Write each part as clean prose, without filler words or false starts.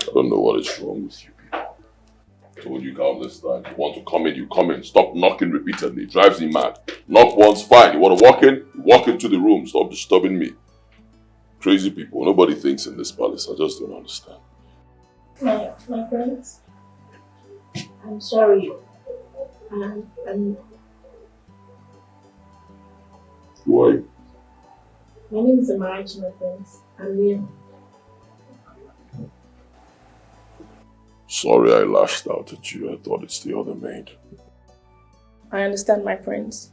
I don't know what is wrong with you people. I told you countless times, you want to come in, you come in. Stop knocking repeatedly. It drives me mad. Knock once, fine. You want to walk in? You walk into the room. Stop disturbing me. Crazy people. Nobody thinks in this palace. I just don't understand. My friends, I'm sorry. I'm Why? My name is Amara, my friends. I'm here. Sorry I lashed out at you. I thought it's the other maid. I understand, my friends.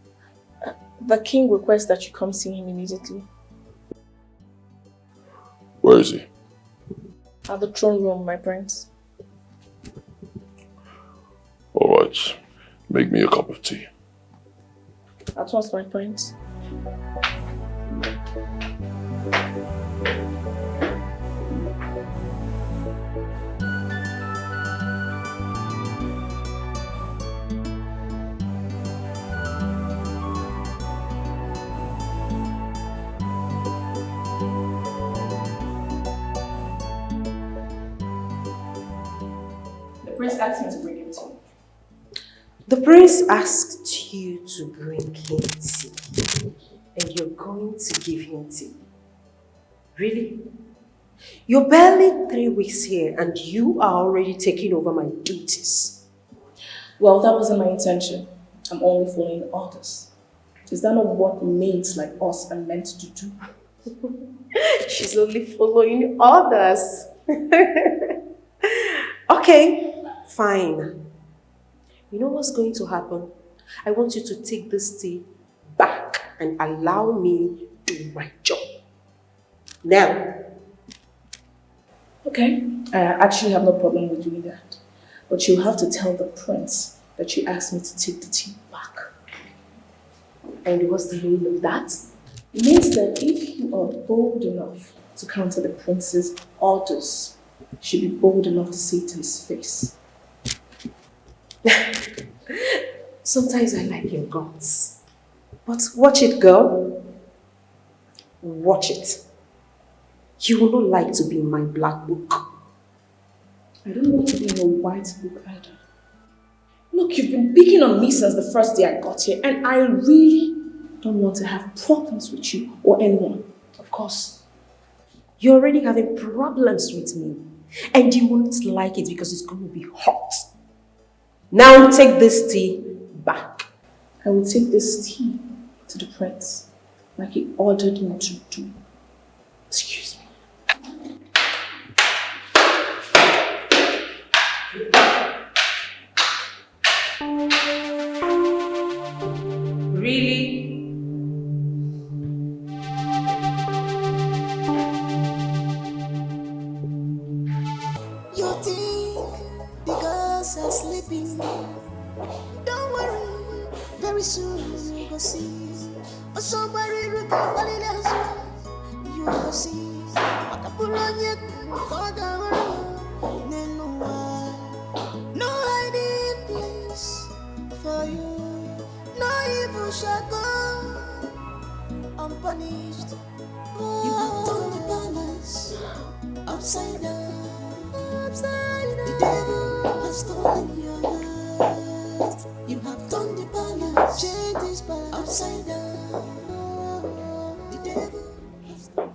The king requests that you come see him immediately. Where is he? At the throne room, my friends. Alright. Make me a cup of tea. At once, my friends. The prince asked me to bring him tea. The prince asked you to bring him tea, and you're going to give him tea. Really? You're barely 3 weeks here, and you are already taking over my duties. Well, that wasn't my intention. I'm only following orders. Is that not what maids like us are meant to do? She's only following orders. Okay, fine. You know what's going to happen? I want you to take this tea back and allow me do my job. Now. Okay, I actually have no problem with doing that. But you have to tell the prince that you asked me to take the tea back. And what's the meaning of that? It means that if you are bold enough to counter the prince's orders, you should be bold enough to say it to his face. Sometimes I like your guts. But watch it, girl. Watch it. You will not like to be in my black book. I don't want to be in your white book either. Look, you've been picking on me since the first day I got here, and I really don't want to have problems with you or anyone. Of course. You're already having problems with me. And you won't like it because it's going to be hot. Now take this tea back. I will take this tea to the prince, like he ordered me to do. Excuse me. Really? You think the girls are sleeping? Don't worry, very soon you go see. Oh, somebody recover you go see. No hiding place for you. No evil shall go unpunished. You have turned the balance upside down. The devil has stolen your heart. You have turned the balance, changed this balance upside down. The devil has stolen.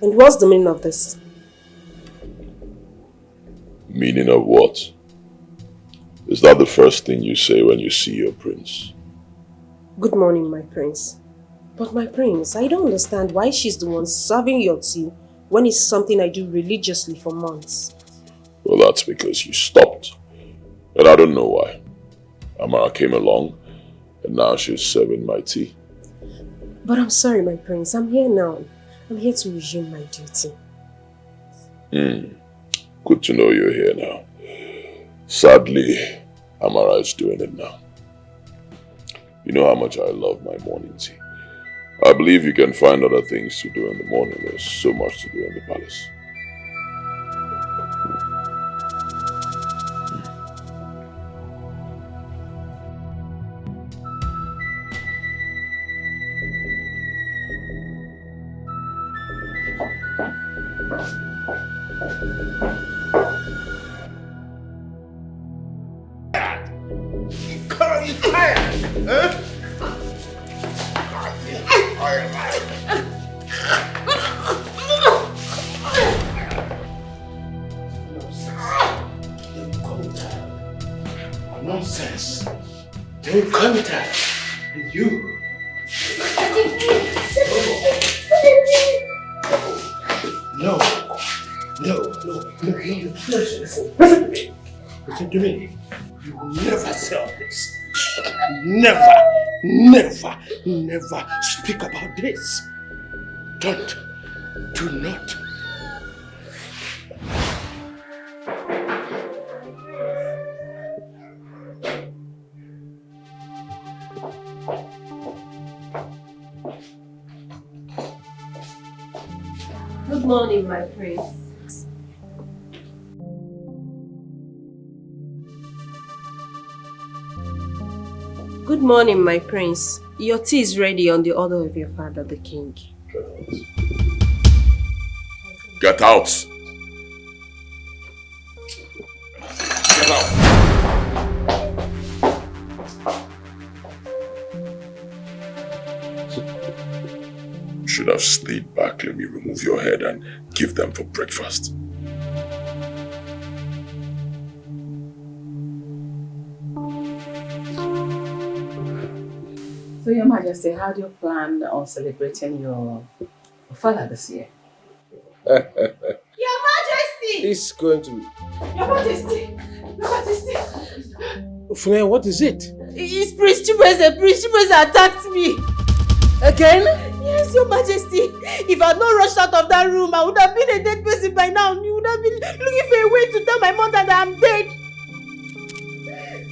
And what's the meaning of this? Meaning of what? Is that the first thing you say when you see your prince? Good morning, my prince. But my prince, I don't understand why she's the one serving your tea when it's something I do religiously for months. Well, that's because you stopped. And I don't know why. Amara came along, and now she's serving my tea. But I'm sorry, my prince. I'm here now. I'm here to resume my duty. Good to know you're here now. Sadly, Amara is doing it now. You know how much I love my morning tea. I believe you can find other things to do in the morning. There's so much to do in the palace. Nonsense. Don't come with her. And you. No. Listen to me. You will never sell this. Never speak about this. Do not. Good morning, my prince. Good morning, my prince. Your tea is ready on the order of your father, the king. Get out! Get out! You should have stayed back. Let me remove your head and give them for breakfast. So, Your Majesty, how do you plan on celebrating your father this year? Your Majesty! It's going to be... Your Majesty! Funen, what is it? It's Prince Chibu. Prince Chibu attacked me. Again? Yes, Your Majesty. If I had not rushed out of that room, I would have been a dead person by now. You would have been looking for a way to tell my mother that I'm dead.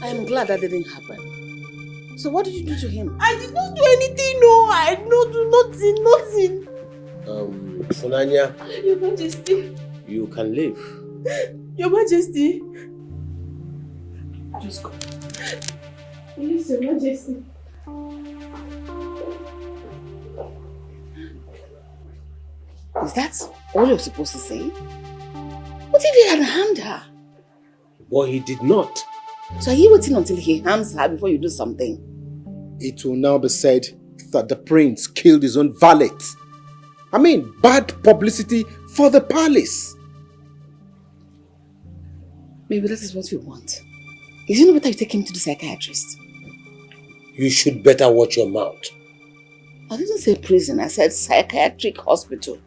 I'm glad that didn't happen. So what did you do to him? I did not do anything, no. I did not do nothing. Funanya, Your Majesty. you can leave. Your Majesty. Just go. Yes, Your Majesty. Is that all you're supposed to say? What if he had harmed her? But he did not. So are you waiting until he harms her before you do something? It will now be said that the prince killed his own valet. I mean, bad publicity for the palace. Maybe that is what we want. Is it not better you take him to the psychiatrist? You should better watch your mouth. I didn't say prison, I said psychiatric hospital.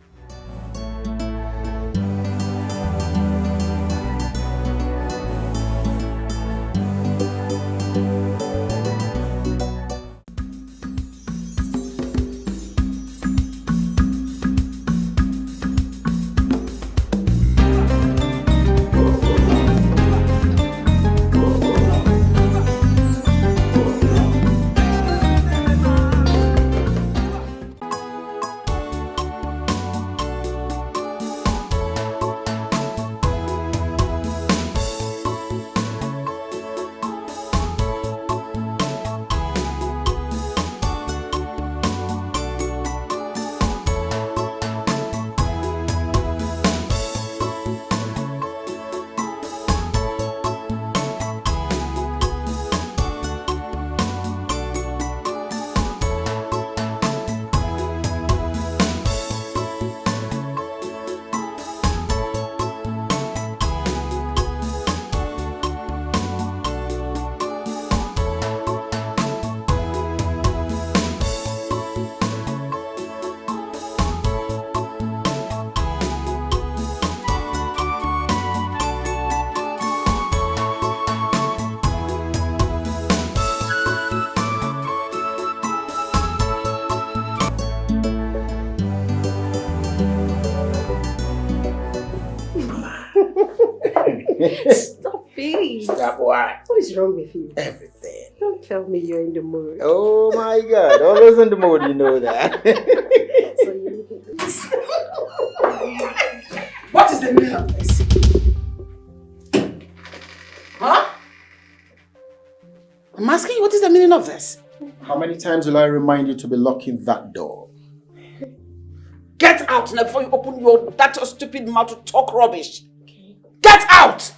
Stop it. Stop what? What is wrong with you? Everything. Don't tell me you're in the mood. Oh my God, always in the mood, you know that. So you're looking at this. What is the meaning of this? Huh? I'm asking you, what is the meaning of this? How many times will I remind you to be locking that door? Get out now before you open that stupid mouth to talk rubbish. Get out!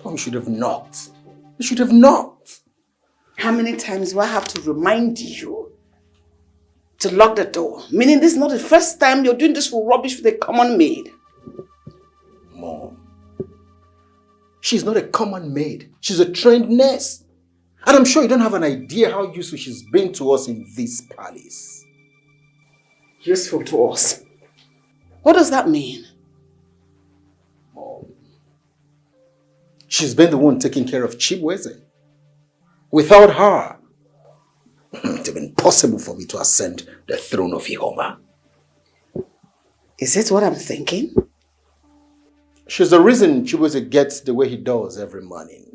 Oh, you should have knocked. You should have knocked. How many times do I have to remind you to lock the door? Meaning this is not the first time you're doing this rubbish with a common maid. Mom, she's not a common maid. She's a trained nurse. And I'm sure you don't have an idea how useful she's been to us in this palace. Useful to us? What does that mean? Mom, she's been the one taking care of Chibu. Without her, it would have been impossible for me to ascend the throne of Ihoma. Is it what I'm thinking? She's the reason Chibu gets the way he does every morning.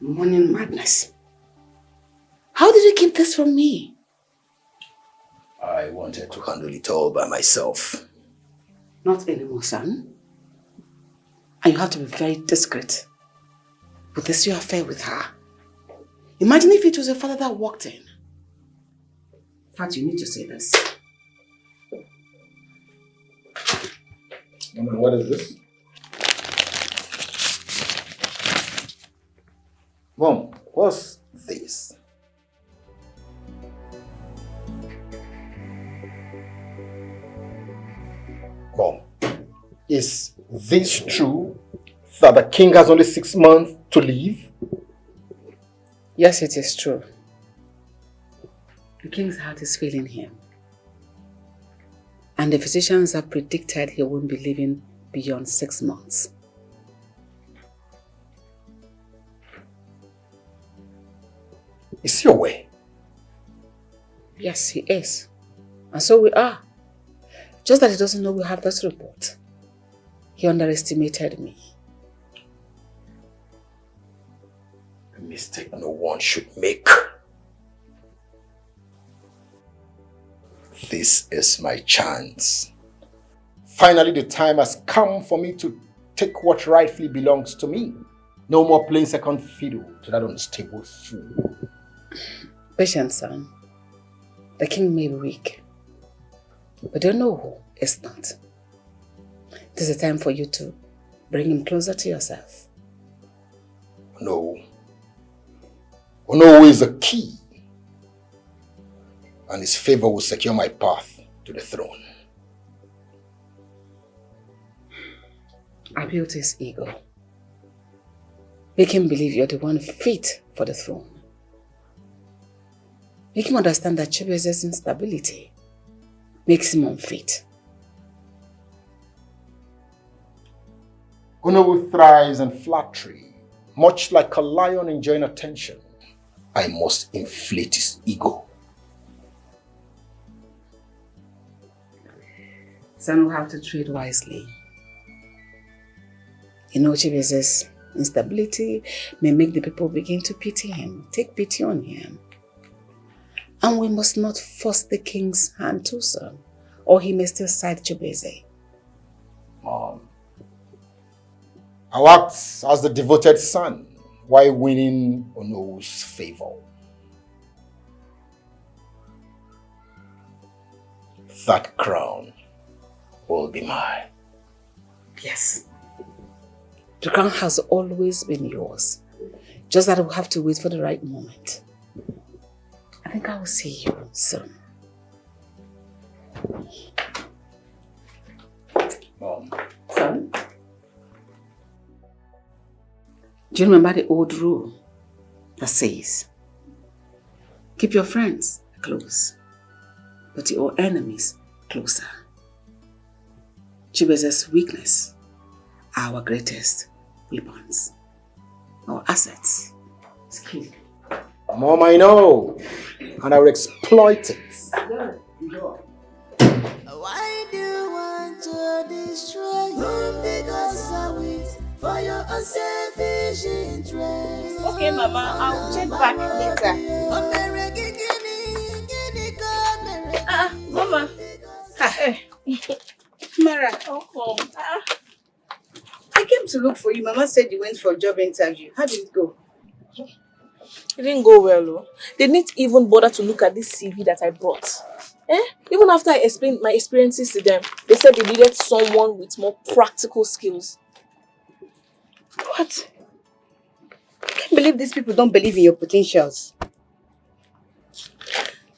Morning madness. How did you keep this from me? I wanted to handle it all by myself. Not anymore, son. And you have to be very discreet with this your affair with her. Imagine if it was your father that walked in. In fact, you need to say this. Mama, what is this? Mom, what's this? Mom, is this true that the king has only 6 months to live? Yes, it is true. The king's heart is failing him. And the physicians have predicted he won't be living beyond 6 months. Is he aware? Yes, he is. And so we are. Just that he doesn't know we have this report. He underestimated me. A mistake no one should make. This is my chance. Finally, the time has come for me to take what rightfully belongs to me. No more playing second fiddle to that unstable fool. Patience, son. The king may be weak, but don't know who is not. This is a time for you to bring him closer to yourself. No. Onowu is the key, and his favor will secure my path to the throne. Appeal to his ego. Make him believe you're the one fit for the throne. Make him understand that Chibueze's instability makes him unfit. Onowu thrives in flattery, much like a lion enjoying attention. I must inflate his ego. Son will have to trade wisely. You know, Chibueze's instability may make the people begin to pity him, take pity on him. And we must not force the king's hand too soon, or he may still side Chibueze. Mom, I'll act as the devoted son while winning Onowu's favor. That crown will be mine. Yes. The crown has always been yours. Just that we'll have to wait for the right moment. I think I will see you soon. Mom. Son? Do you remember the old rule that says, keep your friends close, but your enemies closer? Chibueze's weakness are our greatest weapons, our assets. It's key. Mom, I know, and I will exploit it. Why do you want to destroy him? Because I wait for your unselfish interest. Okay, Mama, I'll check back later. Mama. Hey. Amara, Oh, I came to look for you. Mama said you went for a job interview. How did it go? It didn't go well, though. They didn't even bother to look at this CV that I brought. Even after I explained my experiences to them, they said they needed someone with more practical skills. What? I can't believe these people don't believe in your potentials.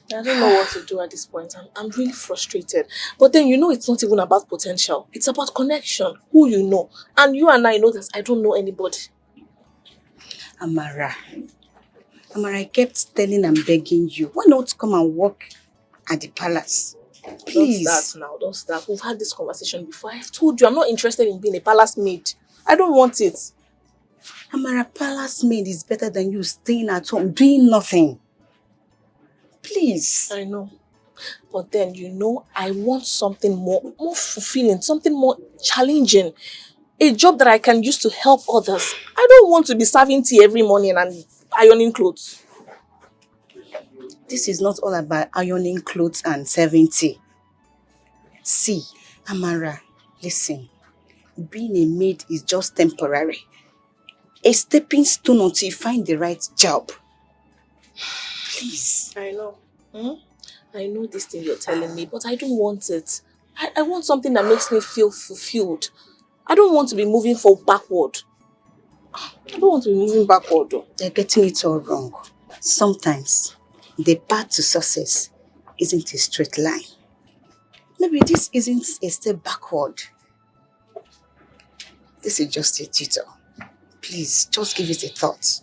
I don't know what to do at this point. I'm really frustrated. But then it's not even about potential. It's about connection, who you know. And you and I know that I don't know anybody. Amara, I kept telling and begging you, why not come and work at the palace? Please. Don't start now, don't start. We've had this conversation before. I've told you I'm not interested in being a palace maid. I don't want it. Amara, palace maid is better than you staying at home doing nothing. Please. I know. But then, I want something more fulfilling, something more challenging. A job that I can use to help others. I don't want to be serving tea every morning and ironing clothes. This is not all about ironing clothes and serving tea. See, Amara, listen. Being a maid is just temporary. A stepping stone until you find the right job. Please. I know. I know this thing you're telling me, but I don't want it. I want something that makes me feel fulfilled. I don't want to be moving backward. They're getting it all wrong. Sometimes, the path to success isn't a straight line. Maybe this isn't a step backward. This is just a tutor. Please, just give it a thought.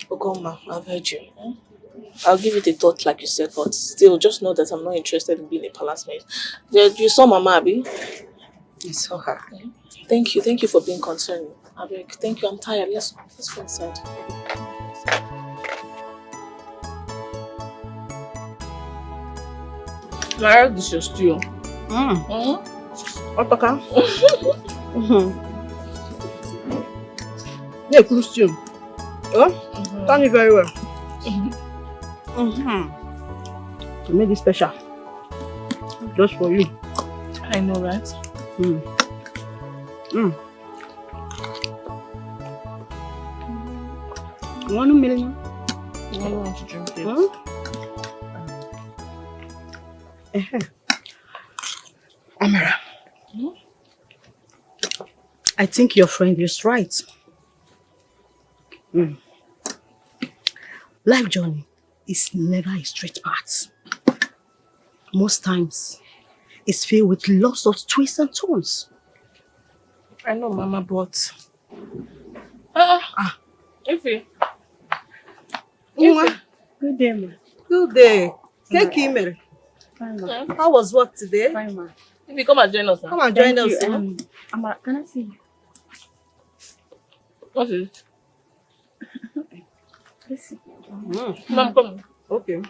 Ogoma, I've heard you. I'll give it a thought like you said, but still, just know that I'm not interested in being a palace maid. You saw Mama, Abi? I saw her. Thank you for being concerned. Abeg, thank you, I'm tired. Let's go inside. Mara, this is your stew. Otaka. Yeah, cool stew. Done it very well. You made it special. Just for you. I know, right? You want a million? I don't want to drink it. Amara, I think your friend is right. Life journey is never a straight path. Most times, it's filled with lots of twists and turns. I know, Mama, but... Ify. Good day, ma. Good day. Take him. How was work today? Fine, ma. Ify, come and join us. Come and join us. Amara, can I see you? What is it? Let's see. Mom, come. Okay.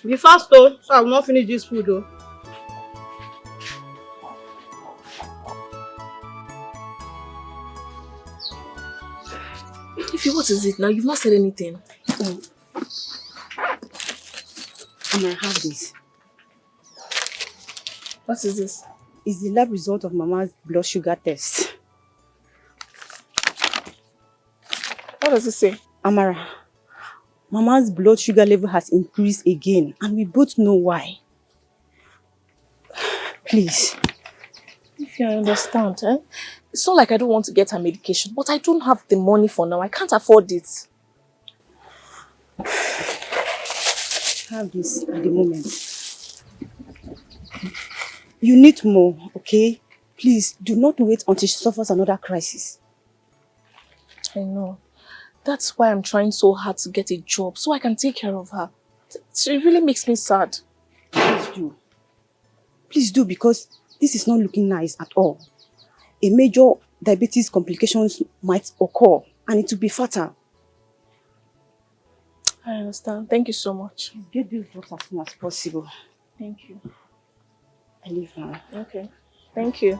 Be fast though, so I will not finish this food though. Ify, what is it now? You've not said anything. I'm gonna have this. What is this? It's the lab result of Mama's blood sugar test. What does it say? Amara, Mama's blood sugar level has increased again, and we both know why. Please. If you understand, it's not like I don't want to get her medication, but I don't have the money for now. I can't afford it. Have this at the moment. You need more, okay? Please, do not wait until she suffers another crisis. I know. That's why I'm trying so hard to get a job, so I can take care of her. It really makes me sad. Please do. Please do, because this is not looking nice at all. A major diabetes complications might occur, and it will be fatal. I understand. Thank you so much. Get this drugs as soon as possible. Thank you. I leave now. Okay. Thank you.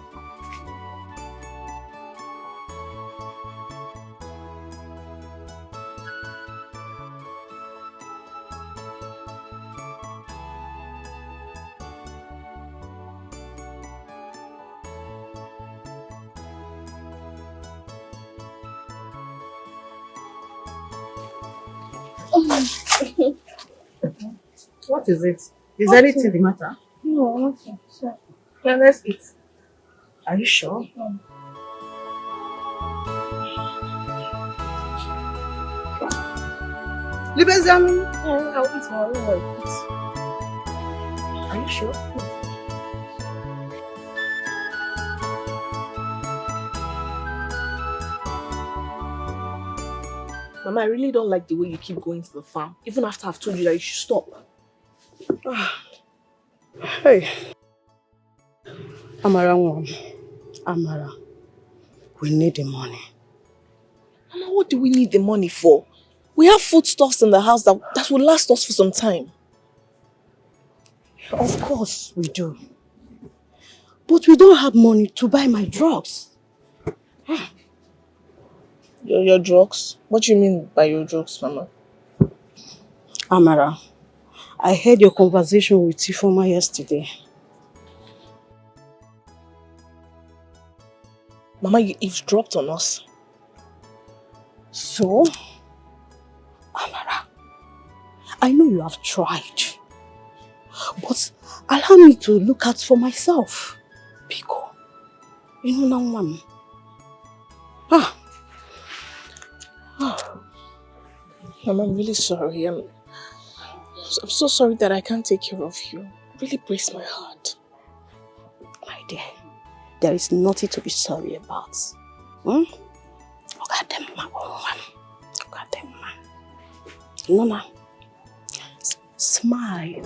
What is it? Is anything the matter? No, nothing. Sure. Yeah, let's eat. Are you sure? Libezan, Yeah, I'll eat more. I'll eat. are you sure? Mama, I really don't like the way you keep going to the farm, even after I've told you that you should stop. Hey. Amara, Amara, we need the money. Mama, what do we need the money for? We have foodstuffs in the house that will last us for some time. Of course we do. But we don't have money to buy my drugs. Your drugs? What do you mean by your drugs, Mama? Amara, I heard your conversation with Philmond yesterday. Mama, you eavesdropped on us. So, Amara, I know you have tried, but allow me to look out for myself. Biko, you know now, one. Mama, I'm really sorry. I'm so sorry that I can't take care of you. It really breaks my heart. My dear, there is nothing to be sorry about. Look at them, man. Look at them, man. Nona, smile.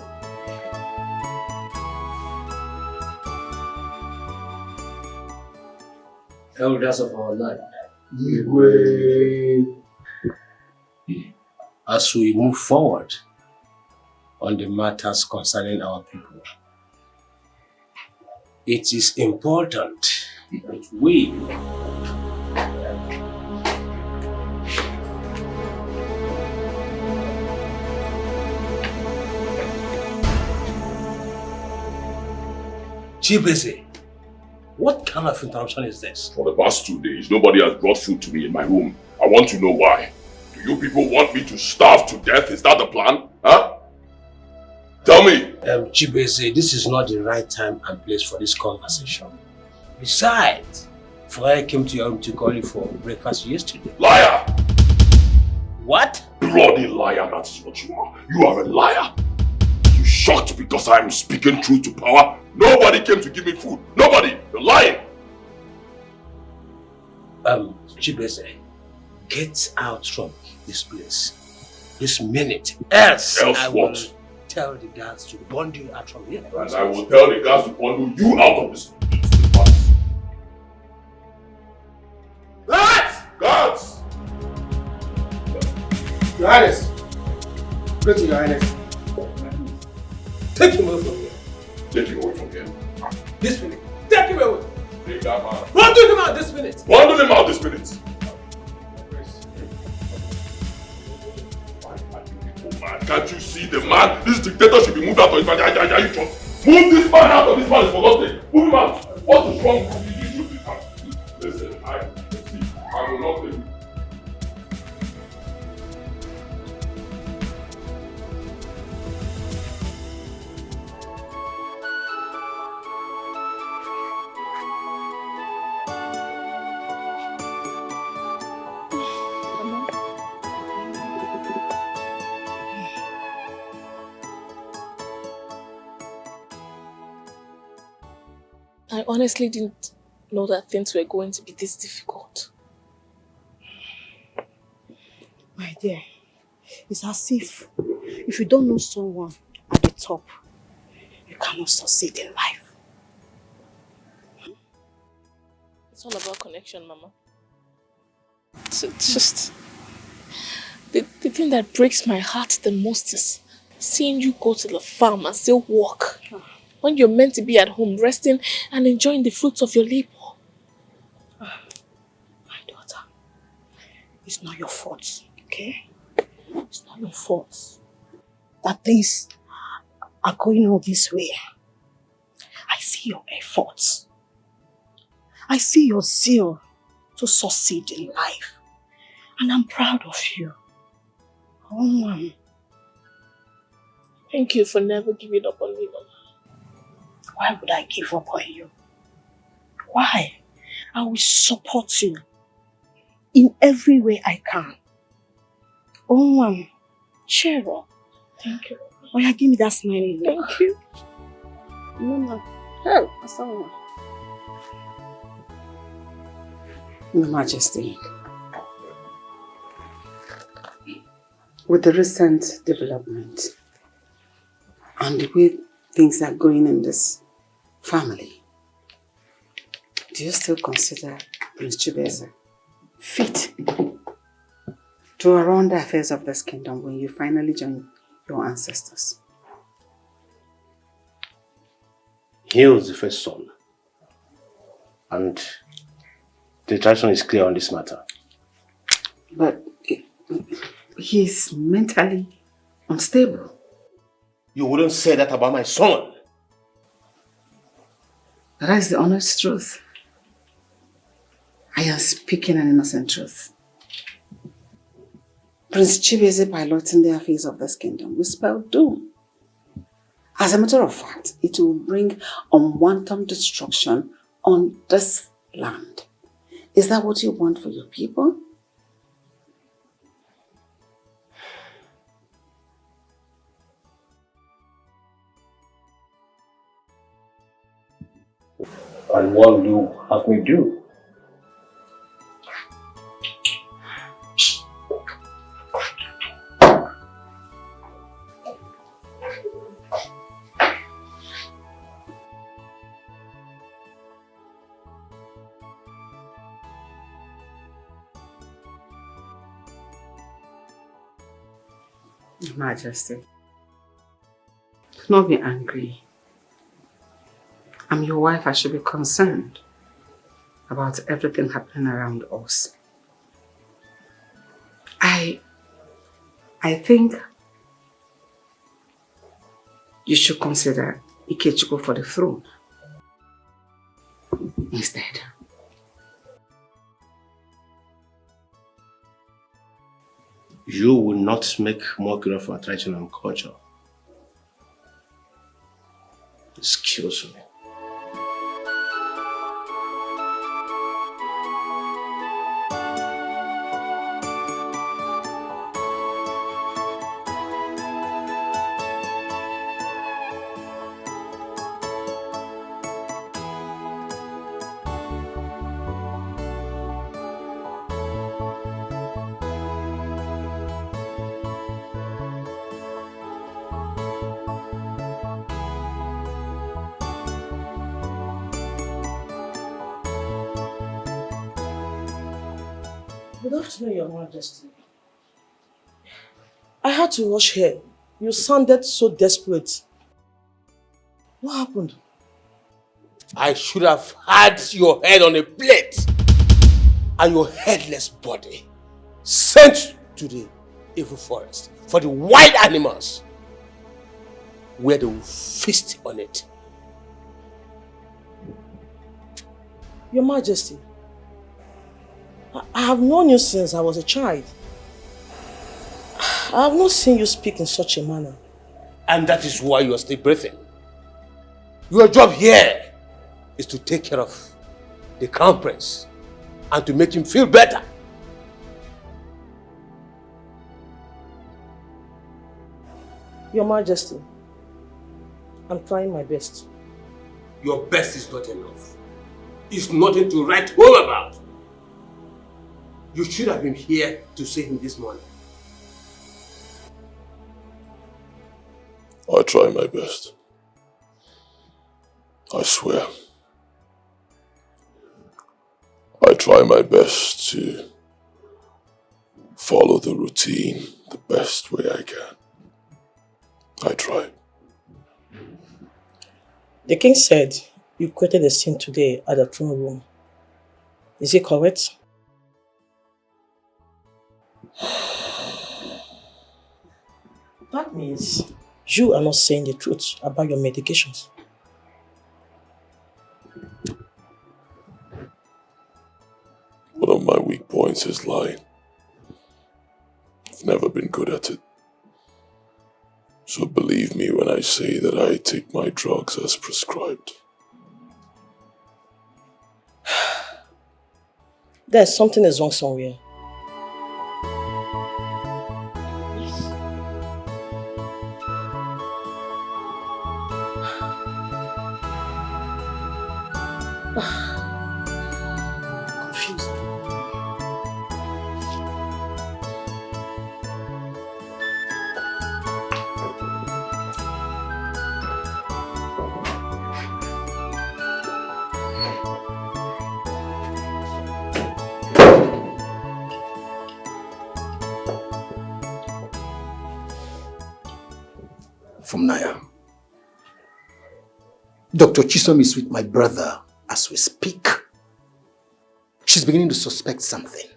Elders of our land, as we move forward on the matters concerning our people, it is important that we Chibu, what kind of interruption is this? For the past 2 days, nobody has brought food to me in my room. I want to know why. Do you people want me to starve to death? Is that the plan? Huh? Tell me! Chibu, this is not the right time and place for this conversation. Besides, Flyer came to your room to call you for breakfast yesterday. Liar! What? Bloody liar, that is what you are. You are a liar. You shocked because I am speaking truth to power? Nobody came to give me food. Nobody! You're lying! Chibu, get out from this place this minute. Else I what? will tell the guards to bundle you out from here. And I will tell the guards to bundle you out of this place. Guards! Guards! Your Highness! Go to Your Highness. Take him away from here. Take him away from here. This minute. Take him away. Take that man. Bundle him out this minute. Bundle him out this minute. Can't you see the man? This dictator should be moved out of his body. Are you just move this man out of this man is forgotten. Move him out. What is wrong with you? You should be out. Listen, I will not take you. I honestly didn't know that things were going to be this difficult. My dear, it's as if you don't know someone at the top, you cannot succeed in life. It's all about connection, Mama. It's just... The thing that breaks my heart the most is seeing you go to the farm and still work. When you're meant to be at home, resting and enjoying the fruits of your labor. My daughter, it's not your fault, okay? It's not your fault that things are going on this way. I see your efforts. I see your zeal to succeed in life. And I'm proud of you. Oh, man. Thank you for never giving up on me, Mama. Why would I give up on you? Why? I will support you in every way I can. Oh, Mom, cheer up. Thank you. Oh, yeah, give me that smiling look. Thank you. Mama, help, Asama. Your Majesty, with the recent development and the way things are going in this family, do you still consider Prince Chibueze fit to run the affairs of this kingdom when you finally join your ancestors? He was the first son. And the tradition is clear on this matter. But he's mentally unstable. You wouldn't say that about my son. That is the honest truth. I am speaking an innocent truth. Prince Chibueze piloting the affairs of this kingdom will spell doom. As a matter of fact, it will bring unwanted destruction on this land. Is that what you want for your people? And what will you have me do? Your Majesty, do not be angry. I'm your wife. I should be concerned about everything happening around us. I think you should consider Ikechukwu for the throne instead. You will not make mockery of our tradition and culture. Excuse me. Good afternoon, Your Majesty. I had to rush here. You sounded so desperate. What happened? I should have had your head on a plate and your headless body sent to the evil forest for the wild animals where they will feast on it. Your Majesty, I have known you since I was a child. I have not seen you speak in such a manner. And that is why you are still breathing. Your job here is to take care of the crown prince and to make him feel better. Your Majesty, I'm trying my best. Your best is not enough. It's nothing to write home about. You should have been here to see him this morning. I try my best. I swear. I try my best to follow the routine the best way I can. I try. The king said you created a scene today at the throne room. Is it correct? That means you are not saying the truth about your medications. One of my weak points is lying. I've never been good at it. So believe me when I say that I take my drugs as prescribed. There's something is wrong somewhere. Confused. From Naya. Dr. Chisom is with my brother as we speak. She's beginning to suspect something.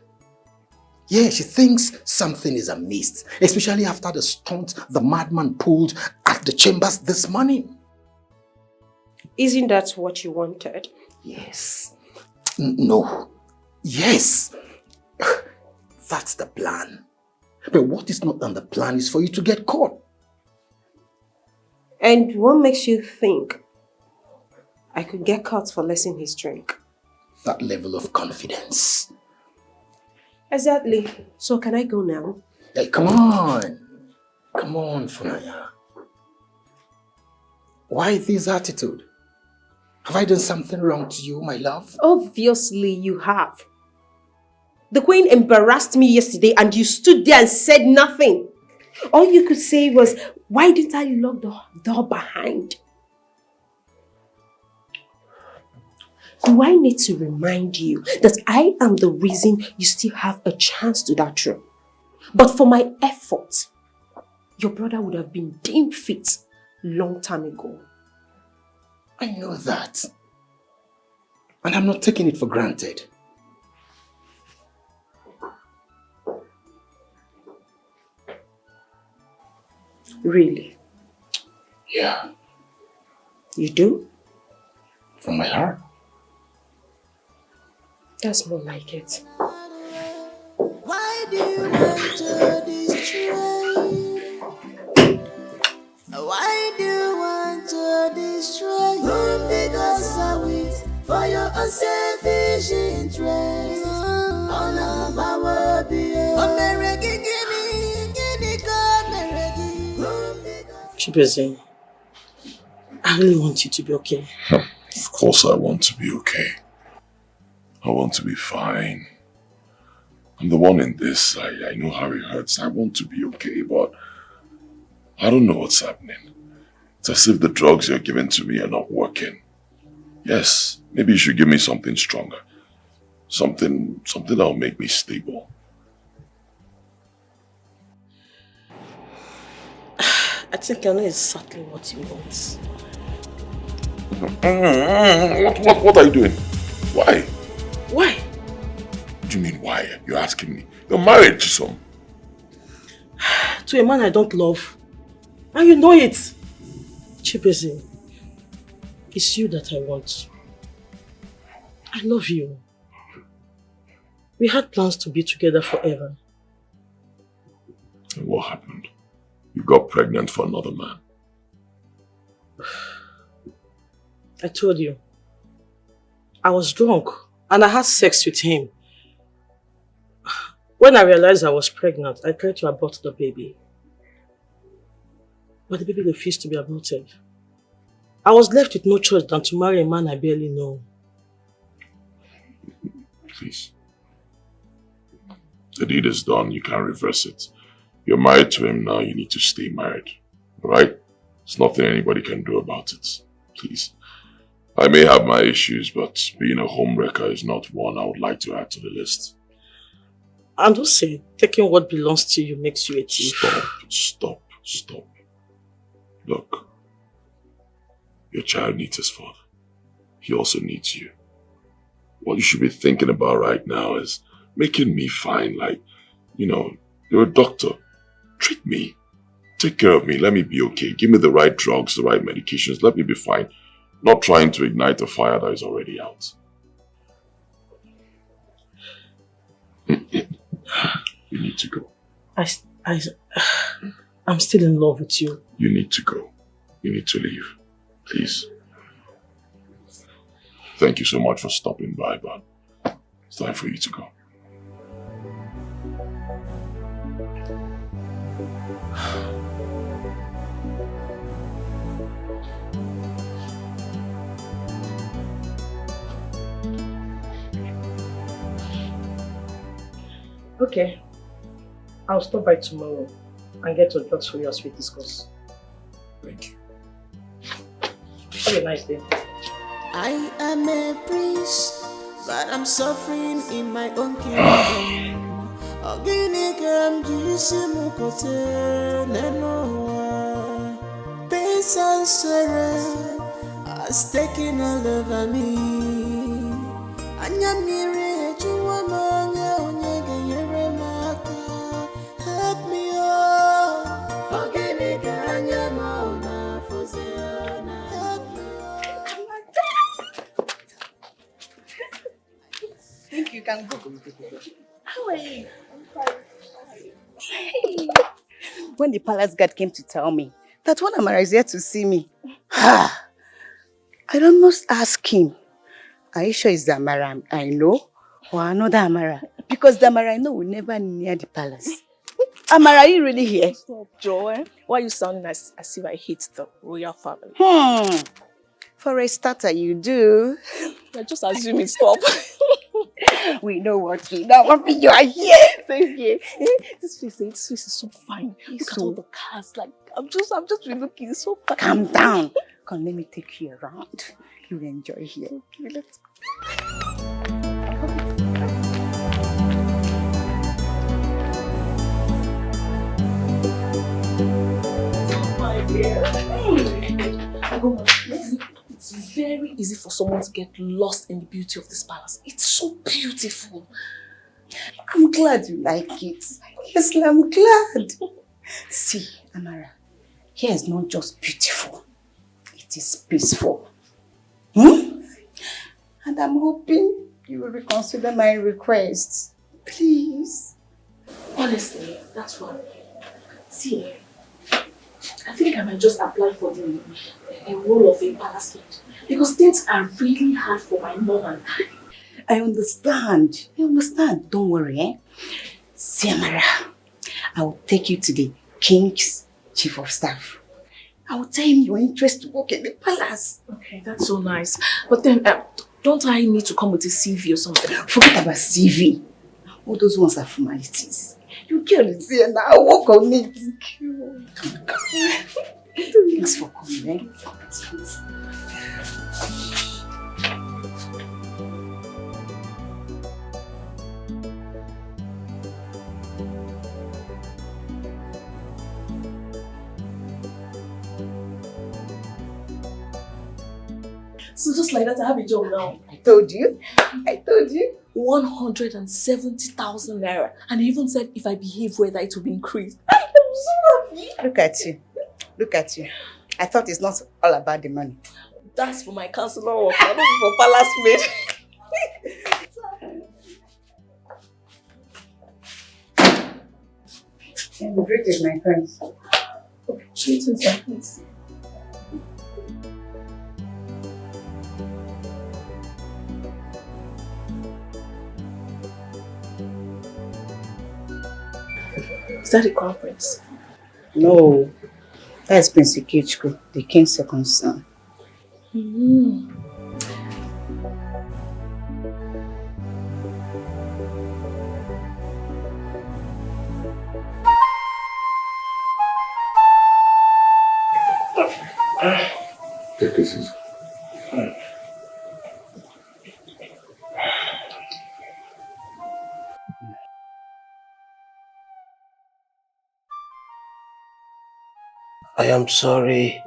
Yeah, she thinks something is amiss, especially after the stunt the madman pulled at the chambers this morning. Isn't that what you wanted? Yes. No. Yes. That's the plan. But what is not on the plan is for you to get caught. And what makes you think I could get caught for lessing his drink? That level of confidence. Exactly. So can I go now? Hey, come on. Come on, Funaya. Why this attitude? Have I done something wrong to you, my love? Obviously you have. The queen embarrassed me yesterday and you stood there and said nothing. All you could say was, why didn't I lock the door behind? Do I need to remind you that I am the reason you still have a chance to that room? But for my effort, your brother would have been deemed fit long time ago. I know that. And I'm not taking it for granted. Really? Yeah. You do? From my heart. That's more like it. Why do you want to destroy? Why do you want to destroy? Whom because I wait for your unselfish interest. On a power be Chibu, I really want you to be okay. Of course I want to be okay. I want to be fine. I'm the one in this. I know how it hurts. I want to be okay, but I don't know what's happening. It's as if the drugs you're giving to me are not working. Yes, maybe you should give me something stronger. Something that'll make me stable. I think I know exactly what you want. What are you doing? Why? Why? What do you mean why? You're asking me. You're married to some. To a man I don't love. And you know it. Chibu, it's you that I want. I love you. We had plans to be together forever. And what happened? You got pregnant for another man. I told you. I was drunk and I had sex with him. When I realized I was pregnant, I tried to abort the baby. But the baby refused to be aborted. I was left with no choice than to marry a man I barely know. Please. The deed is done. You can't reverse it. You're married to him now. You need to stay married. Alright? There's nothing anybody can do about it. Please. I may have my issues, but being a homewrecker is not one I would like to add to the list. And don't say, taking what belongs to you makes you a thief. Stop. Look. Your child needs his father. He also needs you. What you should be thinking about right now is making me fine. Like, you know, you're a doctor. Treat me. Take care of me. Let me be okay. Give me the right drugs, the right medications. Let me be fine. Not trying to ignite a fire that is already out. You need to go. I'm still in love with you. You need to go. You need to leave. Please. Thank you so much for stopping by, but it's time for you to go. Okay. I'll stop by tomorrow and get your drugs for you as we discuss. Thank you. Have a nice day. I am a prince, but I'm suffering in my own kingdom. Ogini kam jisimu kote nenoa. Pain and sorrow has taken all over me. Anyamire juwa manya onyege yere maka. Help me oh. Ogini kanya mauna fuziana. Help me Think you can go. How are you? When the palace guard came to tell me that one Amara is here to see me, I almost asked him, are you sure it's the Amara I know or another Amara? Because the Amara I know will never near the palace. Amara, are you really here? Stop, Joy. Why are you sounding as if I hate the royal family? For a starter, you do. You're just assuming. Stop. We know what we know. You are here. Same here. This face is so fine. Look at all the cars. Like I'm just looking. It's so fine. Calm down. Come, let me take you around. You'll enjoy here. Okay, let's go. It's very easy for someone to get lost in the beauty of this palace. It's so beautiful. I'm glad you like it. Yes, I'm glad. See, Amara, here is not just beautiful. It is peaceful. And I'm hoping you will reconsider my request. Please. Honestly, that's why. See, I think I might just apply for the role of a palace maid because things are really hard for my mom and I. I understand. Don't worry, eh? See, Amara, I will take you to the king's chief of staff. I will tell him your interest to work in the palace. Okay, that's so nice. But then, don't I need to come with a CV or something? Forget about CV. All those ones are formalities. You girl is here now. I'll work on it. Come. Thanks for coming, eh? So just like that, I have a job now. I told you. 170,000 naira. And he even said if I behave well, that it will be increased. I'm so happy. Look at you. I thought it's not all about the money. That's for my counselor work, not for palace maid. Greetings, my friends. Okay, greetings, my friends. Is that the conference? No, that's Prince Ikechukwu, the king's second son. Take this easy. I am sorry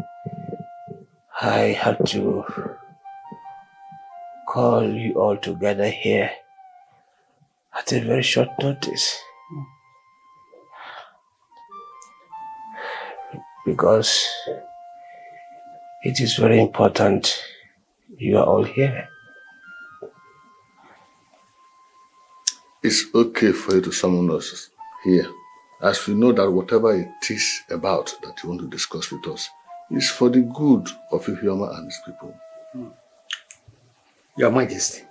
I had to call you all together here at a very short notice. Because it is very important you are all here. It's okay for you to summon us here as we know that whatever it is about that you want to discuss with us is for the good of Ifeoma and his people. Your Majesty,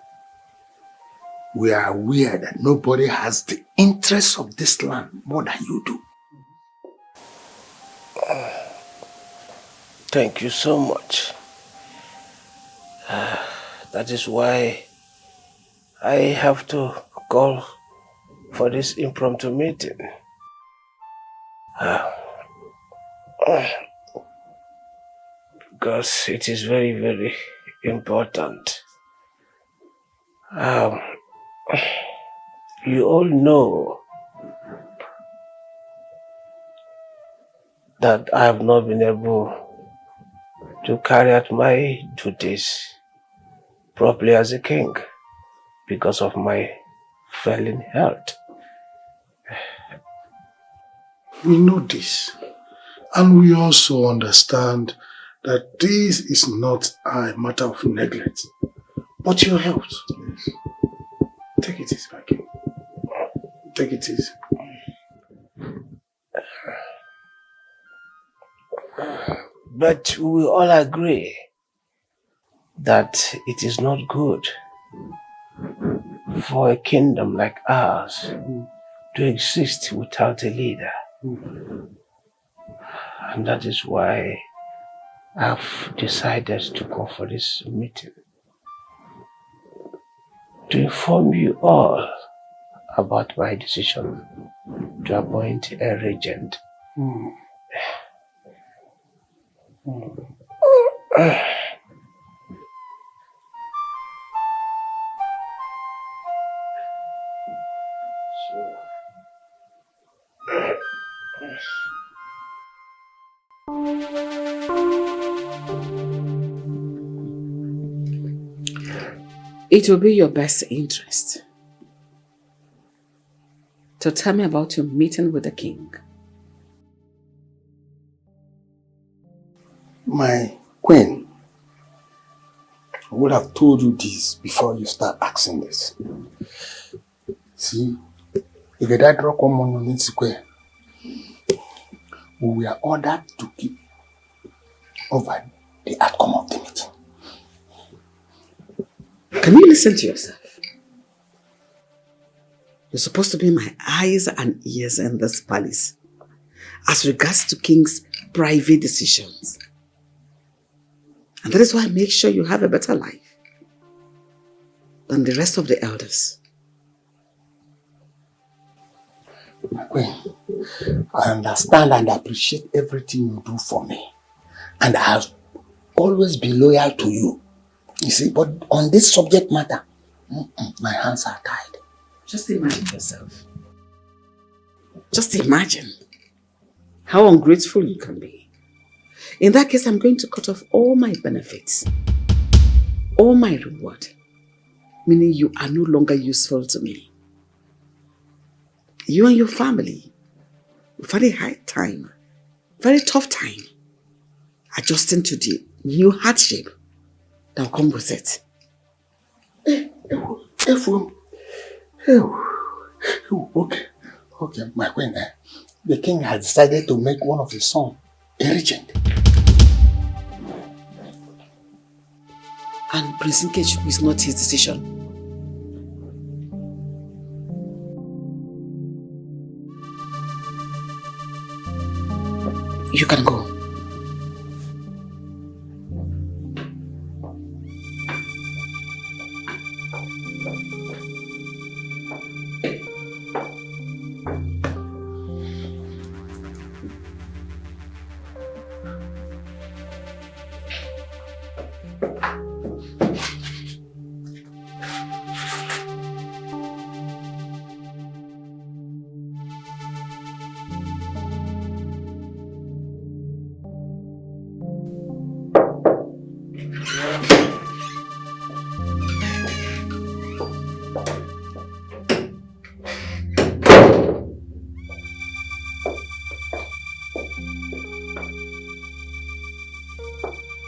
we are aware that nobody has the interests of this land more than you do. Thank you so much. That is why I have to call for this impromptu meeting. Because it is very, very important. You all know that I have not been able to carry out my duties properly as a king because of my failing health. We know this, and we also understand that this is not a matter of neglect, but your health. Yes. Take it easy, my king. Take it easy. But we all agree that it is not good for a kingdom like ours to exist without a leader. And that is why I've decided to go for this meeting. To inform you all about my decision to appoint a regent. It will be your best interest to tell me about your meeting with the king. My queen, I would have told you this before you start asking this. See, if you died rock on the square, we were ordered to keep over the outcome of the meeting. Can you listen to yourself? You're supposed to be my eyes and ears in this palace as regards to king's private decisions. And that is why I make sure you have a better life than the rest of the elders. My queen, I understand and appreciate everything you do for me. And I have always been loyal to you. You see, but on this subject matter, my hands are tied. Just imagine yourself. Just imagine how ungrateful you can be. In that case, I'm going to cut off all my benefits, all my reward, meaning you are no longer useful to me. You and your family will find a hard time, very tough time, adjusting to the new hardship that will come with it. Okay, my queen, the king has decided to make one of his sons a regent. And Prince Nkechi is not his decision. You can go.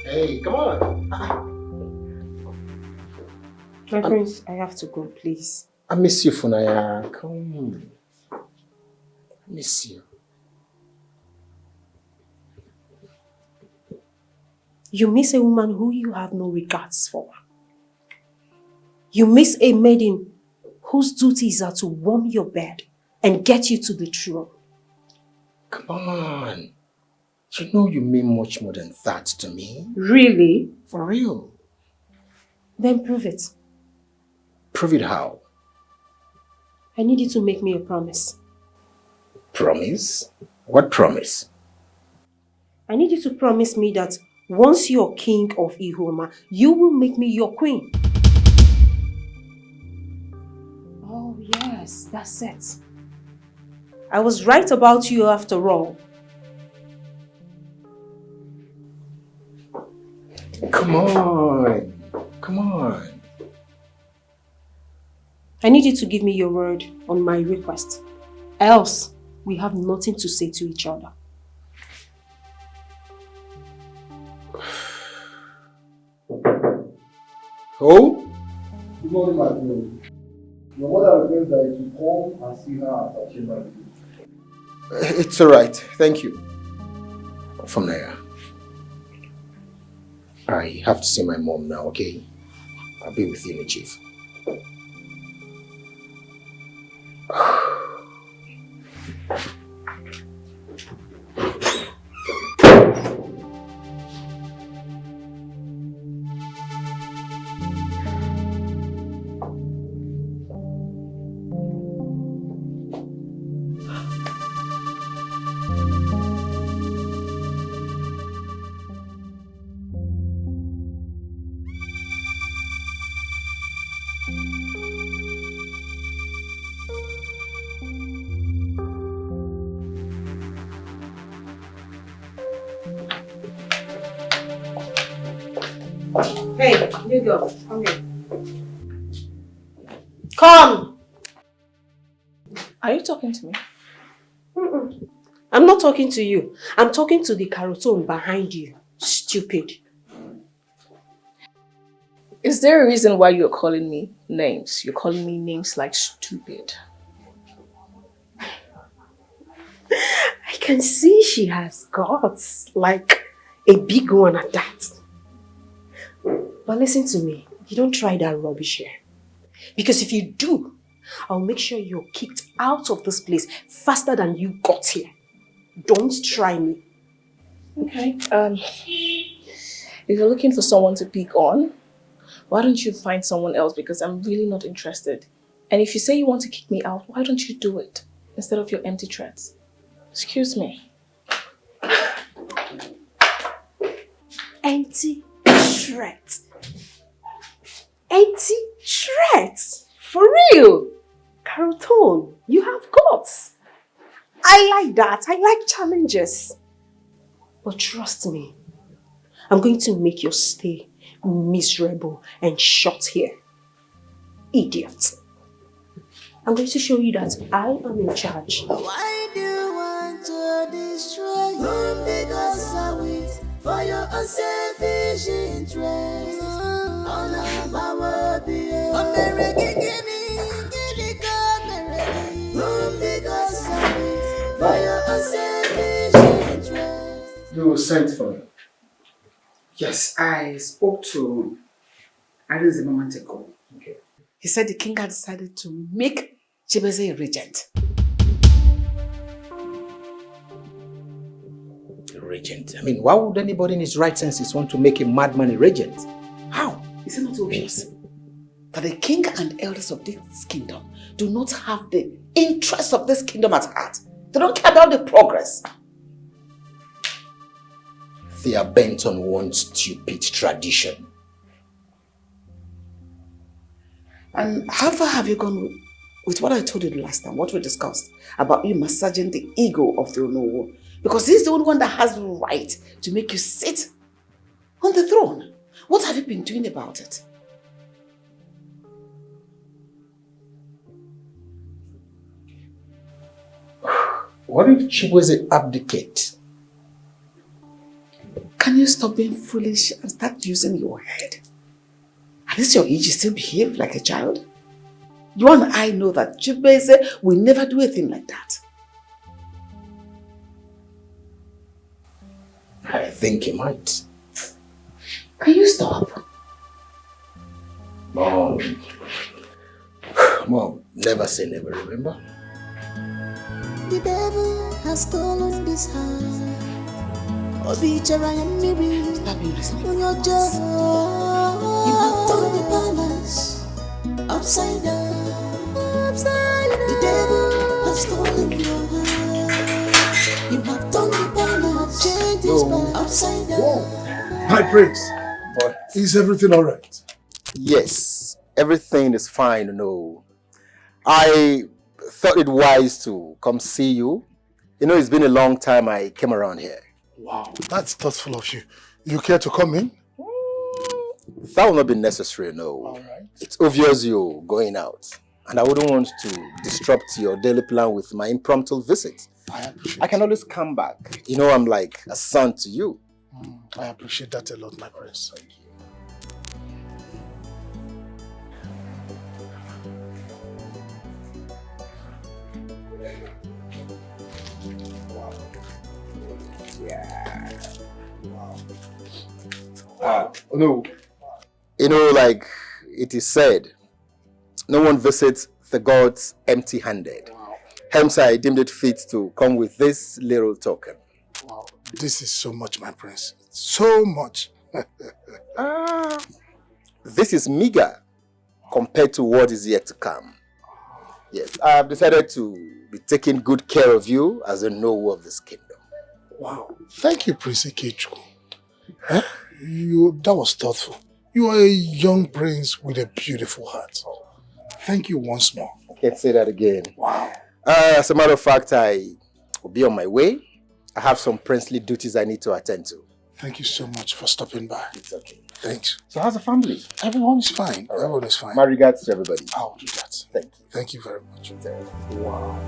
Hey, come on. My prince, I have to go, please. I miss you, Funaya. Come. miss you. You miss a woman who you have no regards for. You miss a maiden whose duties are to warm your bed and get you to the throne. Come on. You know you mean much more than that to me. Really? For real. Then prove it. Prove it how? I need you to make me a promise. Promise? What promise? I need you to promise me that once you're king of Ihoma, you will make me your queen. Oh yes, that's it. I was right about you after all. Come on. Come on. I need you to give me your word on my request. Else, we have nothing to say to each other. Who? Good morning, my friend. Your mother requests that you come and see her at her chamber. It's alright. Thank you. From there. I have to see my mom now, okay? I'll be with you in the chief. Hey, you go. Come here. Come! Are you talking to me? I'm not talking to you. I'm talking to the carotone behind you. Stupid. Is there a reason why you're calling me names? You're calling me names like stupid. I can see she has guts, like a big one at that. But listen to me, you don't try that rubbish here. Because if you do, I'll make sure you're kicked out of this place faster than you got here. Don't try me. Okay. If you're looking for someone to pick on, why don't you find someone else? Because I'm really not interested. And if you say you want to kick me out, why don't you do it instead of your empty threats? Excuse me. Empty threat. Empty threat. For real. Carotone, you have guts. I like that. I like challenges. But trust me, I'm going to make your stay miserable and short here. Idiot. I'm going to show you that I am in charge. Why do you want to destroy him? Because I wait for your unselfish interest. On our be because I wait for your unselfish interest. You sent for me. Yes, I spoke to Aris a moment ago. Okay. He said the king had decided to make Chibu a regent. Regent? I mean, why would anybody in his right senses want to make a madman a regent? How? Is it not obvious that the king and elders of this kingdom do not have the interests of this kingdom at heart? They don't care about the progress. They are bent on one stupid tradition. And how far have you gone with what I told you the last time, what we discussed about you massaging the ego of the Onowo? Because he's the only one that has the right to make you sit on the throne. What have you been doing about it? What if Chibu abdicate? Can you stop being foolish and start using your head? At this your age, you still behave like a child? You and I know that Chibu will never do a thing like that. I think he might. Can you stop? Mom. Mom, never say never, remember? The devil has stolen this heart. Obichara and Miri. Stop being listening. On your job. You have turned the palace upside down. The devil has stolen your heart. You have turned the palace, changed this palace upside down. My prince, Boy. is everything alright? Yes, everything is fine, no. I thought it wise to come see you. You know, it's been a long time I came around here. Wow, that's thoughtful of you. You care to come in? That will not be necessary, no. Alright. It's obvious you're going out. And I wouldn't want to disrupt your daily plan with my impromptu visit. I can always come back. You know, I'm like a son to you. I appreciate that a lot, my prince. Thank you. No. You know, like it is said, no one visits the gods empty-handed. Hence, I deemed it fit to come with this little token. Wow, this is so much, my prince. So much. This is meager compared to what is yet to come. Yes, I have decided to be taking good care of you as a knower of this kingdom. Wow. Thank you, Prince Ikechukwu. That was thoughtful. You are a young prince with a beautiful heart. Thank you once more. I can't say that again. Wow. As a matter of fact, I will be on my way. I have some princely duties I need to attend to. Thank you so much for stopping by. It's okay. Thanks. So how's the family? Everyone is fine. All right. Everyone is fine. My regards to everybody. I'll do that. Thank you. Thank you very much. Wow.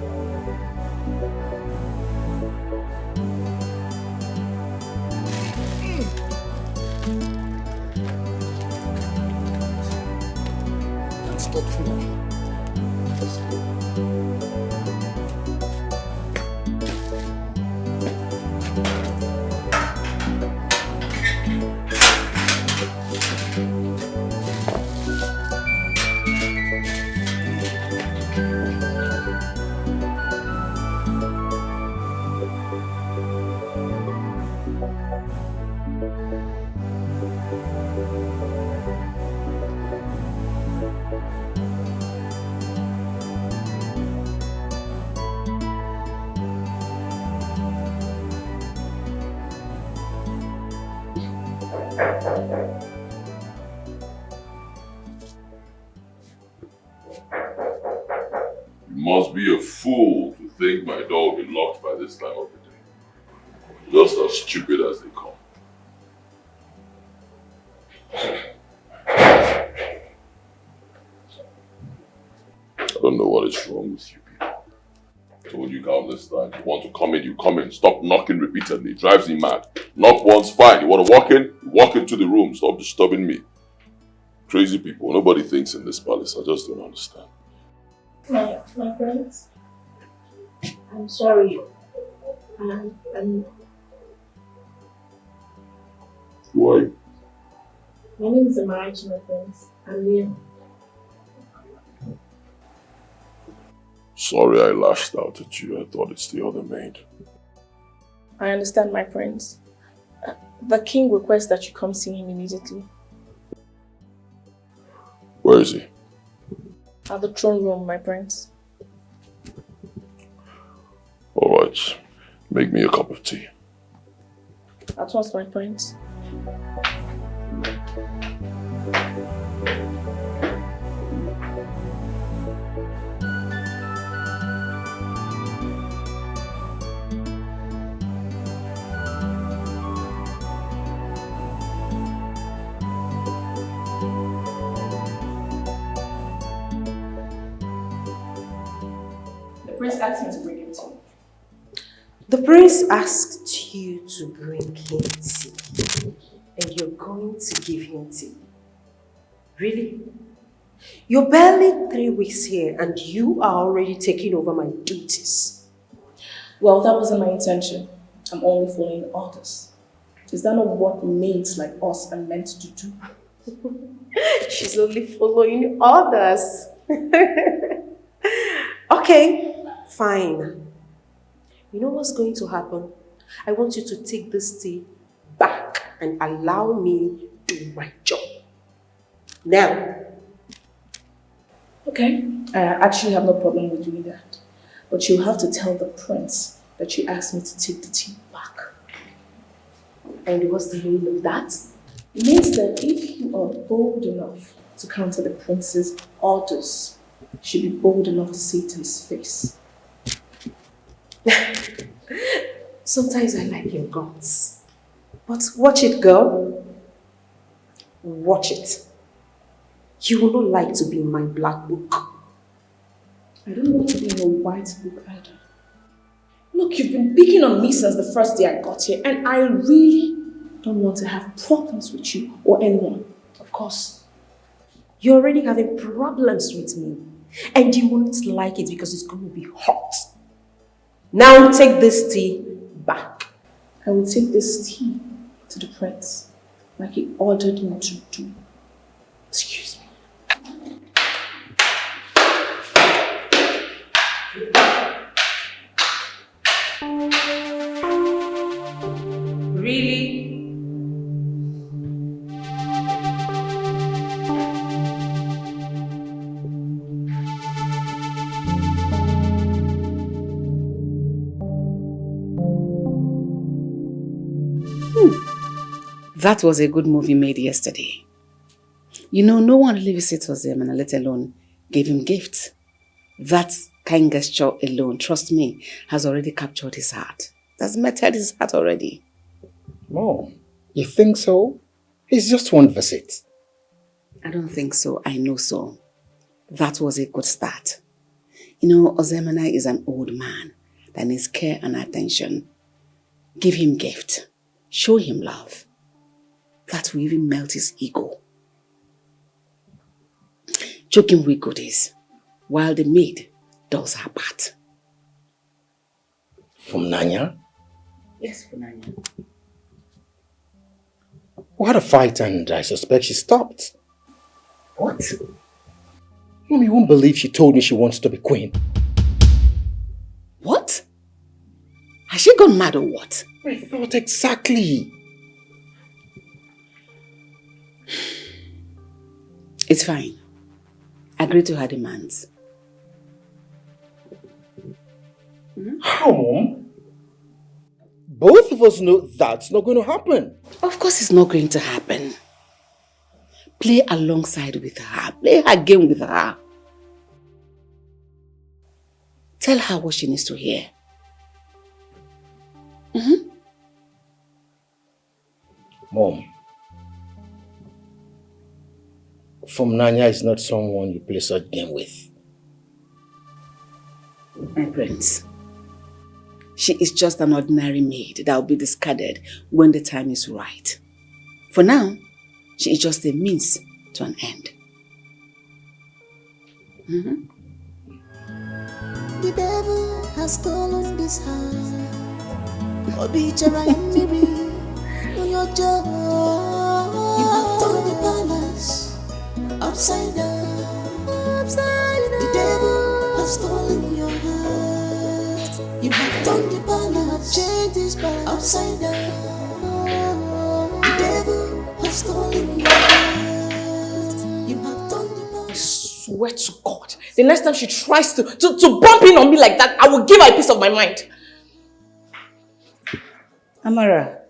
That's thoughtful of you. You must be a fool to think my door will be locked by this time of the day. Just as stupid as they come. I don't know what is wrong with you people. I told you countless times, you want to come in, you come in. Stop knocking repeatedly, it drives me mad. Knock once, fine. You want to walk in? You walk into the room, stop disturbing me. Crazy people, nobody thinks in this palace, I just don't understand. My friends, I'm sorry. Who are you? My name is Amara, my friends. I'm new. Sorry I lashed out at you. I thought it's the other maid. I understand, my friends. The king requests that you come see him immediately. Where is he? At the throne room, my prince. Alright. Make me a cup of tea. At once, my prince. The prince asked me to bring him tea. The prince asked you to bring him tea, and you're going to give him tea. Really? You're barely 3 weeks here, and you are already taking over my duties. Well, that wasn't my intention. I'm only following orders. Is that not what maids like us are meant to do? She's only following orders. Okay, fine. You know what's going to happen? I want you to take this tea back and allow me do my job. Now. Okay, I actually have no problem with doing that. But you have to tell the prince that you asked me to take the tea back. And what's the meaning of that? It means that if you are bold enough to counter the prince's orders, you should be bold enough to say it to his face. Sometimes I like your guts. But watch it, girl. Watch it. You will not like to be in my black book. I don't want to be in your white book either. Look, you've been picking on me since the first day I got here, and I really don't want to have problems with you or anyone. Of course. You're already having problems with me. And you won't like it because it's going to be hot. Now take this tea back. I will take this tea to the prince, like he ordered me to do. Excuse me. Really? That was a good movie made yesterday. You know, no one really visitors him and let alone gave him gifts. That kind gesture alone, trust me, has already captured his heart. That's melted his heart already. Mom, you think so? It's just one visit. I don't think so. I know so. That was a good start. You know, Ozemena is an old man that needs care and attention. Give him gift. Show him love. That will even melt his ego. Choke him with goodies while the maid does her part. From Nanya? Yes, from Nanya. We had a fight and I suspect she stopped. What? Mom, you won't believe she told me she wants to be queen. What? Has she gone mad or what? I thought exactly. It's fine. Agree to her demands. How, Mom? Both of us know that's not going to happen. Of course it's not going to happen. Play alongside with her. Play her game with her. Tell her what she needs to hear. Mom, Nanya is not someone you play such game with. My prince, she is just an ordinary maid that will be discarded when the time is right. For now, she is just a means to an end. The devil has stolen this heart. Obichara Miri, your job. You have turned the palace upside down. The devil has stolen your heart. You have turned the palace, changed this palace upside down. The devil has stolen your heart. You have turned the palace. I swear to God, the next time she tries to bump in on me like that, I will give her a piece of my mind. Amara,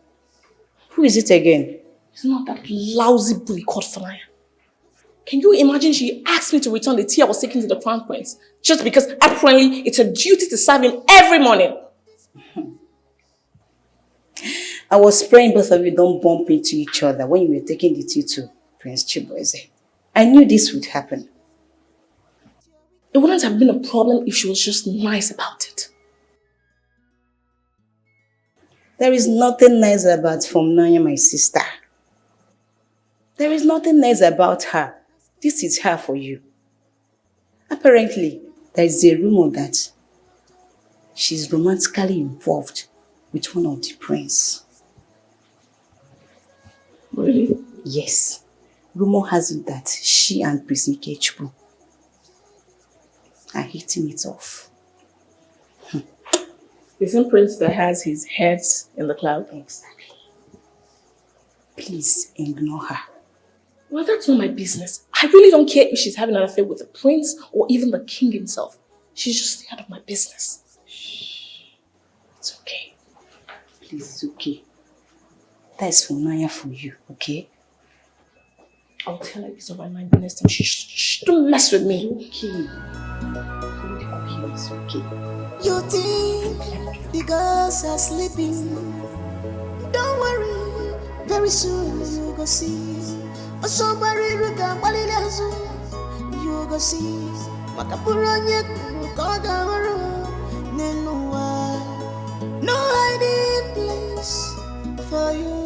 who is it again? It's not that lousy bully called Fanaya. Can you imagine she asked me to return the tea I was taking to the crown prince just because apparently it's a duty to serve him every morning? I was praying both of you don't bump into each other when you were taking the tea to Prince Chibu. I knew this would happen. It wouldn't have been a problem if she was just nice about it. There is nothing nice about Philmond, my sister. There is nothing nice about her. This is her for you. Apparently, there is a rumor that she's romantically involved with one of the prince. Really? Yes. Rumor has it that she and Prince Chibu are hitting it off. The same prince that has his head in the cloud? Exactly. Please ignore her. Well, that's not my business. I really don't care if she's having an affair with the prince or even the king himself. She's just out of my business. It's okay. Please, it's okay. That is Funaya for you, okay? I'll tell her it's over my next time. Shh, don't mess with me. Okay. It's okay. You think the girls are sleeping? Don't worry, very soon you go see. You go see. No hiding place for you.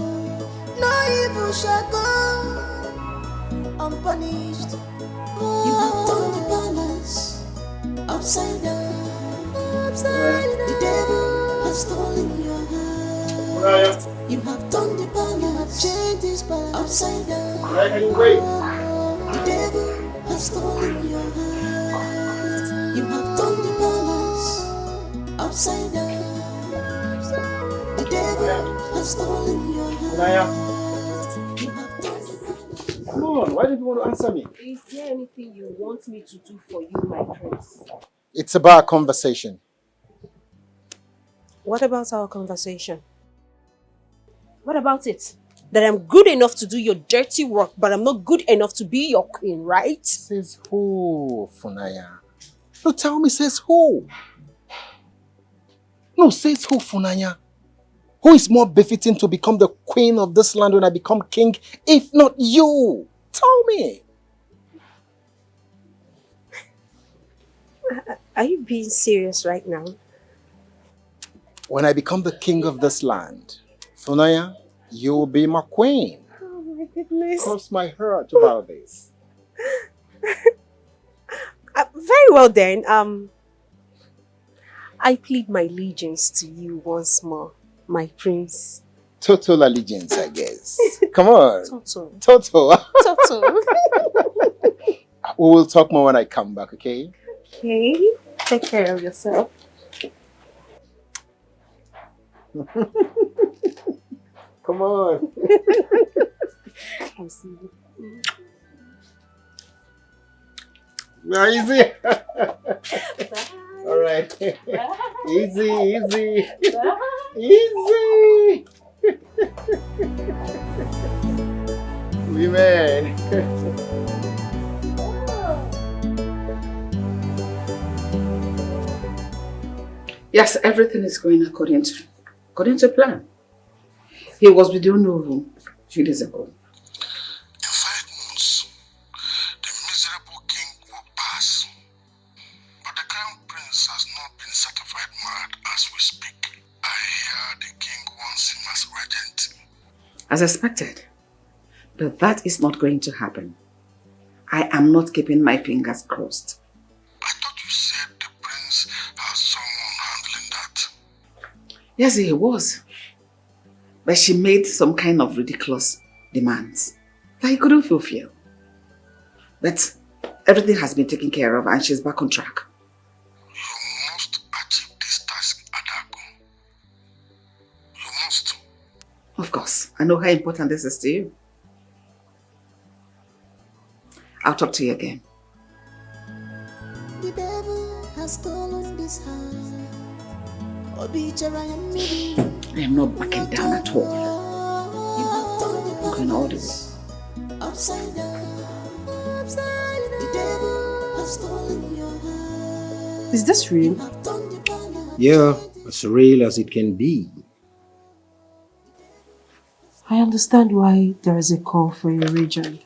No evil shall go unpunished. You have turned the balance upside down. The devil has stolen your heart. You have turned the balance, changed this balance upside down. The devil has stolen your heart. You have turned the balance upside down. The devil has stolen your heart. Come on, why did you want to answer me? Is there anything you want me to do for you, my prince? It's about a conversation. What about our conversation? What about it? That I'm good enough to do your dirty work, but I'm not good enough to be your queen, right? Says who, Funaya? No, tell me, says who? No, says who, Funaya? Who is more befitting to become the queen of this land when I become king, if not you? Tell me. Are you being serious right now? When I become the king of this land, Funaya, you will be my queen. Oh my goodness. Cross my heart about this. Very well then. I plead my allegiance to you once more, my prince. Total allegiance, I guess. Come on. Tonto. Toto. Tonto. We will talk more when I come back, okay? Okay. Take care of yourself. Come on. I'll see you. Easy. All right. Easy, easy. Easy. Women. Yes, everything is going according to plan. He was with you no 2 days ago. In 5 months, the miserable king will pass. But the crown prince has not been certified mad as we speak. I hear the king wants him as regent. As expected. But that is not going to happen. I am not keeping my fingers crossed. I thought you said the prince has someone handling that. Yes, he was. But she made some kind of ridiculous demands that he couldn't fulfill. But everything has been taken care of and she's back on track. You must achieve this task, Adaku. You must. Of course, I know how important this is to you. I'll talk to you again. The devil has stolen this heart. I am not backing down at all. I'm going all the way. Upside down. The devil has stolen your heart. Is this real? Yeah, as real as it can be. I understand why there is a call for a regent.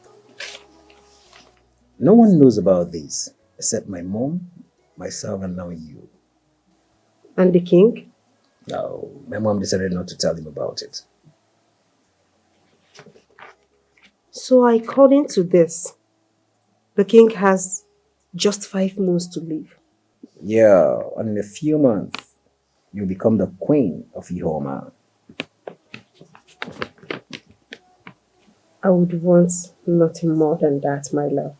No one knows about this except my mom, myself, and now you. And the king? No, my mom decided not to tell him about it. So according to this, the king has just 5 months to live. Yeah, and in a few months, you'll become the queen of Ihoma. I would want nothing more than that, my love.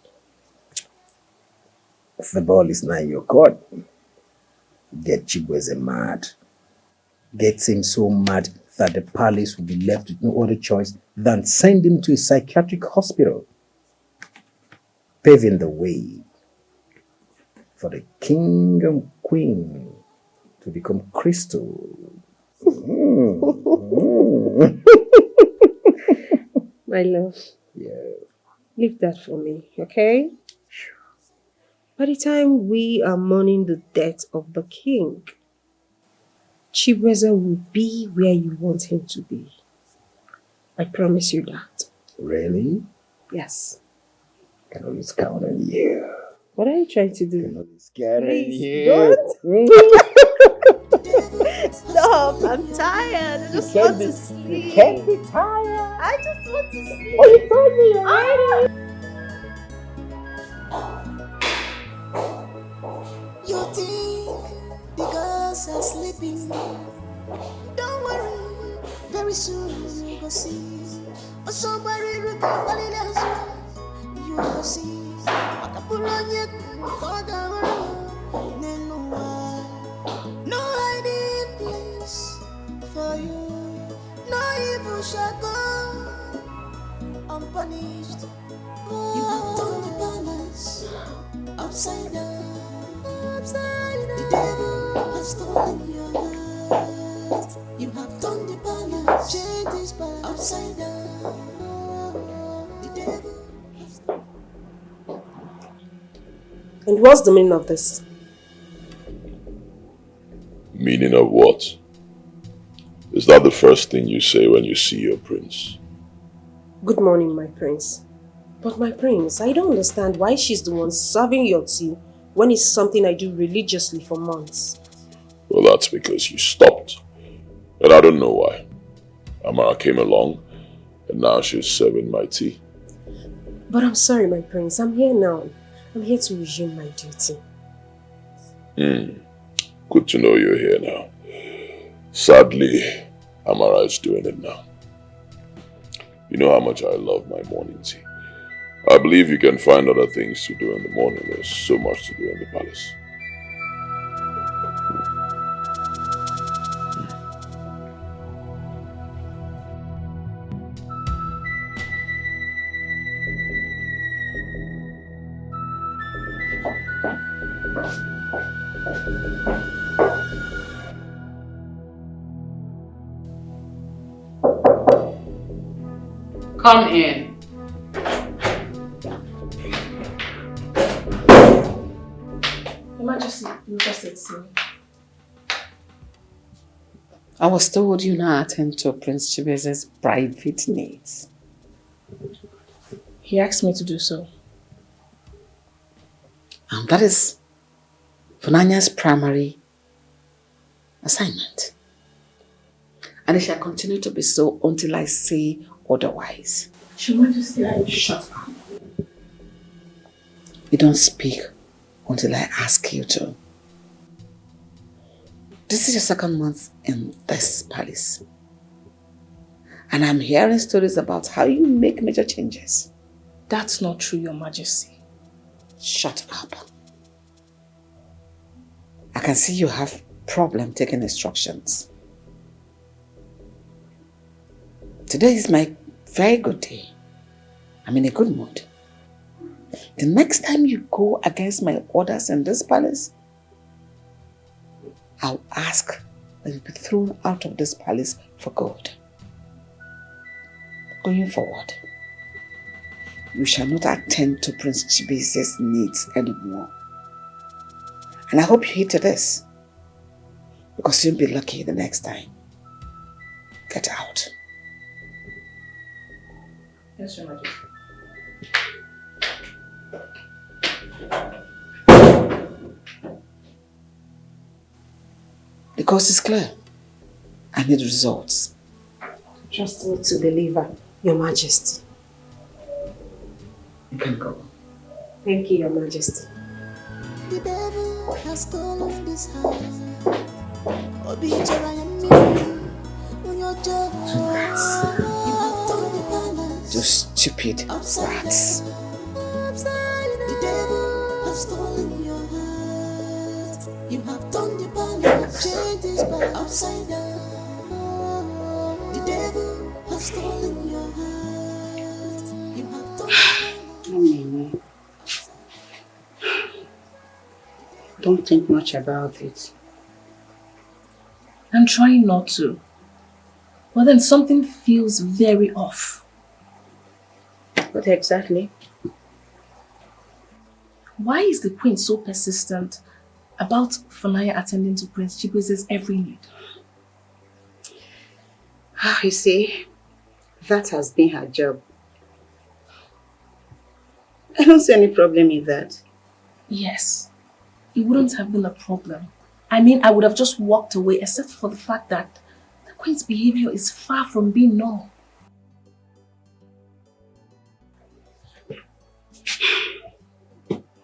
The ball is now in your court. Get Chibu as a mad. Get him so mad that the palace will be left with no other choice than send him to a psychiatric hospital, paving the way for the king and queen to become crystal. My love. Yeah. Leave that for me, okay? By the time we are mourning the death of the king, Chibueze will be where you want him to be. I promise you that. Really? Yes. Can always count on you. What are you trying to do? Can always count on Please, you. don't. Stop, I'm tired. I just want to sleep. You can't be tired. I just want to sleep. Oh, you told me already. You think the girls are sleeping? Don't worry, very soon you go see. Oh, somebody remember you go see. No hiding place for you. No evil shall go unpunished. You have turned the balance upside down. The devil has stolen your heart. You have turned the balance, change this balance upside down. The devil has stolen. And what's the meaning of this? Meaning of what? Is that the first thing you say when you see your prince? Good morning, my prince. But my prince, I don't understand why she's the one serving your tea when it's something I do religiously for months. Well, that's because you stopped. And I don't know why. Amara came along, and now she's serving my tea. But I'm sorry, my prince. I'm here now. I'm here to resume my duty. Good to know you're here now. Sadly, Amara is doing it now. You know how much I love my morning tea. I believe you can find other things to do in the morning. There's so much to do in the palace. Come in. Your Majesty, you just said to me. I was told you now attend to Prince Chibueze's private needs. He asked me to do so. And that is Funanya's primary assignment. And it shall continue to be so until I say otherwise. Your Majesty, I shut up. You don't speak until I ask you to. This is your second month in this palace. And I'm hearing stories about how you make major changes. That's not true, Your Majesty. Shut up. I can see you have problem taking instructions. Today is my very good day. I'm in a good mood. The next time you go against my orders in this palace, I'll ask that you be thrown out of this palace for good. Going forward, you shall not attend to Prince Chibueze's needs anymore. And I hope you heed to this, because you'll be lucky the next time. Get out. Yes, Your Majesty. The course is clear. I need results. Trust me to deliver, Your Majesty. You can go. Thank you, Your Majesty. The devil has stolen this heart. Obi Jara and me. When you're just you have turned the balance. Those stupid rats. The devil has stolen your heart. You have turned the balance, changed this back upside down. The devil has stolen your heart. You have turned the Don't think much about it. I'm trying not to. But then something feels very off. What exactly? Why is the queen so persistent about Funaya attending to Prince Chibu's every need? You see, that has been her job. I don't see any problem in that. Yes, it wouldn't have been a problem. I mean, I would have just walked away except for the fact that the queen's behavior is far from being normal.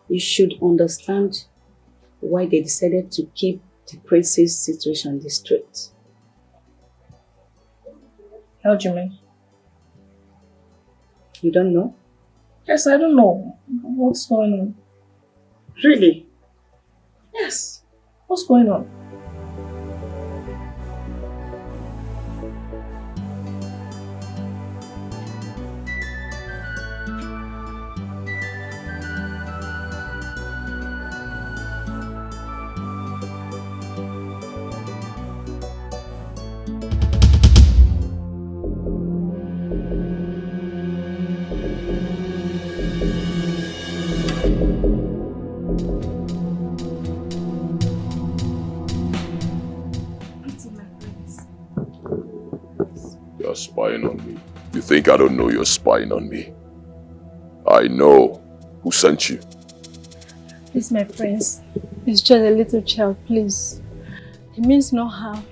You should understand why they decided to keep the prince's situation discreet. How do you mean? You don't know? Yes, I don't know. What's going on? Really? Yes. What's going on? You're spying on me. You think I don't know you're spying on me? I know who sent you. Please, my prince. It's just a little child, please. It means no harm.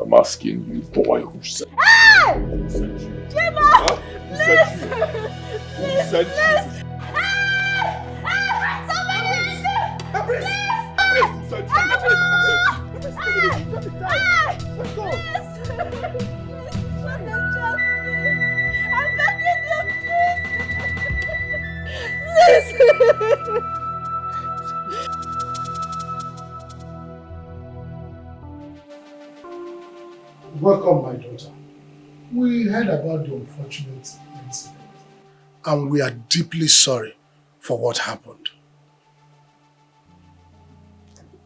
I'm asking you, boy, who sent you? Ah! Who sent you? Chibu! Huh? Who Please! sent you? Please! Who sent you? Please! Somebody! Welcome, my daughter. We heard about the unfortunate incident, and we are deeply sorry for what happened.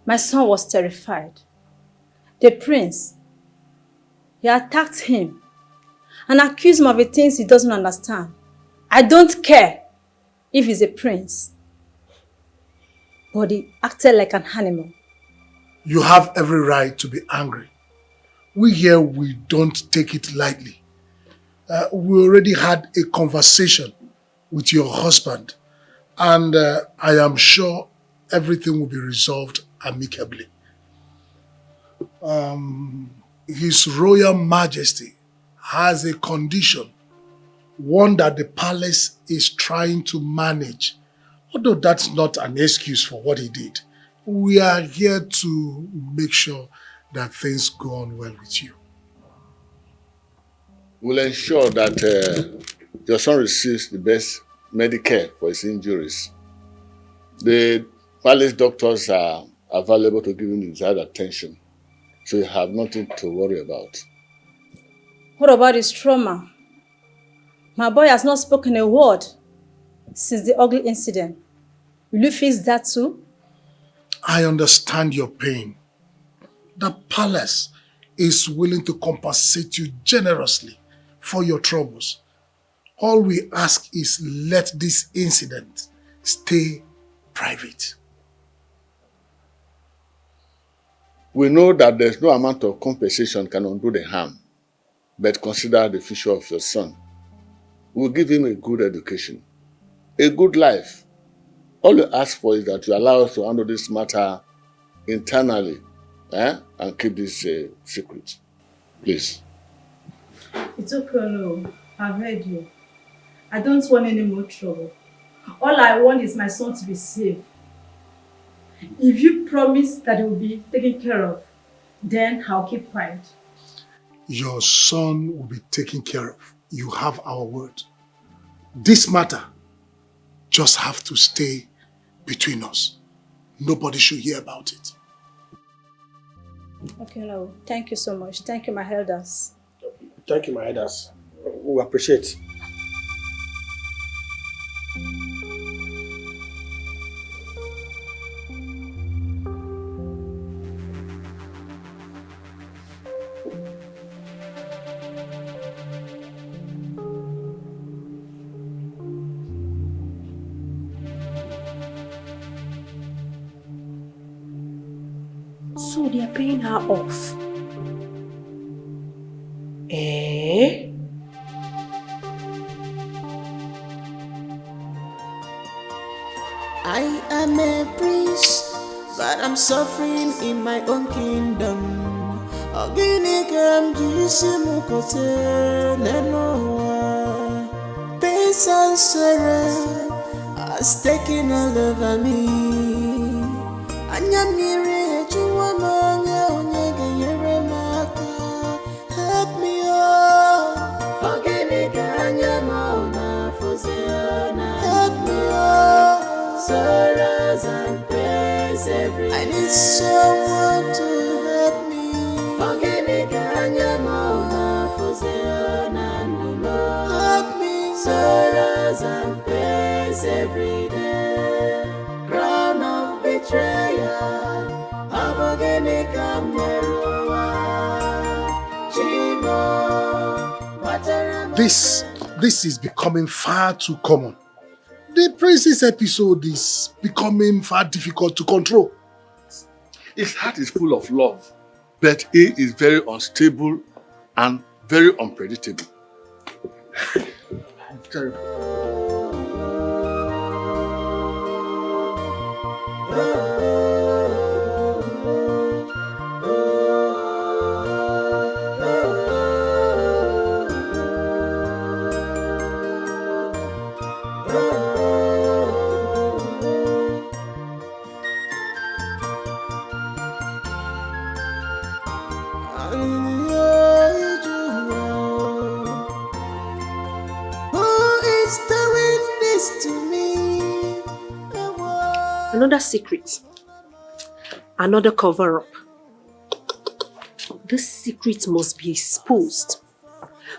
My son was terrified. The prince, he attacked him and accused him of the things he doesn't understand. I don't care if he's a prince, but he acted like an animal. You have every right to be angry. We here, we don't take it lightly. We already had a conversation with your husband, and I am sure everything will be resolved amicably. His Royal Majesty has a condition, one that the palace is trying to manage. Although that's not an excuse for what he did, we are here to make sure that things go on well with you. We'll ensure that your son receives the best medical care for his injuries. The palace doctors are available to give him the desired attention, so you have nothing to worry about. What about his trauma? My boy has not spoken a word since the ugly incident. Will you fix that too? I understand your pain. The palace is willing to compensate you generously for your troubles. All we ask is let this incident stay private. We know that there's no amount of compensation can undo the harm, but consider the future of your son. We'll give him a good education, a good life. All we ask for is that you allow us to handle this matter internally, and keep this secret. Please. It's okay, no. I've heard you. I don't want any more trouble. All I want is my son to be safe. If you promise that he will be taken care of, then I'll keep quiet. Your son will be taken care of. You have our word. this matter just have to stay between us. Nobody should hear about it. Okay, no. Thank you so much. Thank you, my elders. Thank you, my elders. We appreciate. So they are paying her off. Eh? I am a prince, but I'm suffering in my own kingdom. Ogini jisi mukote nenoa. Pain and sorrow has taken all over me. Anyamire juwa manya onyege yere maka. Help me oh. Ogini anyamona fuziona. Help me oh. Sorrows and pains every day. I need someone to help me. Ogini anyamona fuziona nuno. Help me. Sorrows and pains every day. Crown of betrayal. Ogini Chibu. This is becoming far too common. The princess episode is becoming far difficult to control. His heart is full of love, but he is very unstable and very unpredictable. Another secret. Another cover-up. This secret must be exposed.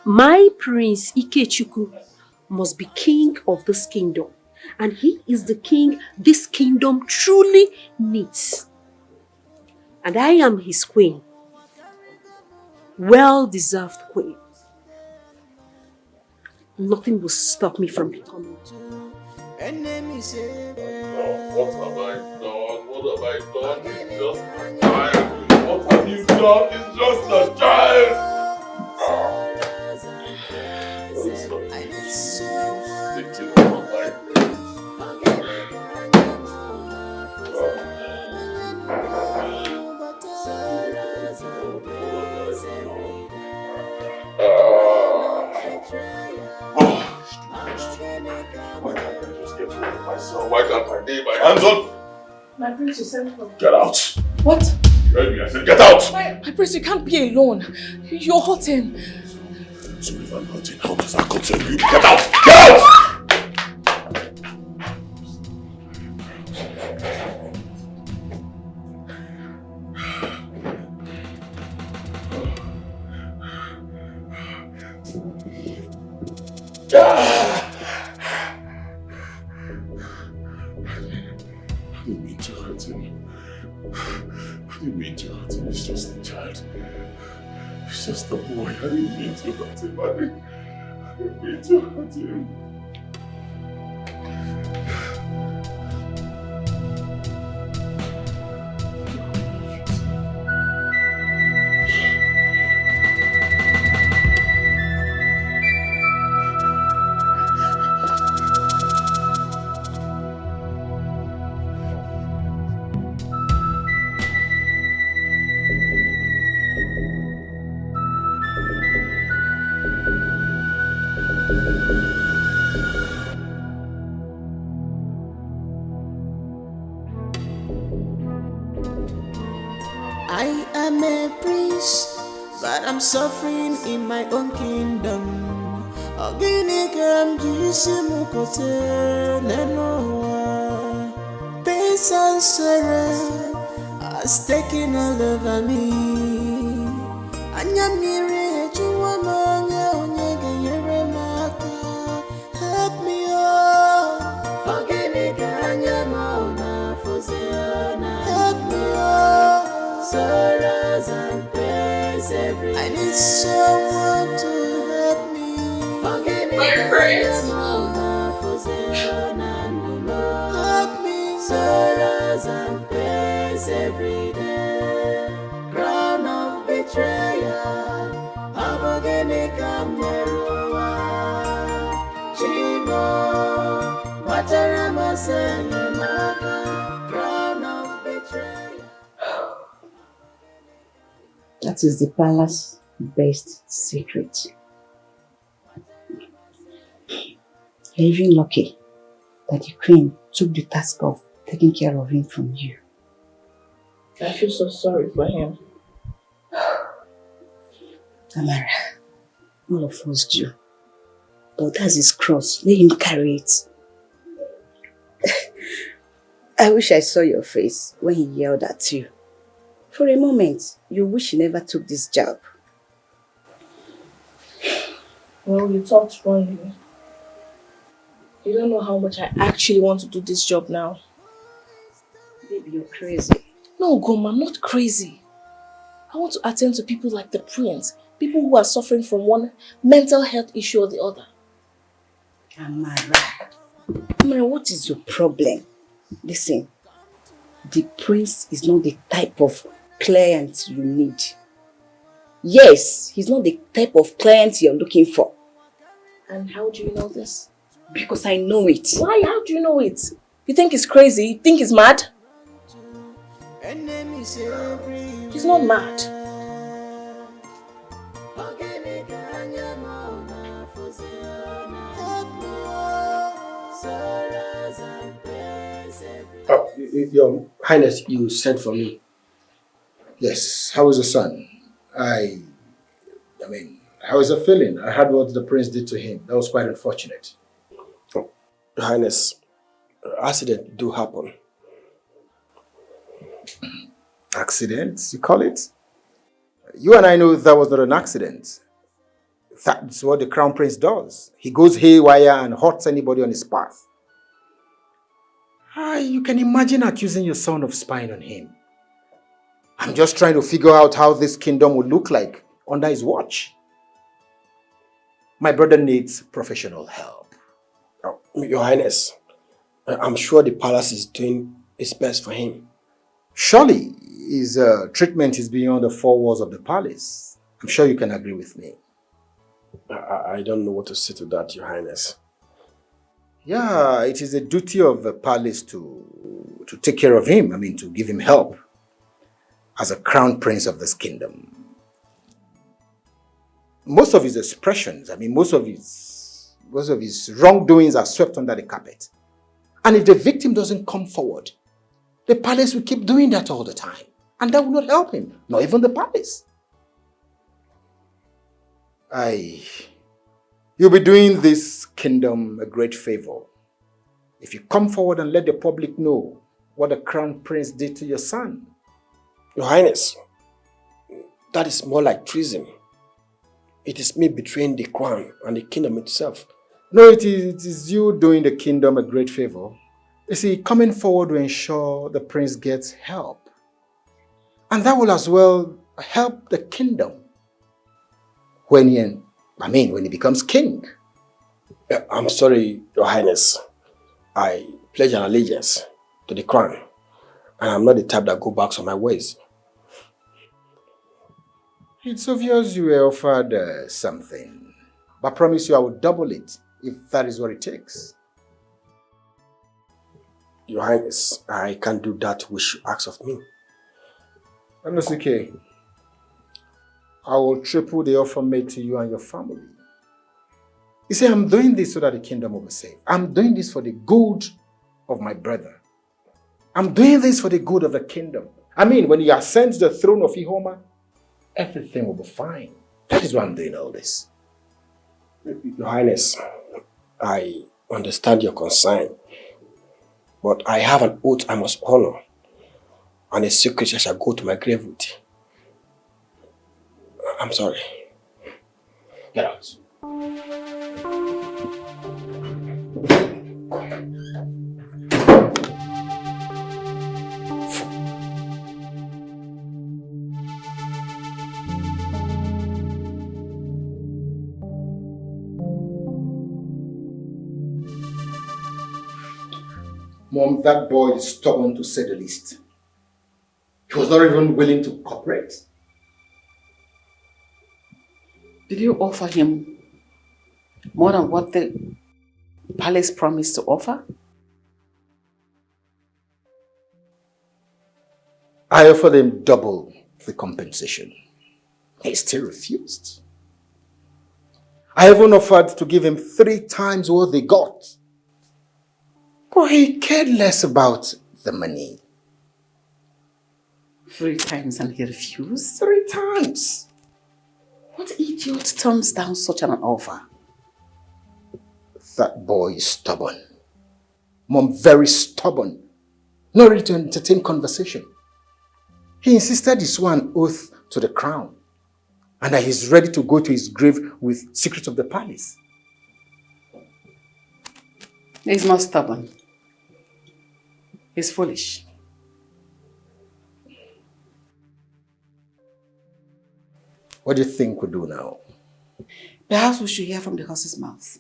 My prince Ikechukwu must be king of this kingdom. And he is the king this kingdom truly needs. And I am his queen. Well-deserved queen. Nothing will stop me from becoming. What have I done? What have I done? It's just a child. What have you done? It's just a child. Why can't I lay my hands on? My prince, you sent for me. Get out. What? You heard me, I said get out. My prince, you can't be alone. You're hurting. So if I'm hurting, how does that concern you? Get out! Get out! It's just a child. It's just a boy. I didn't mean to hurt him. I didn't mean to hurt him. I am a prince, but I'm suffering in my own kingdom. Ogini kam jisimu kote nenoa. Peace and sorrow has taken all over me. Anyamiri juwa manya onyege yeremaka. Help me oh. Ogini kanyamona fuziona. Help me oh. Sorrows and pains every day. I need someone to help me. My friends. Help me. Sorrows and pains every day. Crown of betrayal. Abogene Kamerua. Chibu. Watarama Senyamaka. Crown of betrayal. That is the palace's best secret. You're even lucky that the queen took the task of taking care of him from you. I feel so sorry for him. Amara, all of us do. But that's his cross. Let him carry it. I wish I saw your face when he yelled at you. For a moment, you wish he never took this job. Well, you talked wrongly. You don't know how much I actually want to do this job now. Baby, you're crazy. No, Goma, I'm not crazy. I want to attend to people like the prince. People who are suffering from one mental health issue or the other. Amara, what is your problem? Listen, the prince is not the type of client you need. Yes, he's not the type of client you're looking for. And how do you know this? Because I know it. Why? How do you know it? You think he's crazy? You think he's mad? He's not mad. Your Highness, you sent for me. Yes, how is the son? How is the feeling? I heard what the prince did to him. That was quite unfortunate. Oh, Your Highness, accidents do happen. Accidents, you call it? You and I know that was not an accident. That's what the crown prince does. He goes haywire and hurts anybody on his path. You can imagine accusing your son of spying on him. I'm just trying to figure out how this kingdom would look like under his watch. My brother needs professional help. Oh, Your Highness, I'm sure the palace is doing its best for him. Surely his treatment is beyond the four walls of the palace. I'm sure you can agree with me. I don't know what to say to that, Your Highness. Yeah, it is a duty of the palace to take care of him. To give him help as a crown prince of this kingdom. Most of his expressions, most of his wrongdoings are swept under the carpet. And if the victim doesn't come forward, the palace will keep doing that all the time. And that will not help him, not even the palace. You'll be doing this kingdom a great favor if you come forward and let the public know what the crown prince did to your son. Your Highness, that is more like treason. It is me betraying the crown and the kingdom itself. No, it is you doing the kingdom a great favor. You see, coming forward will ensure the prince gets help. And that will as well help the kingdom when he becomes king. I'm sorry, Your Highness. I pledge an allegiance to the crown. And I'm not the type that go back on my ways. It's obvious you were offered something. But I promise you I will double it if that is what it takes. Your Highness, I can't do that which you ask of me. That's okay. I will triple the offer made to you and your family. You see, I'm doing this so that the kingdom will be safe. I'm doing this for the good of my brother. I'm doing this for the good of the kingdom. When you ascend to the throne of Ihoma, everything will be fine. That is why I'm doing all this. Your Highness, I understand your concern, but I have an oath I must honor, and a secret I shall go to my grave with. I'm sorry. Get out. Mom, that boy is stubborn to say the least. He was not even willing to cooperate. Did you offer him more than what the palace promised to offer? I offered him double the compensation. He still refused. I even offered to give him 3 times what they got. But he cared less about the money. 3 times and he refused? 3 times. What idiot turns down such an offer? That boy is stubborn. Mom, very stubborn. Not ready to entertain conversation. He insisted he swore an oath to the crown and that he's ready to go to his grave with secrets of the palace. He's not stubborn. He's foolish. What do you think we do now? Perhaps we should hear from the horse's mouth.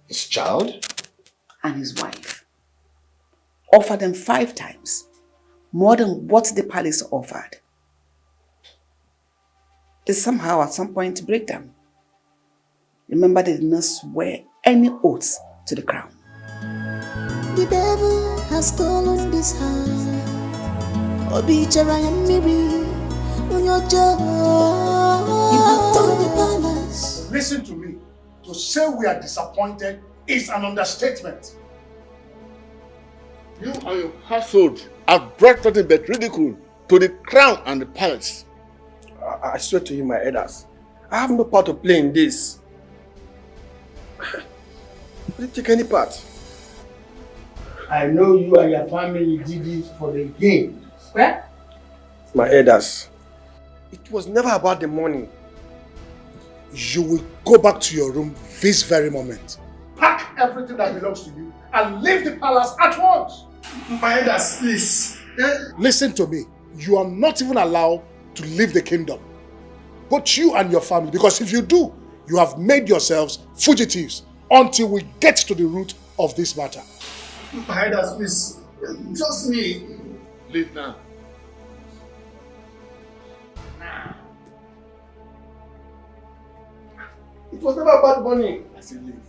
His child? And his wife. Offer them 5 times. More than what the palace offered. They somehow at some point break them. Remember, they did not swear any oaths to the crown. The devil has stolen this heart. Obichara and Miri, on your job. You have torn the palace. Listen to me. To say we are disappointed is an understatement. You and your household have brought nothing but ridicule to the crown and the palace. I swear to you, my elders, I have no part to play in this. I didn't take any part. I know you and your family did it for the gain. Where? My elders, it was never about the money. You will go back to your room this very moment. Pack everything that belongs to you and leave the palace at once. My elders, please. Listen to me. You are not even allowed to leave the kingdom. Both you and your family, because if you do, you have made yourselves fugitives until we get to the root of this matter. My elders, please. Just me. Leave now. It was never about money. I said leave.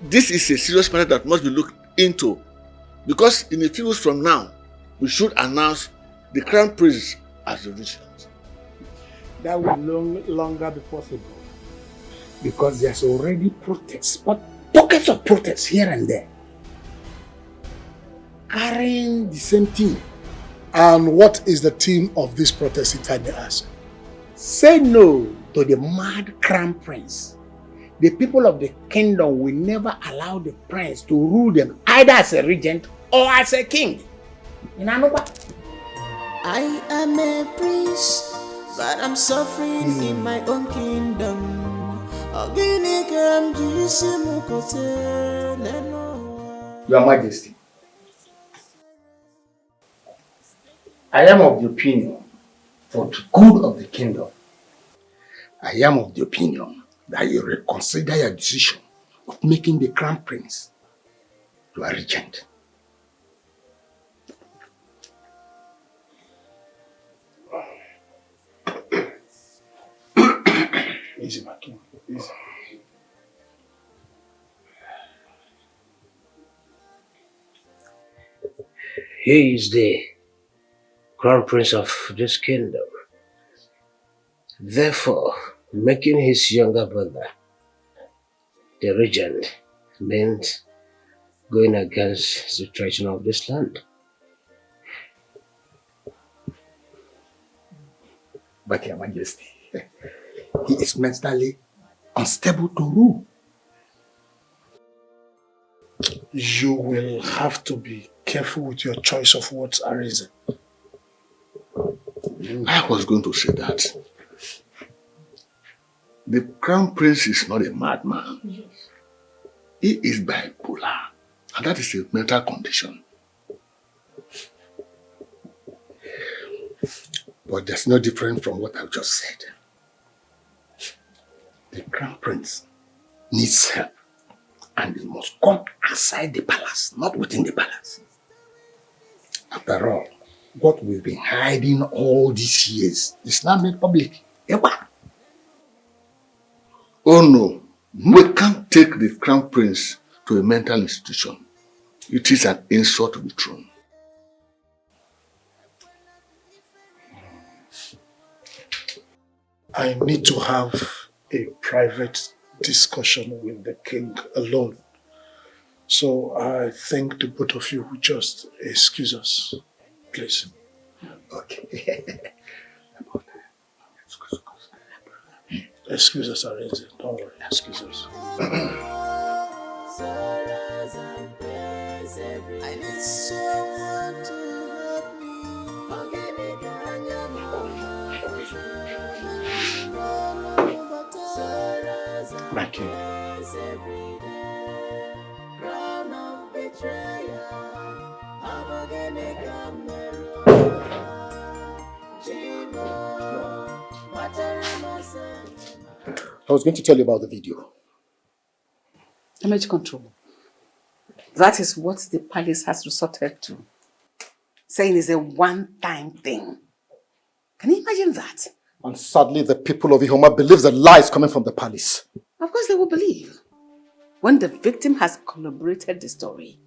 This is a serious matter that must be looked into, because in a few weeks from now, we should announce the crown prince as the regent. That will no longer be possible, because there's already protests, but pockets of protests here and there, carrying the same theme. And what is the theme of this protest, if I may ask? Say no to the mad crown prince. The people of the kingdom will never allow the prince to rule them either as a regent or as a king. I am a prince, but I'm suffering in my own kingdom. Your Majesty, I am of the opinion, for the good of the kingdom, I am of the opinion that you reconsider your decision of making the crown prince your regent. Easy, my king. Easy. He is the crown prince of this kingdom. Therefore, making his younger brother the regent meant going against the tradition of this land. But Your Majesty, he is mentally unstable to rule. You will have to be careful with your choice of words, Arinze. I was going to say that. The Crown Prince is not a madman. Yes. He is bipolar. And that is a mental condition. But that's no different from what I've just said. The Crown Prince needs help. And he must come outside the palace, not within the palace. After all, what we've been hiding all these years is now made public. Oh no, we can't take the Crown Prince to a mental institution. It is an insult to the throne. I need to have a private discussion with the king alone. So I think the both of you will just excuse us, please. Okay. Excuse us, Arinze. Don't worry, excuse us. I need someone to help me. My king. I was going to tell you about the video. Damage control. That is what the palace has resorted to. Saying it's a one-time thing. Can you imagine that? And sadly, the people of Ihoma believe the lies coming from the palace. Of course they will believe. When the victim has corroborated the story.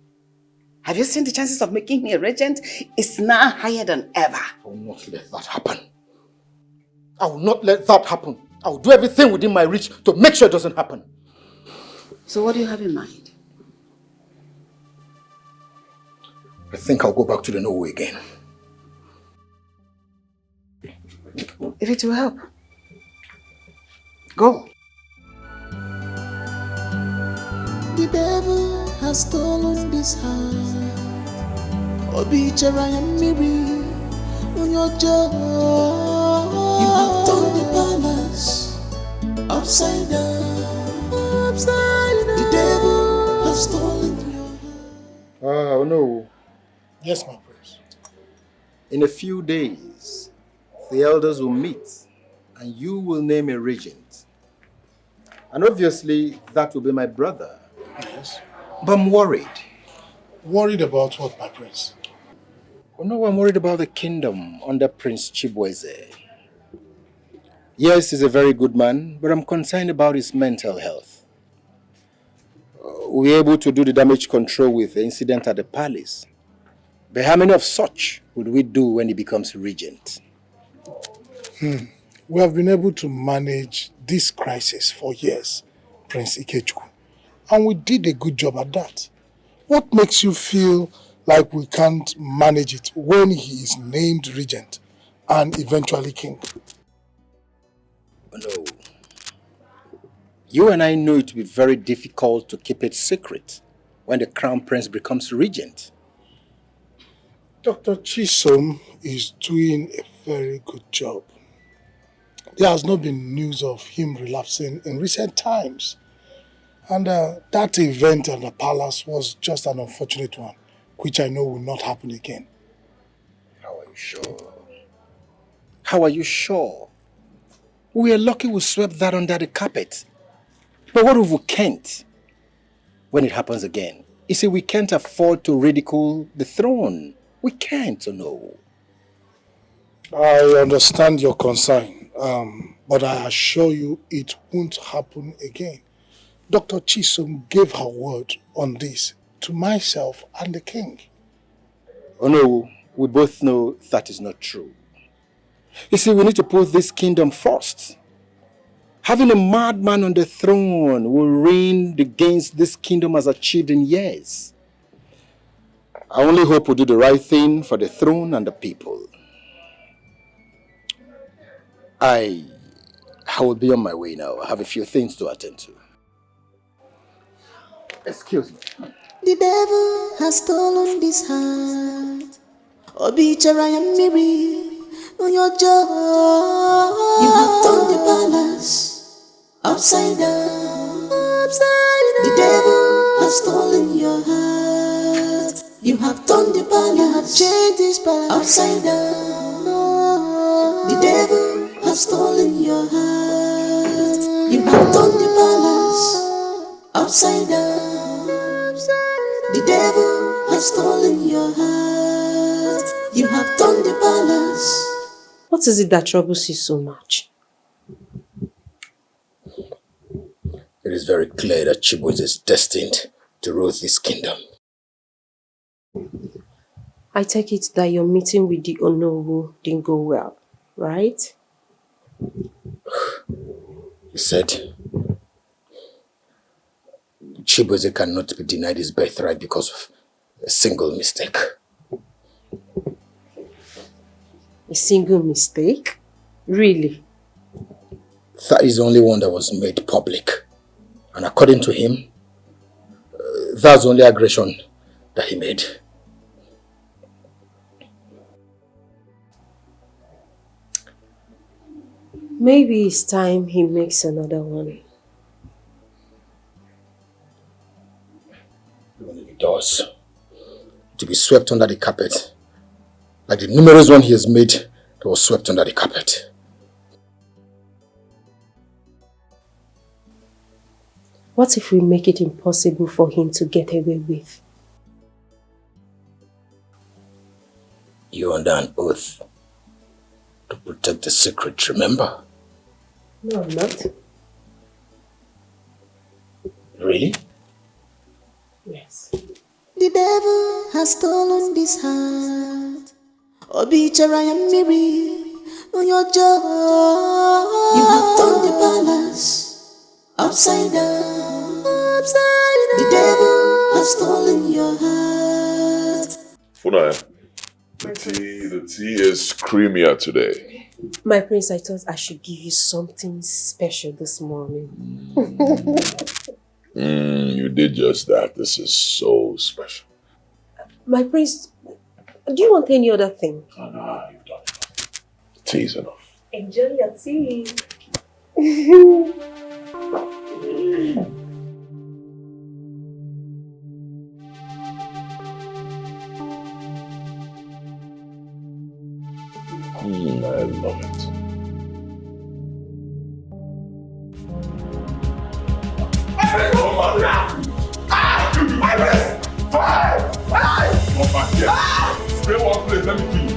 Have you seen the chances of making me a regent? It's now higher than ever. I will not let that happen. I will not let that happen. I will do everything within my reach to make sure it doesn't happen. So what do you have in mind? I think I'll go back to the Norway again. If it will help. Go. The devil has stolen this heart. Obichara Miri, Unyojo. You have turned the palace upside down. Upside down. The devil has stolen your heart. Oh no. Yes, my prince. In a few days, the elders will meet and you will name a regent. And obviously, that will be my brother. Yes. But I'm worried. Worried about what, my prince? Oh no, I'm worried about the kingdom under Prince Chibu. Yes, he's a very good man, but I'm concerned about his mental health. We were able to do the damage control with the incident at the palace. But how many of such would we do when he becomes regent? We have been able to manage this crisis for years, Prince Ikechukwu. And we did a good job at that. What makes you feel like we can't manage it when he is named regent and eventually king? No. You and I know it will be very difficult to keep it secret when the crown prince becomes regent. Dr. Chisom is doing a very good job. There has not been news of him relapsing in recent times. And that event at the palace was just an unfortunate one, which I know will not happen again. How are you sure? How are you sure? We are lucky we swept that under the carpet. But what if we can't? When it happens again, you see, we can't afford to ridicule the throne. We can't, no. I understand your concern, but I assure you it won't happen again. Dr. Chisom gave her word on this to myself and the king. Oh no, we both know that is not true. You see, we need to put this kingdom first. Having a madman on the throne will reign the gains this kingdom has achieved in years. I only hope we do the right thing for the throne and the people. I will be on my way now. I have a few things to attend to. Excuse me. The devil has stolen this heart. Obichara and Miri, on your job. You have turned the balance upside down. The devil has stolen your heart. You have turned the balance. You have changed this balance upside down. The devil has stolen your heart. You have turned the balance upside down. The devil has stolen your heart. You have turned the balance. What is it that troubles you so much? It is very clear that Chibu is destined to rule this kingdom. I take it that your meeting with the Onowu didn't go well, right? He said Chibueze cannot be denied his birthright because of a single mistake. A single mistake? Really? That is the only one that was made public. And according to him, that's the only aggression that he made. Maybe it's time he makes another one. Even if he does, to be swept under the carpet, like the numerous one he has made that was swept under the carpet. What if we make it impossible for him to get away with? You're under an oath to protect the secret, remember? No, I'm not. Really? Yes. The devil has stolen this heart. Obichara and Miri, on your job. You have turned the balance upside down. The devil has stolen your heart. Funaya, the tea is creamier today. My prince, I thought I should give you something special this morning. You did just that. This is so special. My prince, do you want any other thing? Oh, no, you've done enough. Tea is enough. Enjoy your tea. I love it. Come back here. Stay one place, let me kill you.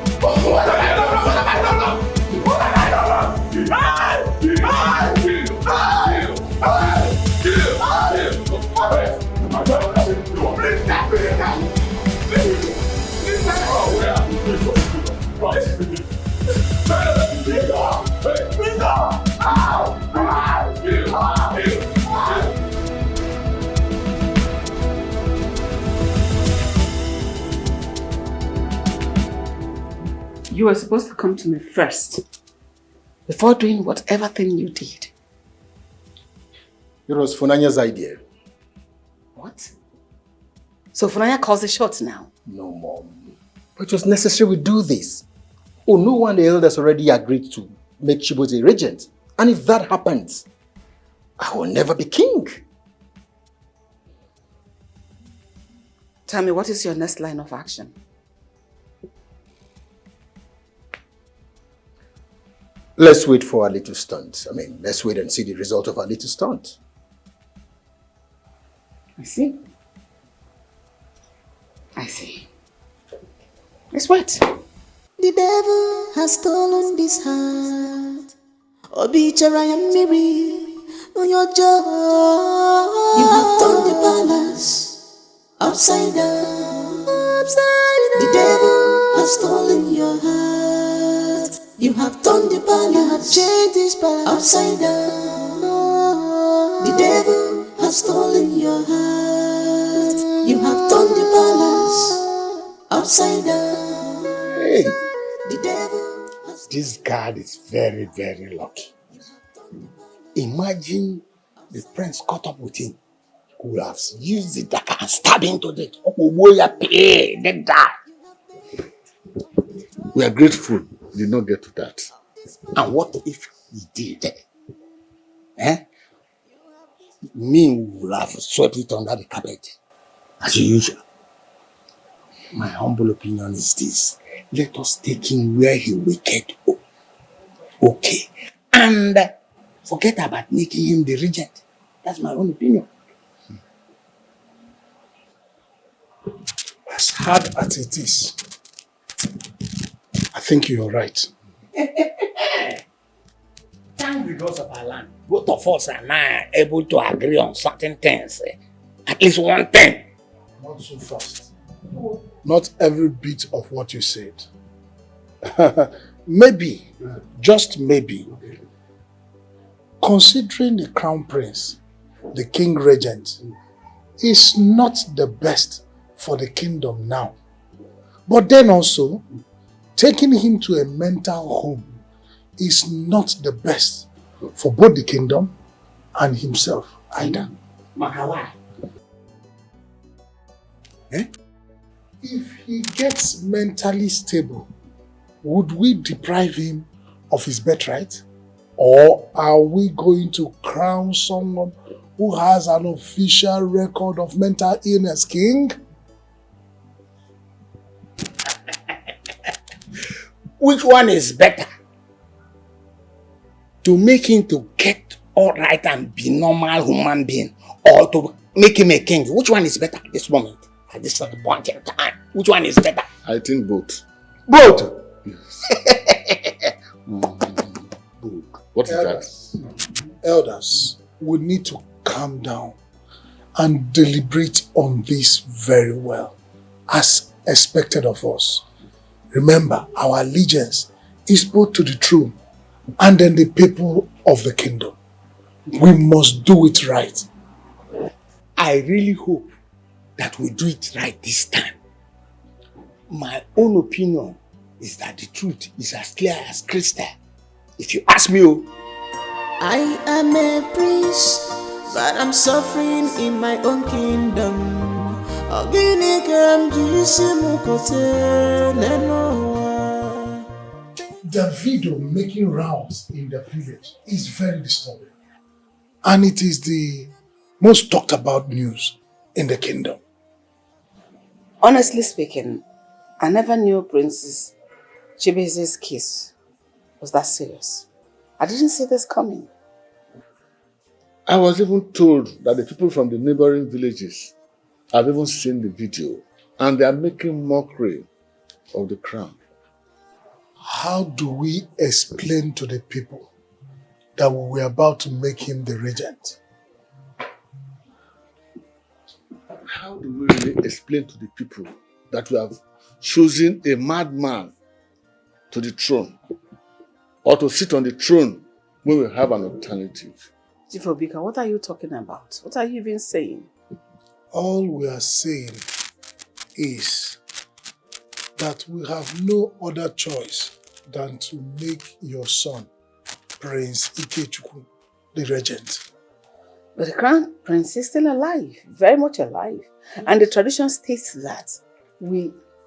You were supposed to come to me first, before doing whatever thing you did. It was Funanya's idea. What? So Funanya calls the shots now? No, Mom. It was necessary we do this. Oh, no one the elders already agreed to make Chibu the regent. And if that happens, I will never be king. Tell me, what is your next line of action? Let's wait for a little stunt. Let's wait and see the result of our little stunt. I see. Let's wait. The devil has stolen this heart. Obichara and Miri, on your job. You have turned the balance upside down. The devil has stolen your heart. You have turned the balance. You have changed this balance upside down. The devil has stolen your heart. You have turned the balance upside down. Hey. The devil has this guard is very, very lucky. Imagine the prince caught up with him. He would have used the dagger and stabbed him to death. They die. We are grateful he did not get to that. And what if he did? Me would have swept it under the carpet, as usual. My humble opinion is this. Let us take him where he wicked. Okay. And forget about making him the regent. That's my own opinion. As hard as it is, I think you're right. Thank the gods of our land. Both of us are now able to agree on certain things. At least one thing. Not so fast. Not every bit of what you said. Maybe, just maybe, considering the crown prince, the king regent, is not the best for the kingdom now. But then also, taking him to a mental home is not the best for both the kingdom and himself either. Makawa. If he gets mentally stable, would we deprive him of his birthright? Or are we going to crown someone who has an official record of mental illness king? Which one is better? To make him to get all right and be normal human being, or to make him a king? Which one is better at this moment? At this point in time? Which one is better? I think both. Both? What is that? Elders, we need to calm down and deliberate on this very well, as expected of us. Remember, our allegiance is both to the throne and then the people of the kingdom. We must do it right. I really hope that we do it right this time. My own opinion is that the truth is as clear as crystal. If you ask me, I am a prince, but I'm suffering in my own kingdom. The video making rounds in the village is very disturbing. And it is the most talked about news in the kingdom. Honestly speaking, I never knew Princess Chibu's case was that serious. I didn't see this coming. I was even told that the people from the neighboring villages have even seen the video and they are making mockery of the crown. How do we explain to the people that we were about to make him the regent? How do we really explain to the people that we have chosen a madman to the throne, or to sit on the throne when we have an alternative? Chief Obika, what are you talking about? What are you even saying? All we are saying is that we have no other choice than to make your son, Prince Ikechukwu, the regent. But the crown prince is still alive, very much alive. And the tradition states that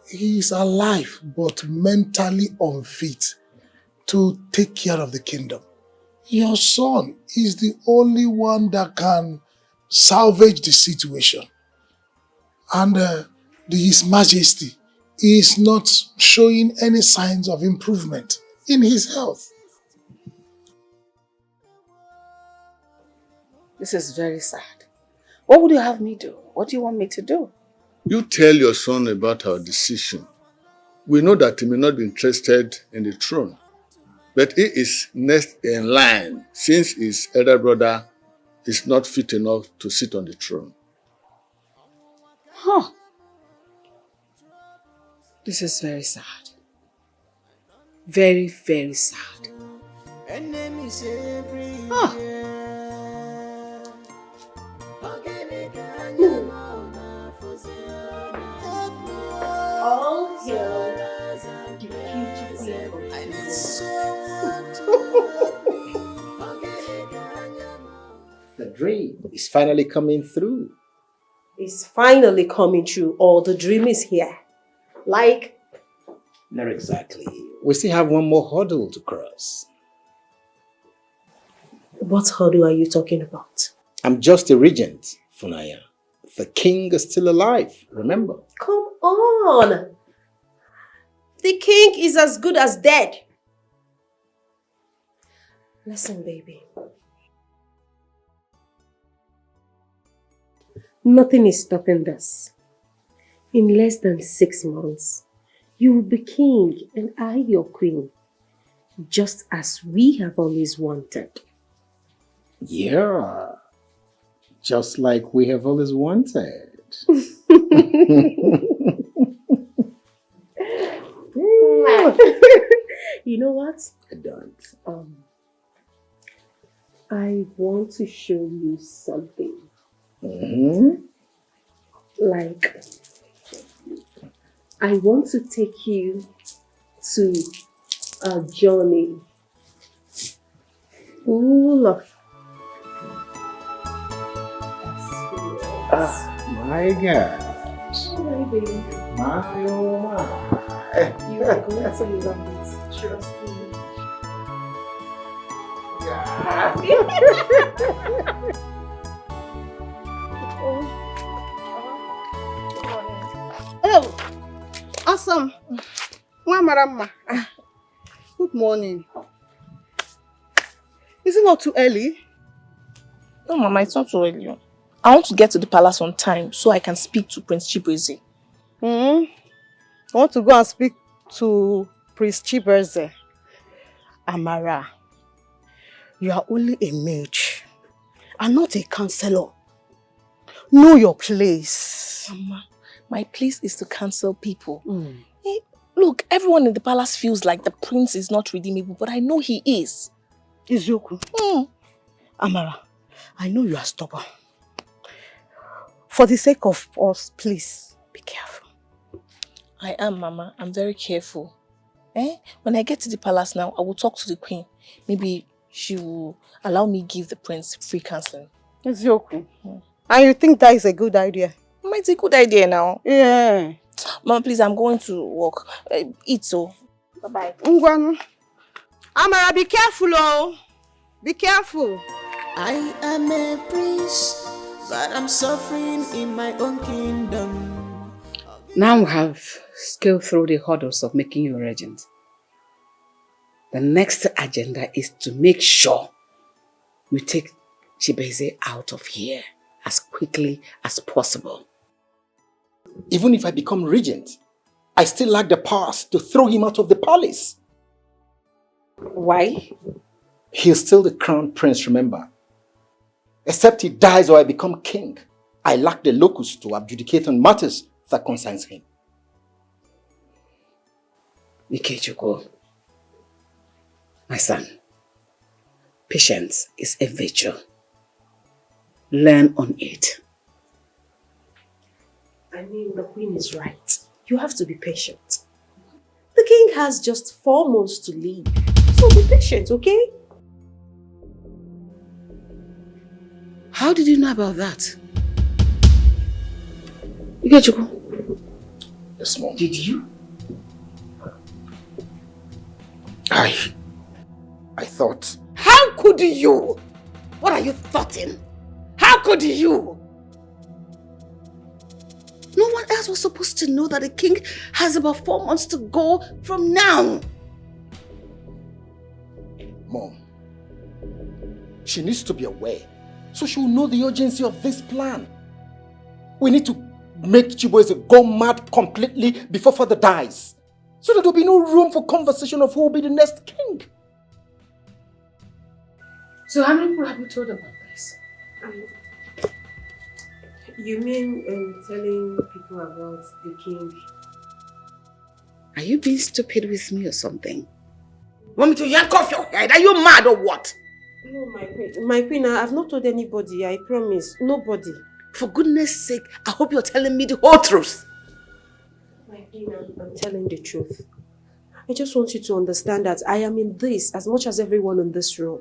He is alive, but mentally unfit to take care of the kingdom. Your son is the only one that can salvage the situation. And His Majesty is not showing any signs of improvement in his health. This is very sad. What would you have me do? What do you want me to do? You tell your son about our decision. We know that he may not be interested in the throne, but he is next in line since his elder brother is not fit enough to sit on the throne. Huh. This is very sad. Very, very sad. Huh. All hail the future I need someone to The dream is finally coming through. It's finally coming true, or the dream is here. Like? Not exactly. We still have one more hurdle to cross. What hurdle are you talking about? I'm just a regent, Funaya. The king is still alive, remember? Come on! The king is as good as dead. Listen, baby. Nothing is stopping this. In less than 6 months, you will be king and I your queen, just as we have always wanted. Yeah, just like we have always wanted. You know what? I don't. I want to show you something. Like, I want to take you to a journey full of My God. my baby. My oh my. You are going to love it. Trust me. Oh, awesome. Amara. Good morning. Is it not too early? No, Mama, it's not too early. I want to get to the palace on time so I can speak to Prince Chibu. I want to go and speak to Prince Chibu. Amara, you are only a mage and not a counselor. Know your place. Mama, my place is to counsel people. Hey, look, everyone in the palace feels like the prince is not redeemable, but I know he is. Izuku. Amara, I know you are stubborn. For the sake of us, please, be careful. I am, Mama. I'm very careful. When I get to the palace now, I will talk to the queen. Maybe she will allow me give the prince free counseling. Izuku. And you think that is a good idea? Mama, it's a good idea now. Yeah. Mama, please, I'm going to work. Eat so. Bye-bye. Amara, be careful, oh. Be careful. I am a prince, but I'm suffering in my own kingdom. Now we have scaled through the hurdles of making you a regent. The next agenda is to make sure we take Chibu out of here as quickly as possible. Even if I become regent, I still lack the powers to throw him out of the palace. Why? He's still the crown prince, remember? Except he dies or I become king, I lack the locus to adjudicate on matters that concerns him. Ikechukwu, my son, patience is a virtue. Learn on it. I mean, the queen is right. You have to be patient. The king has just 4 months to live. So be patient, okay? How did you know about that? Ikechukwu? Yes, Mom. Did you? I thought. How could you? What are you thoughting? How could you? No one else was supposed to know that the king has about 4 months to go from now. Mom, she needs to be aware so she will know the urgency of this plan. We need to make Chibu go mad completely before father dies, so that there will be no room for conversation of who will be the next king. So how many people have you told about this? You mean telling people about the king? Are you being stupid with me or something? Want me to yank off your head? Are you mad or what? No, my queen, I've not told anybody, I promise. Nobody. For goodness sake, I hope you're telling me the whole truth. My queen, I'm telling the truth. I just want you to understand that I am in this as much as everyone in this room.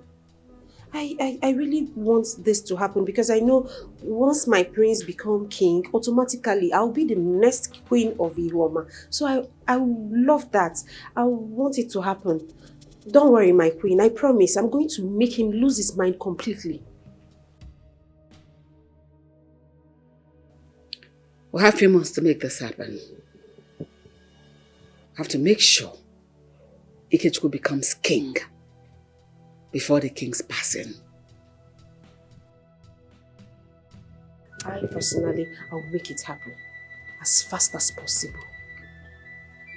I really want this to happen because I know once my prince become king, automatically I'll be the next queen of Ihuoma. So I love that. I want it to happen. Don't worry, my queen. I promise I'm going to make him lose his mind completely. We'll have few months to make this happen. I have to make sure Ikechukwu becomes king before the king's passing. I personally, I'll make it happen as fast as possible.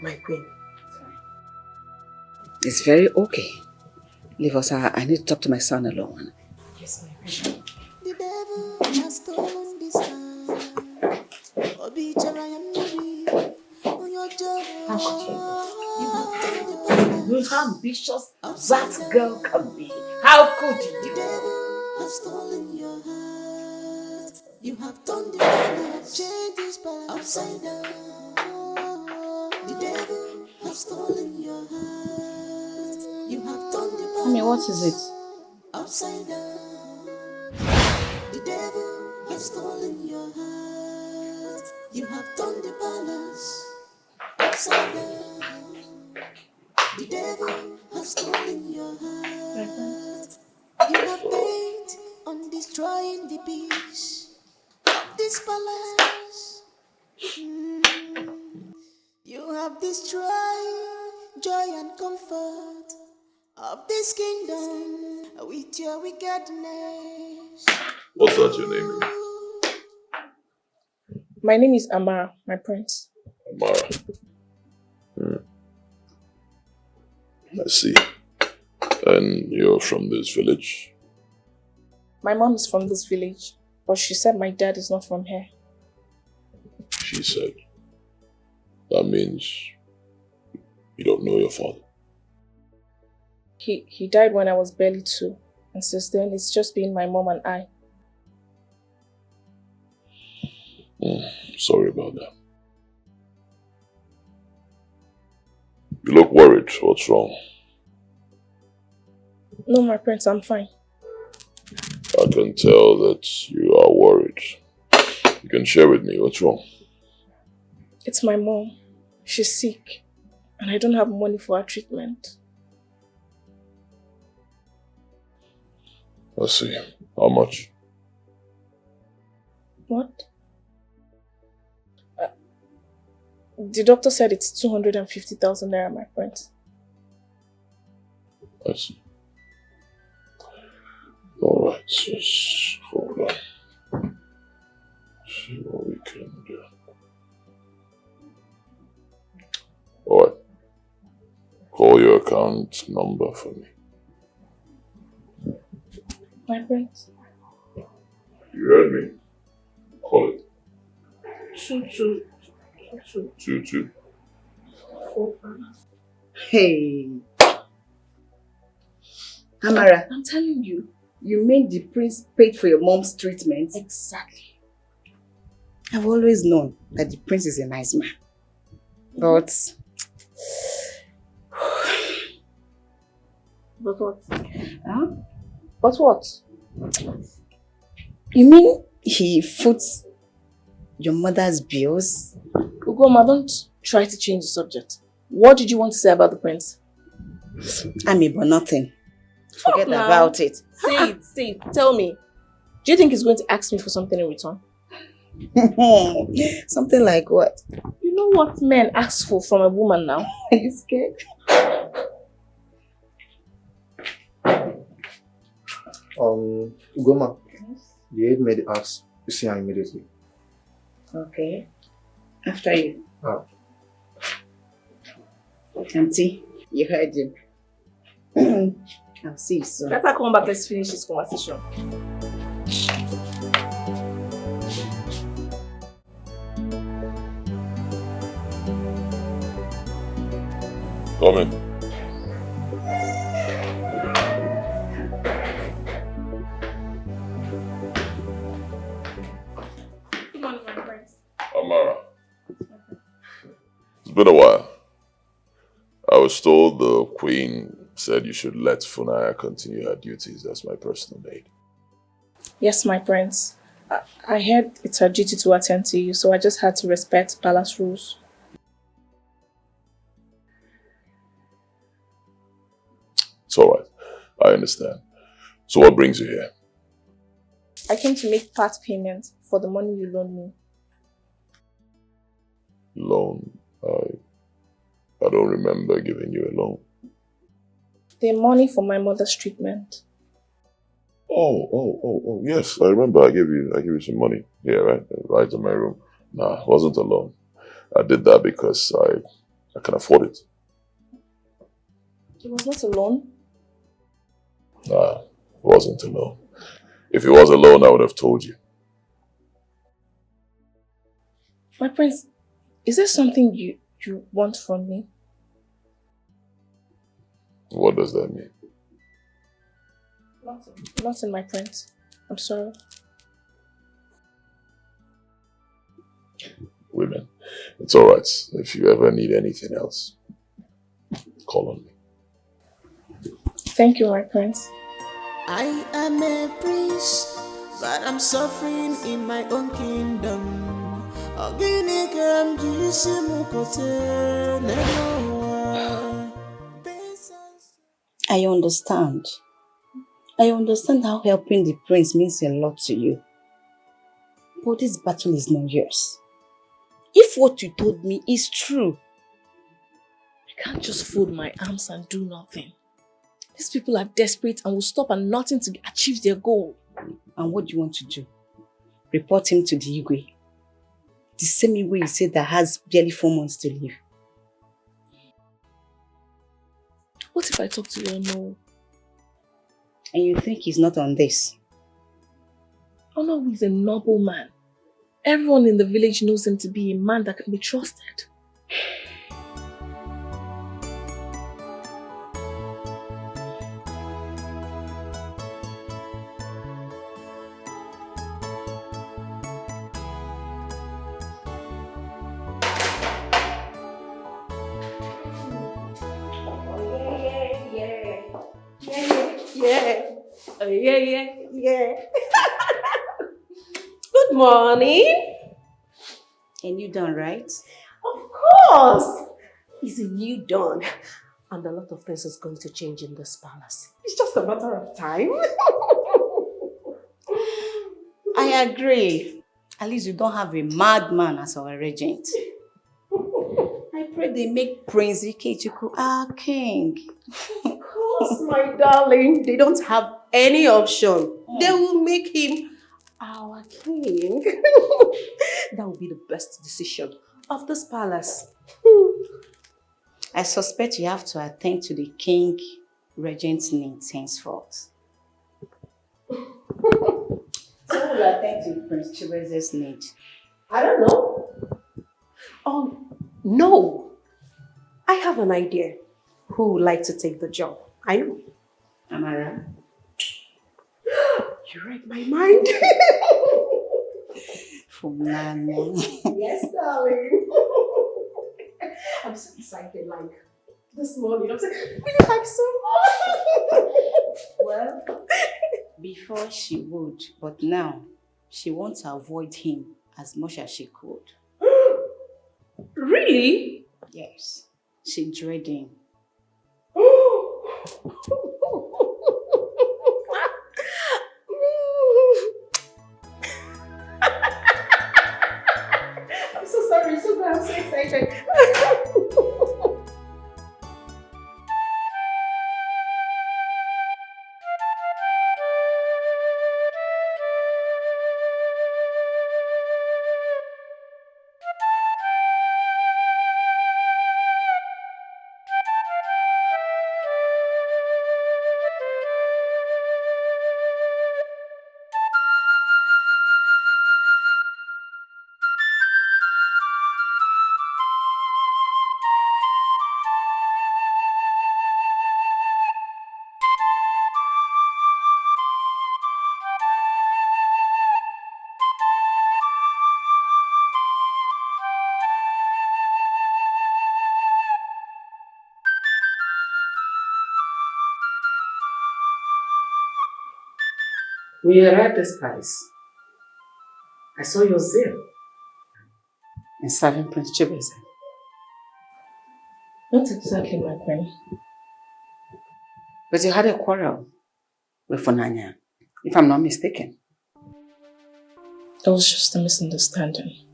My queen. It's very okay. Leave us. I need to talk to my son alone. Yes, my queen. The devil has stolen this time. How could you? How ambitious that girl can be. How could you? The devil has stolen your heart. You have turned the balance, changed this balance upside down. The devil has stolen your heart. You have turned the balance. I mean, what is it? Upside down. The devil has stolen your heart. You have turned the balance upside down. The devil has stolen your heart. You have bent on destroying the peace of this palace. You have destroyed joy and comfort of this kingdom with your wickedness. What's that your name? My name is Amara, my prince. Amara. I see. And you're from this village? My mom is from this village, but she said my dad is not from here. She said. That means you don't know your father. He died when I was barely 2, and since then it's just been my mom and I. Sorry about that. You look worried. What's wrong? No, my prince, I'm fine. I can tell that you are worried. You can share with me. What's wrong? It's my mom. She's sick, and I don't have money for her treatment. I see. How much? What? The doctor said it's 250,000 naira, my prince. I see. Alright, just hold on. See what we can do. Alright. Call your account number for me. My prince. You heard me? Call it. 22. Hey. Amara, I'm telling you, you made the prince paid for your mom's treatment. Exactly. I've always known that the prince is a nice man. But... But what? Huh? But what? You mean he foots your mother's bills? Ugoma, don't try to change the subject. What did you want to say about the prince? I mean, but nothing. Forget about it. Say it. Tell me. Do you think he's going to ask me for something in return? Something like what? You know what men ask for from a woman now? Are you scared? Ugoma, the aide made ask to see her immediately. Okay. After you. Oh. Auntie, you heard him. I'll see you soon. Better come back, let's finish this conversation. Come in. Good morning, my friends. Amara. It's been a while. I was told the Queen said you should let Funaya continue her duties as my personal maid. Yes, my prince. I heard it's her duty to attend to you, so I just had to respect palace rules. It's alright. I understand. So what brings you here? I came to make part payment for the money you loaned me. Loan? I don't remember giving you a loan. The money for my mother's treatment. Oh, yes, I remember I gave you some money. Yeah, right in my room. Nah, it wasn't a loan. I did that because I can afford it. It was not a loan? Nah, it wasn't a loan. If it was a loan, I would have told you. My prince, is there something you want from me? What does that mean? Nothing, my prince. I'm sorry. Women, it's alright. If you ever need anything else, call on me. Thank you, my prince. I am a prince, but I'm suffering in my own kingdom. I understand. I understand how helping the prince means a lot to you. But this battle is not yours. If what you told me is true, I can't just fold my arms and do nothing. These people are desperate and will stop at nothing to achieve their goal. And what do you want to do? Report him to the Igwe? The same Igwe you said that has barely 4 months to live. What if I talk to your no? And you think he's not on this? Oh no, he's a noble man. Everyone in the village knows him to be a man that can be trusted. Yeah. Good morning. A new dawn, right? Of course. It's a new dawn. And a lot of things is going to change in this palace. It's just a matter of time. I agree. At least you don't have a madman as our regent. I pray they make Prince Ikechukwu our king. Of course, my darling. They don't have any option. They will make him our king. That will be the best decision of this palace. I suspect you have to attend to the king regent's needs henceforth. So will attend to Prince Chibu's need. I don't know. No. I have an idea. Who would like to take the job? I know. Amara. You read my mind. Yes, darling. I'm so excited, like this morning. I'm saying, we like so much. Well, before she would, but now she wants to avoid him as much as she could. Really? Yes. She's dreading. I'm so sorry, so glad, I'm so excited. When you arrived at this palace, I saw your zeal in serving Prince Chibu. Not exactly, my friend. But you had a quarrel with Funanya, if I'm not mistaken. It was just a misunderstanding.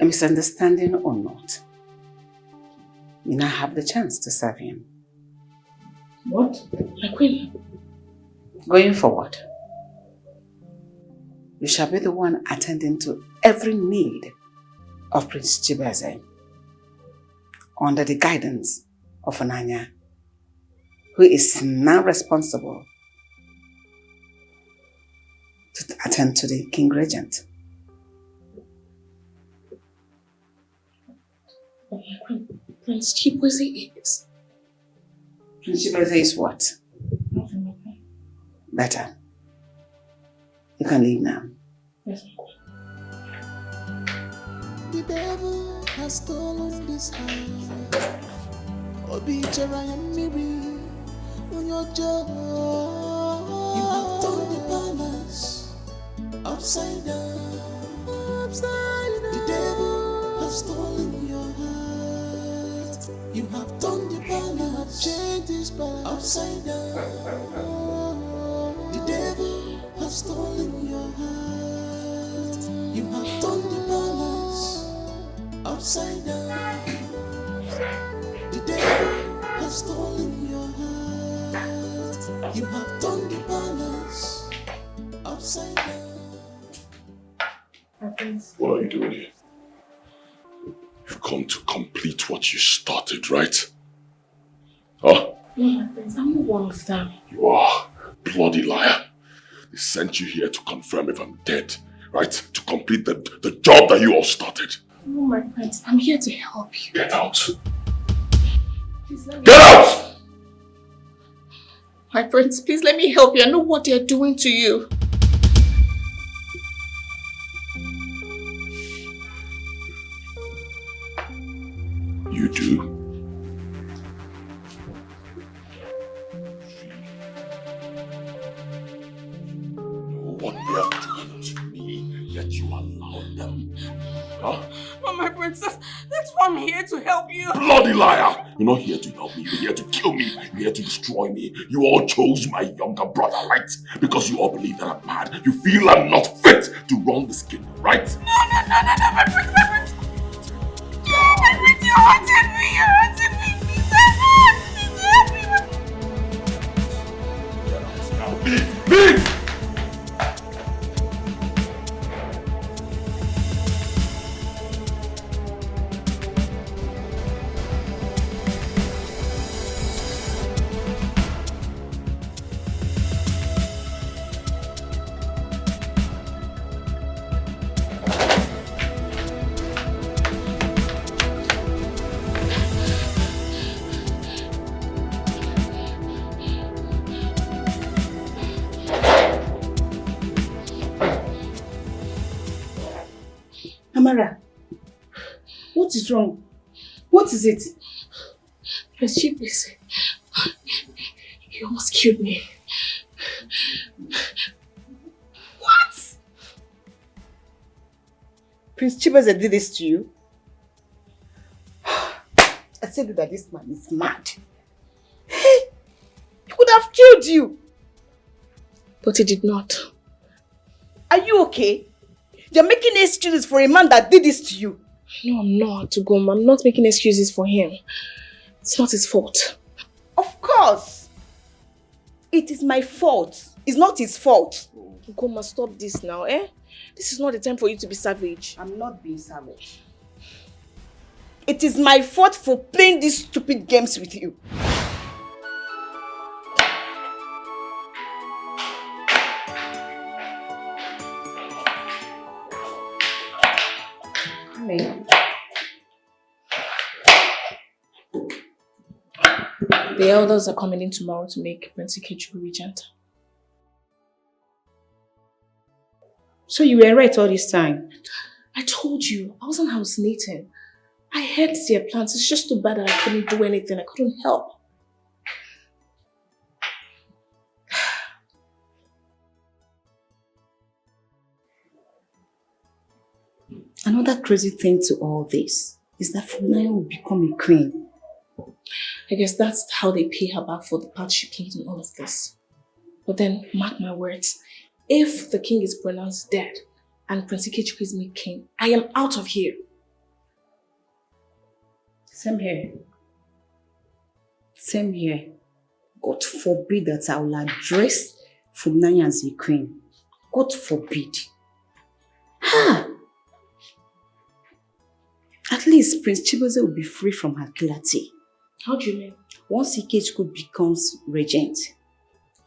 A misunderstanding or not, you now have the chance to serve him. What? My queen? Going forward, you shall be the one attending to every need of Prince Chibu under the guidance of Funanya, who is now responsible to attend to the King Regent. Oh my queen, Prince Chibu is... Prince Chibu is what? Nothing, my queen. Better. You can leave now. Yes, my queen. The devil has stolen this heart. Obichara and Miri, on your jaw. You have turned the palace upside down. The devil has stolen your heart. You have turned the palace, changed this palace upside down. The devil has stolen your heart. You have turned the palace upside down. The devil has stolen your heart. You have turned the palace upside down. What are you doing here? You've come to complete what you started, right? Huh? No, my friends, I'm not one of them. You are a bloody liar. They sent you here to confirm if I'm dead, right? To complete the job that you all started. No, my friends, I'm here to help you. Get out. Please let me... Get out! My friends, please let me help you. I know what they're doing to you. You do. No one here done to me, yet you allowed them. Huh? Oh, my princess, that's why I'm here to help you. Bloody liar! You're not here to help me, you're here to kill me, you're here to destroy me. You all chose my younger brother, right? Because you all believe that I'm bad. You feel I'm not fit to run this kingdom, right? No, my prince, my prince. No, my prince, you're hurting me, Please help me. Leave! Amara, what is wrong? What is it? Prince Chibu, you almost killed me. What? Prince Chibu did this to you? I said that this man is mad. Hey, he could have killed you. But he did not. Are you okay? You're making excuses for a man that did this to you. No, I'm not, Ugoma. I'm not making excuses for him. It's not his fault. Of course. It is my fault. It's not his fault. Ugoma, stop this now, eh? This is not the time for you to be savage. I'm not being savage. It is my fault for playing these stupid games with you. The elders are coming in tomorrow to make Prince Chibu regent. So you were right all this time? I told you, I wasn't hallucinating. I heard their plans. It's just too bad that I couldn't do anything. I couldn't help. Another crazy thing to all this is that Funaya will become a queen. I guess that's how they pay her back for the part she played in all of this. But then, mark my words, if the king is pronounced dead and Prince Ikechukwu is made king, I am out of here. Same here. Same here. God forbid that I will address Funaya as a queen. God forbid. Ha! At least Prince Chibu will be free from her kilati. How do you mean? Once Ikechukwu becomes regent,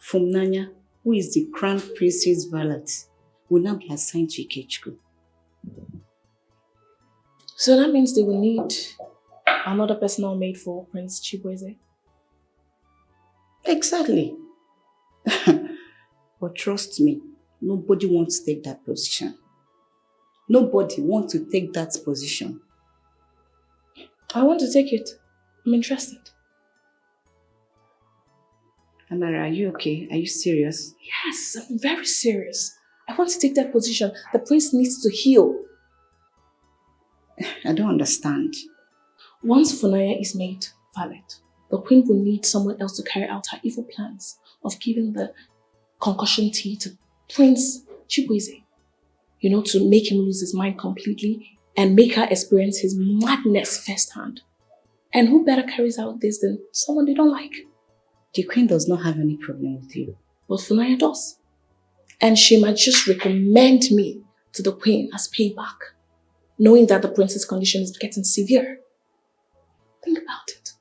Funaya, who is the crown prince's valet, will now be assigned to Ikechukwu. So that means they will need another personal maid for Prince Chibueze? Exactly. But trust me, nobody wants to take that position. Nobody wants to take that position. I want to take it. I'm interested. Amara, are you okay? Are you serious? Yes, I'm very serious. I want to take that position. The prince needs to heal. I don't understand. Once Funaya is made valet, the queen will need someone else to carry out her evil plans of giving the concussion tea to Prince Chibueze. You know, to make him lose his mind completely and make her experience his madness firsthand. And who better carries out this than someone they don't like? The queen does not have any problem with you. But Funaya does. And she might just recommend me to the queen as payback, knowing that the prince's condition is getting severe. Think about it.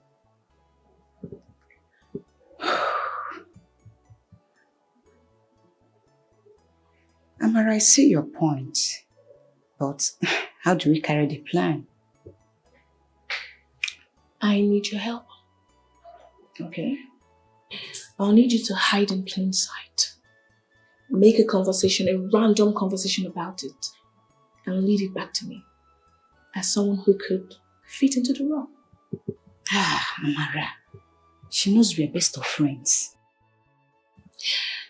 Amara, I see your point. But how do we carry the plan? I need your help. Okay. I'll need you to hide in plain sight. Make a conversation, a random conversation about it, and lead it back to me as someone who could fit into the role. Amara, she knows we're best of friends.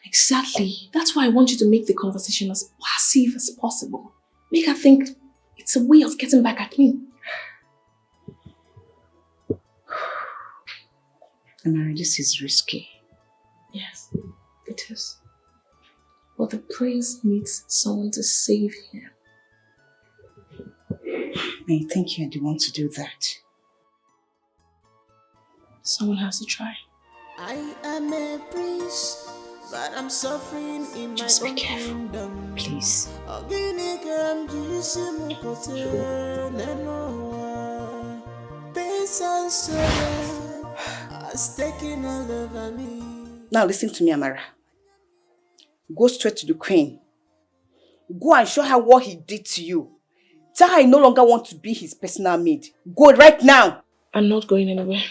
Exactly. That's why I want you to make the conversation as passive as possible. Make her think it's a way of getting back at me. Amara, this is risky. Yes, it is. But the prince needs someone to save him. I think you're the one to do that. Someone has to try. I am a prince, but I'm suffering in Just my be own careful, kingdom. please. Now listen to me, Amara. Go straight to the queen. Go and show her what he did to you. Tell her I no longer want to be his personal maid. Go right now. I'm not going anywhere.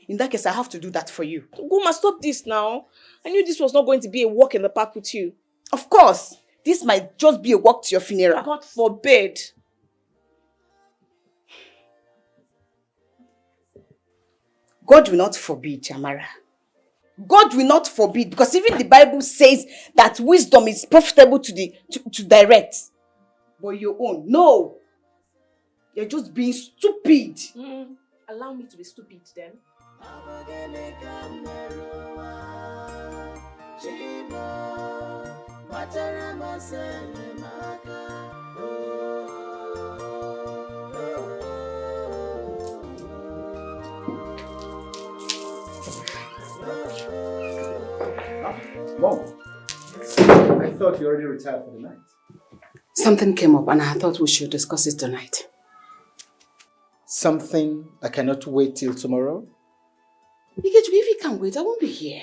In that case, I have to do that for you. Guma, stop this now. I knew this was not going to be a walk in the park with you. Of course. This might just be a walk to your funeral. God forbid. God will not forbid, Amara. God will not forbid, because even the Bible says that wisdom is profitable to direct. But your own, no. You're just being stupid. Allow me to be stupid then. Mom, I thought you already retired for the night. Something came up and I thought we should discuss it tonight. Something that cannot wait till tomorrow? If you can wait, I won't be here.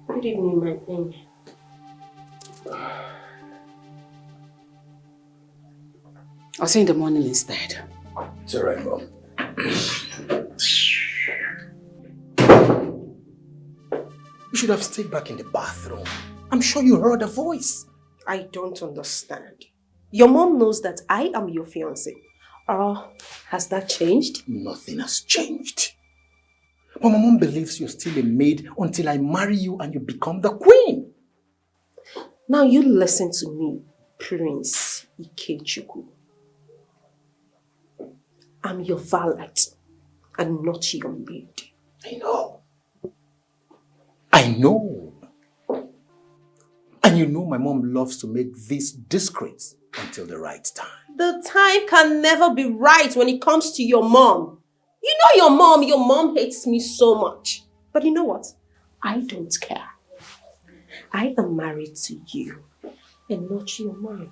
Good evening, my queen. I'll see you in the morning instead. It's all right, Mom. You should have stayed back in the bathroom. I'm sure you heard a voice. I don't understand. Your mom knows that I am your fiancé. Or has that changed? Nothing has changed. But my mom believes you're still a maid until I marry you and you become the queen. Now you listen to me, Prince Ikechukwu. I'm your valet and not your maid. I know. I know. And you know my mom loves to make this discreet until the right time. The time can never be right when it comes to your mom. You know your mom hates me so much. But you know what? I don't care. I am married to you and not your mom.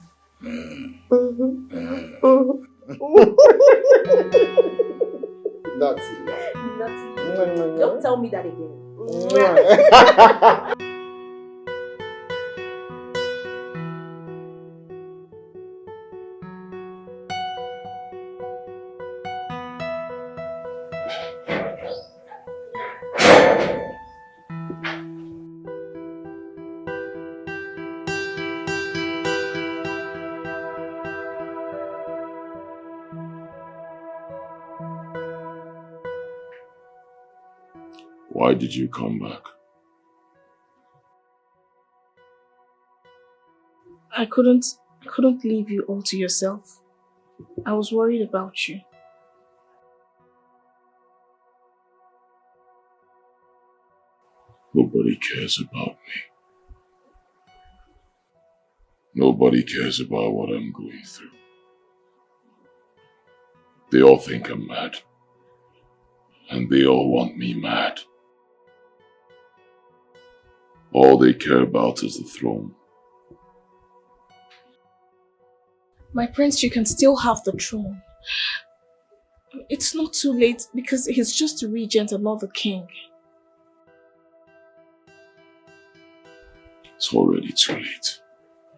Naughty. Don't tell me that again. Why did you come back? I couldn't leave you all to yourself. I was worried about you. Nobody cares about me. Nobody cares about what I'm going through. They all think I'm mad. And they all want me mad. All they care about is the throne. My prince, you can still have the throne. It's not too late because he's just a regent and not the king. It's already too late.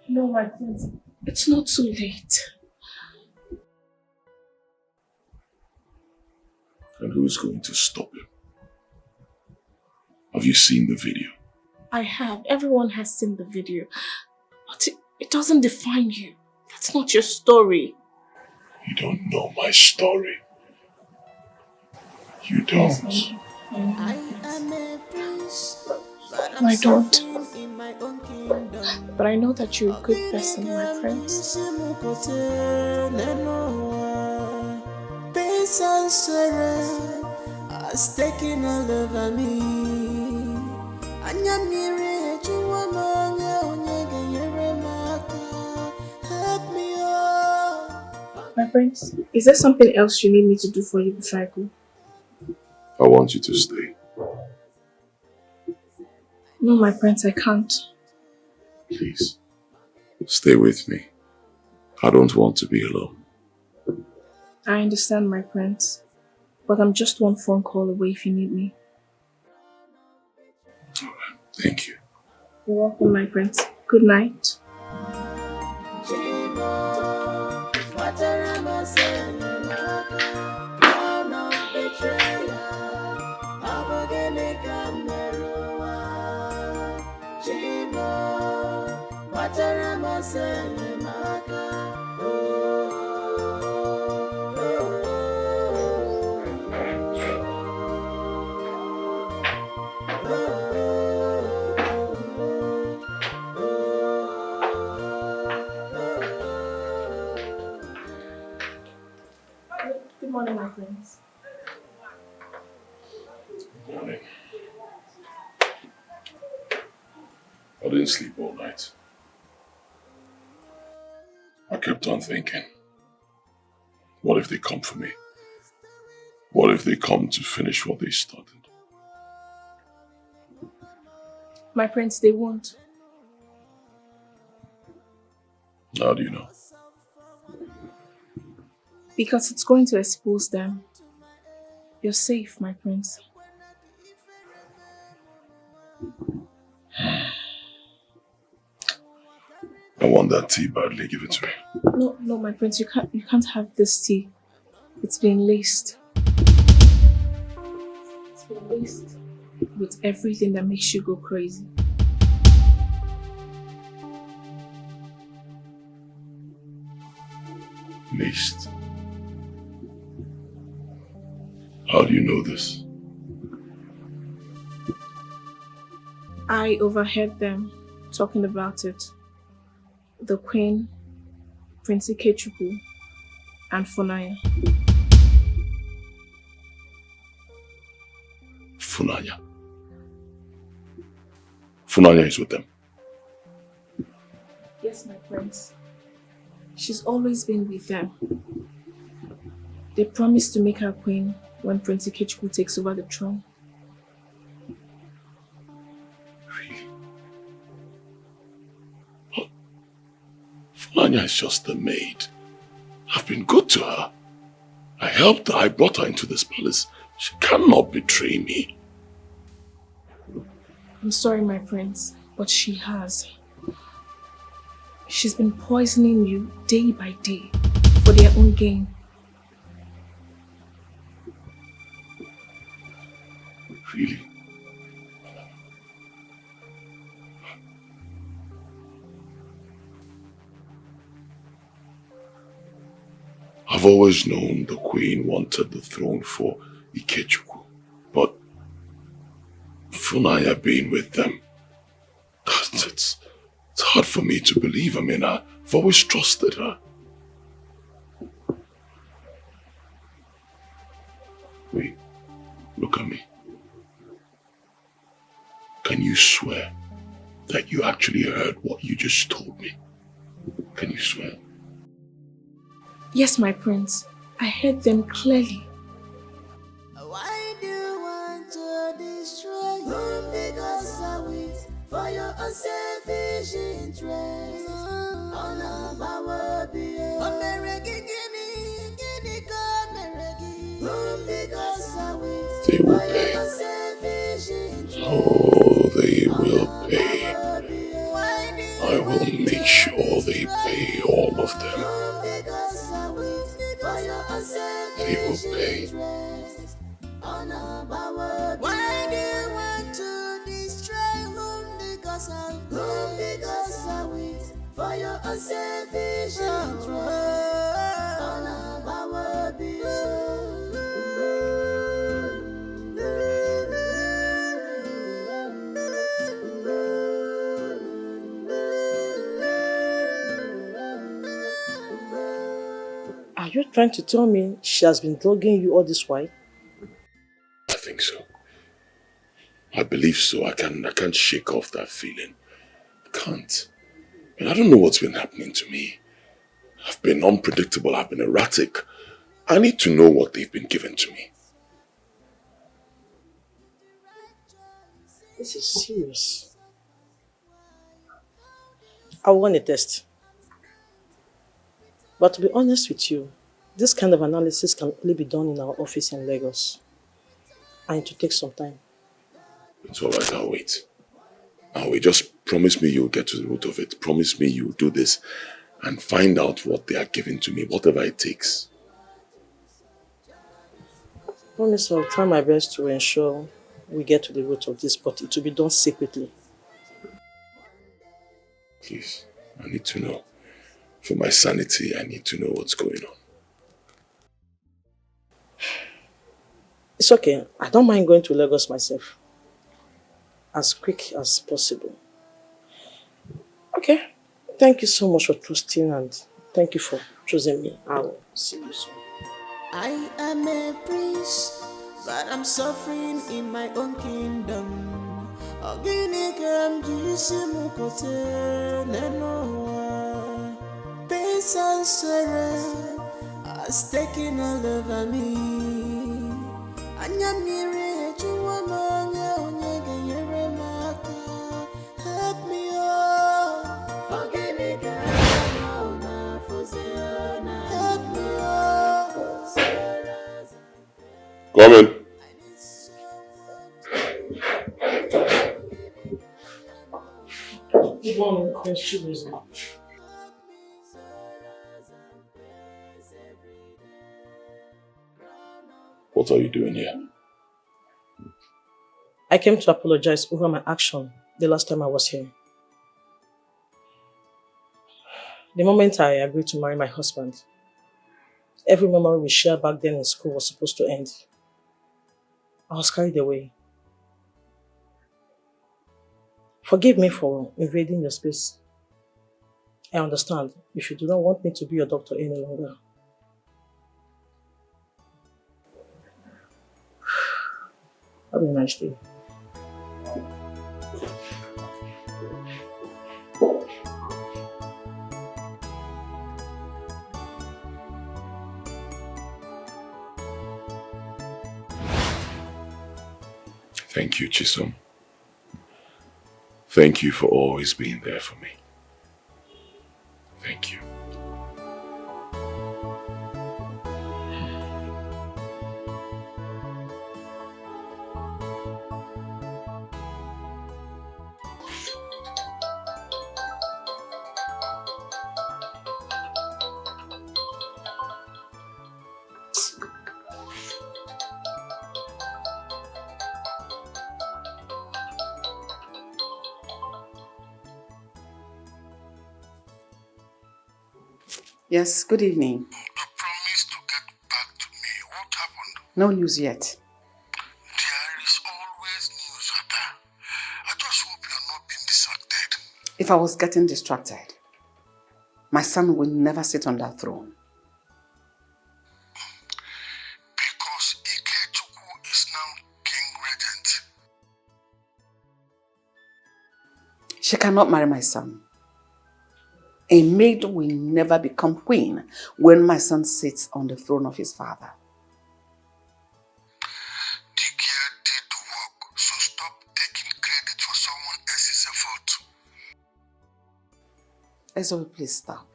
No, my prince, it's not too late. And who's going to stop him? Have you seen the video? I have. Everyone has seen the video. But it doesn't define you. That's not your story. You don't know my story. You don't. I don't. But I know that you're a good person, my prince. Pain and sorrow has taken all over me. Help me, oh. My prince, is there something else you need me to do for you before I go? I want you to stay. No, my prince, I can't. Please, stay with me. I don't want to be alone. I understand, my prince. But I'm just one phone call away if you need me. Alright, thank you. You're welcome, my prince. Good night. Good morning, my friends. Good morning. I didn't sleep all night. I kept on thinking, what if they come for me? What if they come to finish what they started? My friends, they won't. How do you know? Because it's going to expose them. You're safe, my prince. I want that tea badly. Give it to me. No, my prince, you can't have this tea. It's been laced. It's been laced with everything that makes you go crazy. Laced? How do you know this? I overheard them talking about it. The Queen, Prince Ikechukwu, and Funaya. Funaya. Funaya is with them. Yes, my prince. She's always been with them. They promised to make her queen when Prince Ikechukwu takes over the throne. Funaya is just the maid. I've been good to her. I helped her. I brought her into this palace. She cannot betray me. I'm sorry, my prince, but she has. She's been poisoning you day by day for their own gain. Really? I've always known the Queen wanted the throne for Ikechukwu, but Funaya being with them, it's hard for me to believe. I mean, I've always trusted her. Wait, look at me. Can you swear that you actually heard what you just told me? Can you swear? Yes, my prince. I heard them clearly. Why do you want to destroy whom because I wait for your unselfish interest? On a power be they will pay. Oh, they will pay. I will make sure they pay, all of them. They will pay. Why do you want to destroy whom because I wait for your unselfish interest? Are you trying to tell me she has been drugging you all this while? I think so. I believe so. I can't shake off that feeling. I can't. And I don't know what's been happening to me. I've been unpredictable. I've been erratic. I need to know what they've been giving to me. This is serious. I want a test. But to be honest with you, this kind of analysis can only be done in our office in Lagos. I need to take some time. It's alright, I'll wait. I'll wait. Just promise me you'll get to the root of it. Promise me you'll do this and find out what they are giving to me, whatever it takes. I promise I'll try my best to ensure we get to the root of this, but it will be done secretly. Please, I need to know. For my sanity, I need to know what's going on. It's okay. I don't mind going to Lagos myself. As quick as possible. Okay. Thank you so much for trusting and thank you for choosing me. I will see you soon. I am a prince, but I'm suffering in my own kingdom. Pain and sorrow has taken all over me. Help me, oh. Help me, oh. Come in. Good morning, Queen Chibu. What are you doing here? I came to apologize over my action the last time I was here. The moment I agreed to marry my husband, every memory we shared back then in school was supposed to end. I was carried away. Forgive me for invading your space. I understand if you do not want me to be your doctor any longer. Have a nice day. Thank you, Chisom. Thank you for always being there for me. Thank you. Yes, good evening. You promised to get back to me. What happened? No news yet. There is always news, Ada. I just hope you're not being distracted. If I was getting distracted, my son will never sit on that throne. Because Ikechukwu is now king regent. She cannot marry my son. A maid will never become queen when my son sits on the throne of his father. Dikeh did the work, so stop taking credit for someone else's effort. Ezobe, please stop.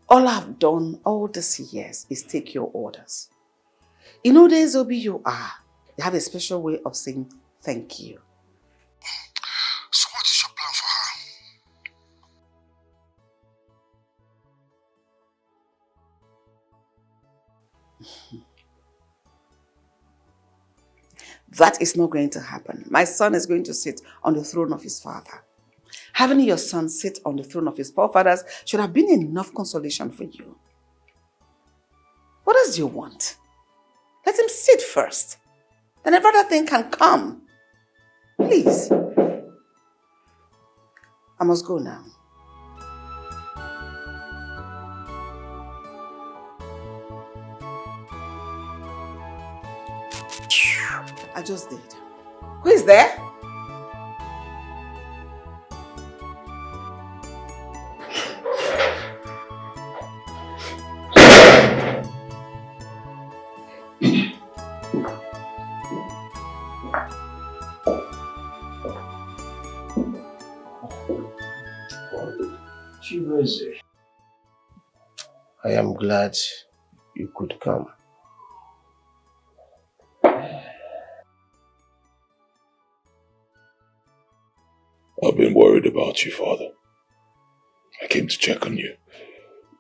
All I've done all these years is take your orders. You know the Ezobe you are. You have a special way of saying thank you. So what is your plan for her? That is not going to happen. My son is going to sit on the throne of his father. Having your son sit on the throne of his forefathers should have been enough consolation for you. What else do you want? Let him sit first. Then every other thing can come. Please. I must go now. I just did. Who is there? Chibu, I am glad you could come. I've been worried about you, Father. I came to check on you.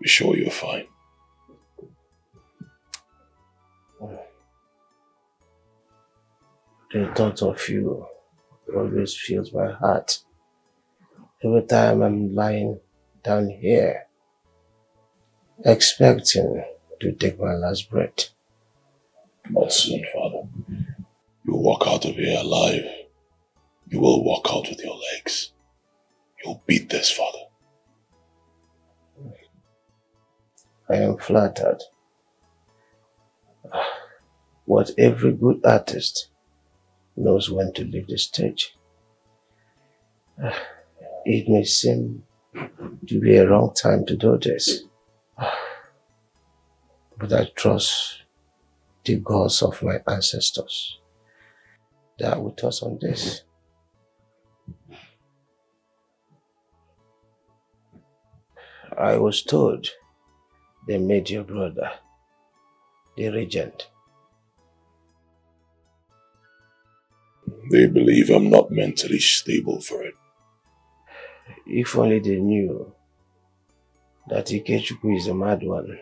Be sure you're fine. The thought of you always fills my heart. Every time I'm lying down here, expecting to take my last breath. Not soon, Father. You'll walk out of here alive. You will walk out with your legs. You'll beat this, Father. I am flattered. What every good artist knows when to leave the stage. It may seem to be a wrong time to do this, but I trust the gods of my ancestors that are with us on this. I was told they made your brother the regent. They believe I'm not mentally stable for it. If only they knew that Ikechukwu is a mad one.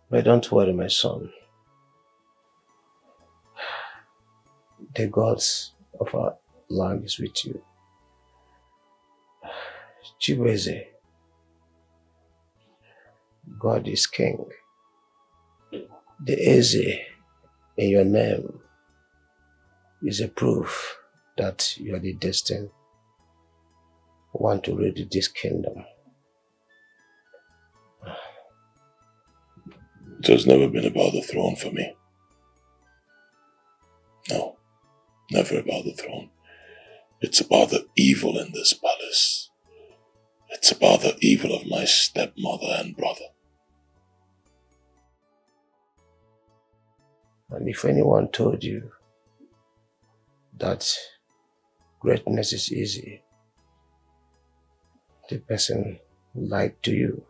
But don't worry, my son. The gods of our land is with you. Chibu, God is king. The Eze in your name is a proof that you are the destined one to lead this kingdom. It has never been about the throne for me. No, never about the throne. It's about the evil in this palace. It's about the evil of my stepmother and brother. And if anyone told you that greatness is easy, the person lied to you.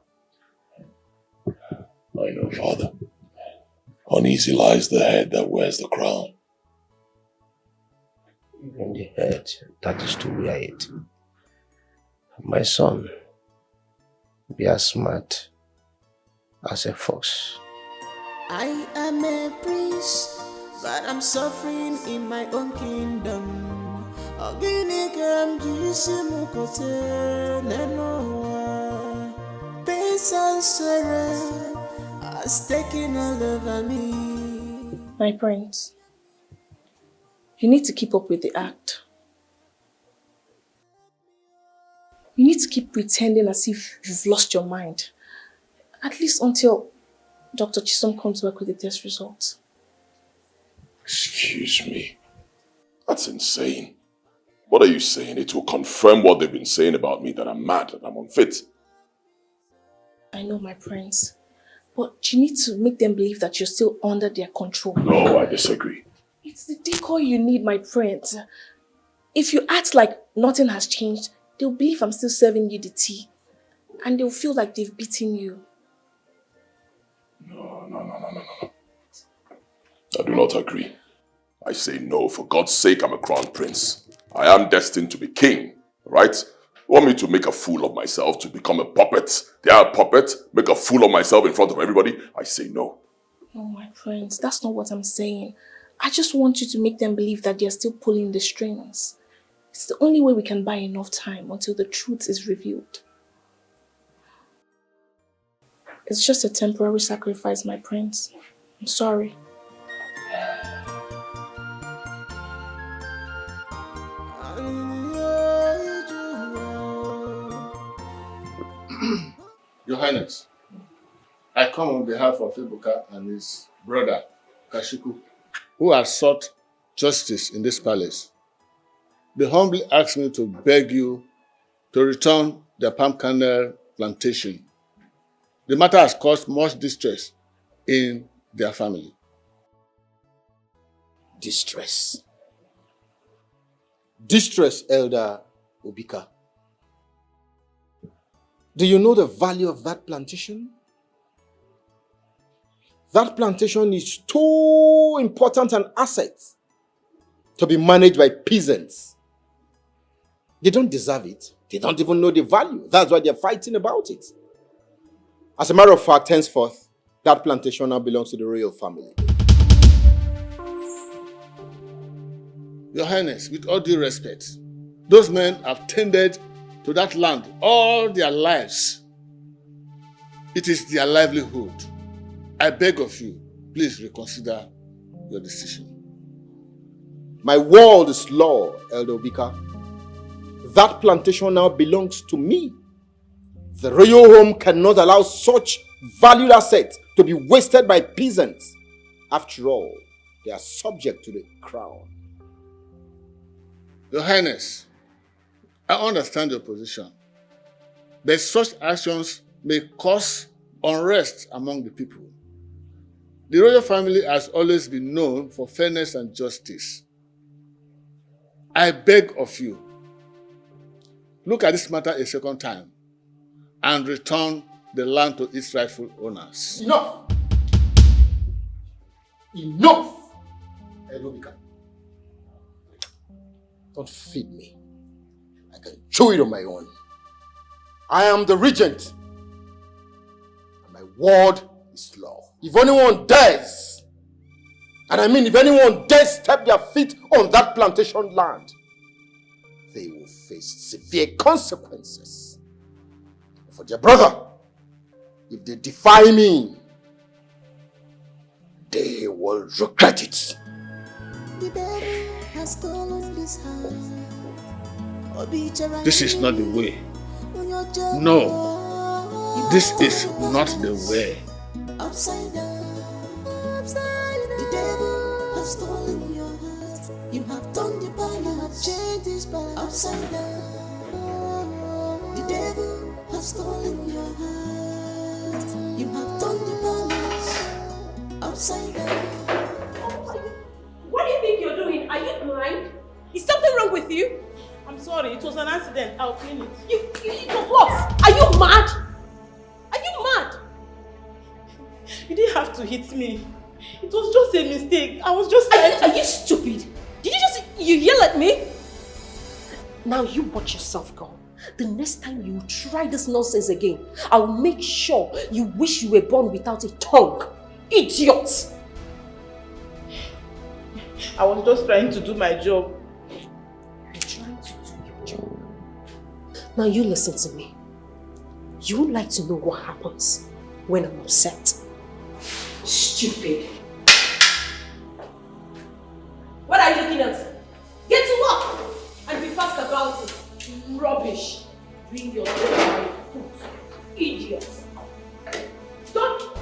I know, Father. Uneasy lies the head that wears the crown. In the head that is to wear it. My son, be as smart as a fox. I am a prince, but I'm suffering in my own kingdom. Pain and sorrow has taken all over me. My prince, you need to keep up with the act. You need to keep pretending as if you've lost your mind. At least until Dr. Chisom comes back with the test results. Excuse me. That's insane. What are you saying? It will confirm what they've been saying about me, that I'm mad, that I'm unfit. I know, my prince. But you need to make them believe that you're still under their control. No, I disagree. It's the decoy you need, my prince. If you act like nothing has changed, they'll believe I'm still serving you the tea. And they'll feel like they've beaten you. No. I do not agree. I say no. For God's sake, I'm a crown prince. I am destined to be king, right? You want me to make a fool of myself, to become a puppet? They are a puppet? Make a fool of myself in front of everybody? I say no. No, my prince, that's not what I'm saying. I just want you to make them believe that they're still pulling the strings. It's the only way we can buy enough time until the truth is revealed. It's just a temporary sacrifice, my prince. I'm sorry. Your Highness, I come on behalf of Ibuka and his brother, Kashiku, who has sought justice in this palace. They humbly asked me to beg you to return their palm kernel plantation. The matter has caused much distress in their family. Distress. Distress, Elder Obika. Do you know the value of that plantation? That plantation is too important an asset to be managed by peasants. They don't deserve it. They don't even know the value. That's why they're fighting about it. As a matter of fact, henceforth, that plantation now belongs to the royal family. Your Highness, with all due respect, those men have tended to that land all their lives. It is their livelihood. I beg of you, please reconsider your decision. My word is law, Elder Obika. That plantation now belongs to me. The royal home cannot allow such valued assets to be wasted by peasants. After all, they are subject to the crown. Your Highness, I understand your position, but such actions may cause unrest among the people. The royal family has always been known for fairness and justice. I beg of you, look at this matter a second time and return the land to its rightful owners. Enough! Enough! Elobika. Don't feed me. I can chew it on my own. I am the regent. And my word is law. If anyone dares, and I mean if anyone dares step their feet on that plantation land, they will face severe consequences. For their brother, if they defy me, they will regret it. The devil has stolen this heart. This is not the way. No. This is not the way. Upside down. The devil has stolen your heart. You have turned the balance. You have changed this balance. Upside down. The devil has stolen your heart. You have turned the balance. Upside down. What do you think you're doing? Are you blind? Is something wrong with you? I'm sorry, it was an accident. I'll clean it. It was what? Are you mad? Are you mad? You didn't have to hit me. It was just a mistake. I was just Are you stupid? Did you yell at me? Now you watch yourself, girl. The next time you try this nonsense again, I'll make sure you wish you were born without a tongue. Idiot! I was just trying to do my job. You're trying to do your job. Now you listen to me. You would like to know what happens when I'm upset. Stupid. What are you looking at? Get to work and be fast about it. Rubbish. Bring your foot. Idiot. Stop.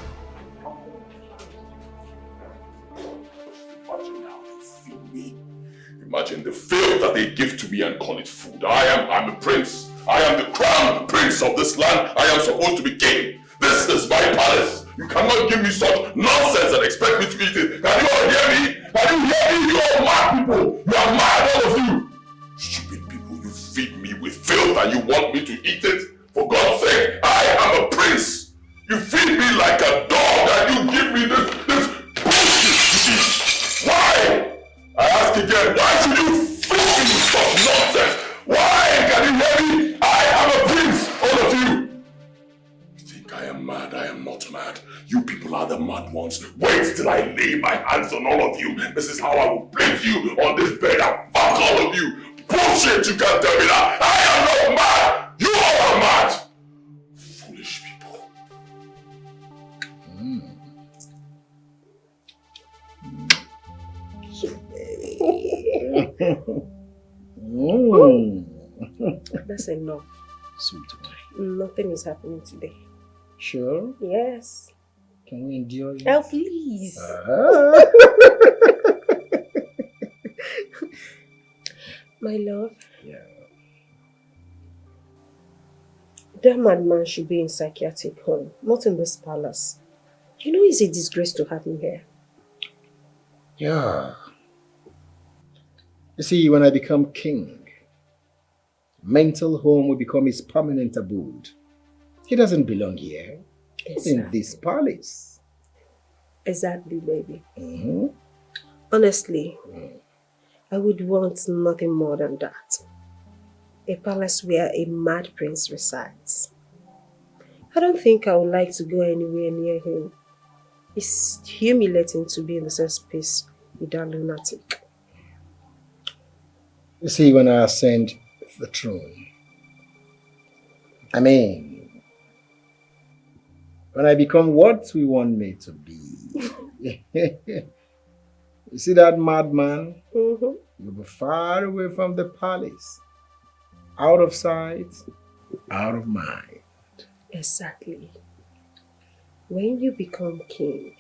Imagine the filth that they give to me and call it food. I'm a prince. I am the crown prince of this land. I am supposed to be king. This is my palace. You cannot give me such nonsense and expect me to eat it. Can you all hear me? Can you hear me? You are mad people. You are mad, all of you. Stupid people, you feed me with filth and you want me to eat it? For God's sake, I am a prince. You feed me like a dog and you give me this bullshit. Why? I ask again, why should you feed me with such nonsense? Why? Can you hear me? I am a prince, all of you. You think I am mad? I am not mad. You people are the mad ones. Wait till I lay my hands on all of you. This is how I will place you on this bed and fuck all of you. Bullshit, you can't tell me that. I am not mad. You all are mad. Foolish people. That's enough. Sweet boy. Nothing is happening today. Sure? Yes. Can we endure it? Oh, please. My love. Yeah. That madman should be in psychiatric home, not in this palace. You know it's a disgrace to have him here. Yeah. You see, when I become king, mental home will become his permanent abode. He doesn't belong here. He's in this palace. Exactly, baby. Honestly, I would want nothing more than that. A palace where a mad prince resides. I don't think I would like to go anywhere near him. It's humiliating to be in the same space with that lunatic. You see, when I ascend the throne, when I become what we want me to be. You see that madman? You'll be far away from the palace. Out of sight, out of mind. Exactly. When you become king,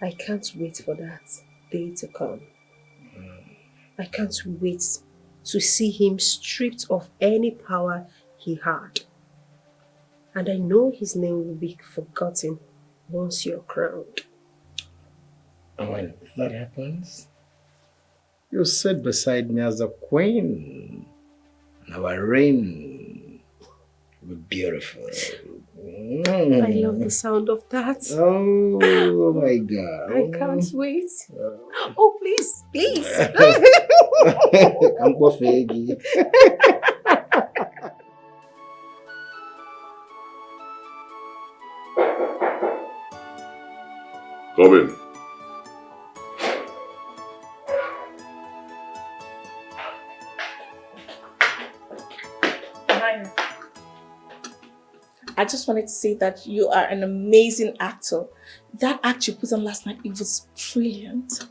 I can't wait for that day to come. I can't wait to see him stripped of any power he had. And I know his name will be forgotten once you're crowned. And when that happens, you'll sit beside me as a queen. And our reign will be beautiful. I love the sound of that. Oh my God. I can't wait. Oh, please, please. I'm Fegi. Come in. I just wanted to say that you are an amazing actor. That act you put on last night, it was brilliant.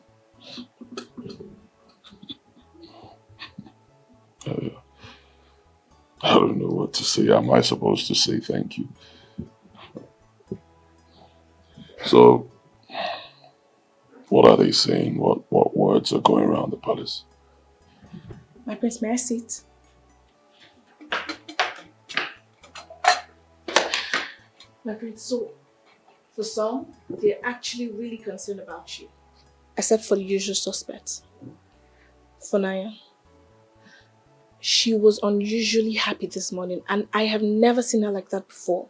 I don't know what to say. Am I supposed to say thank you? So, what are they saying? What words are going around the palace? My prince, may I sit? My prince, so for some, they're actually really concerned about you. Except for the usual suspects. For Naya, she was unusually happy this morning, and I have never seen her like that before.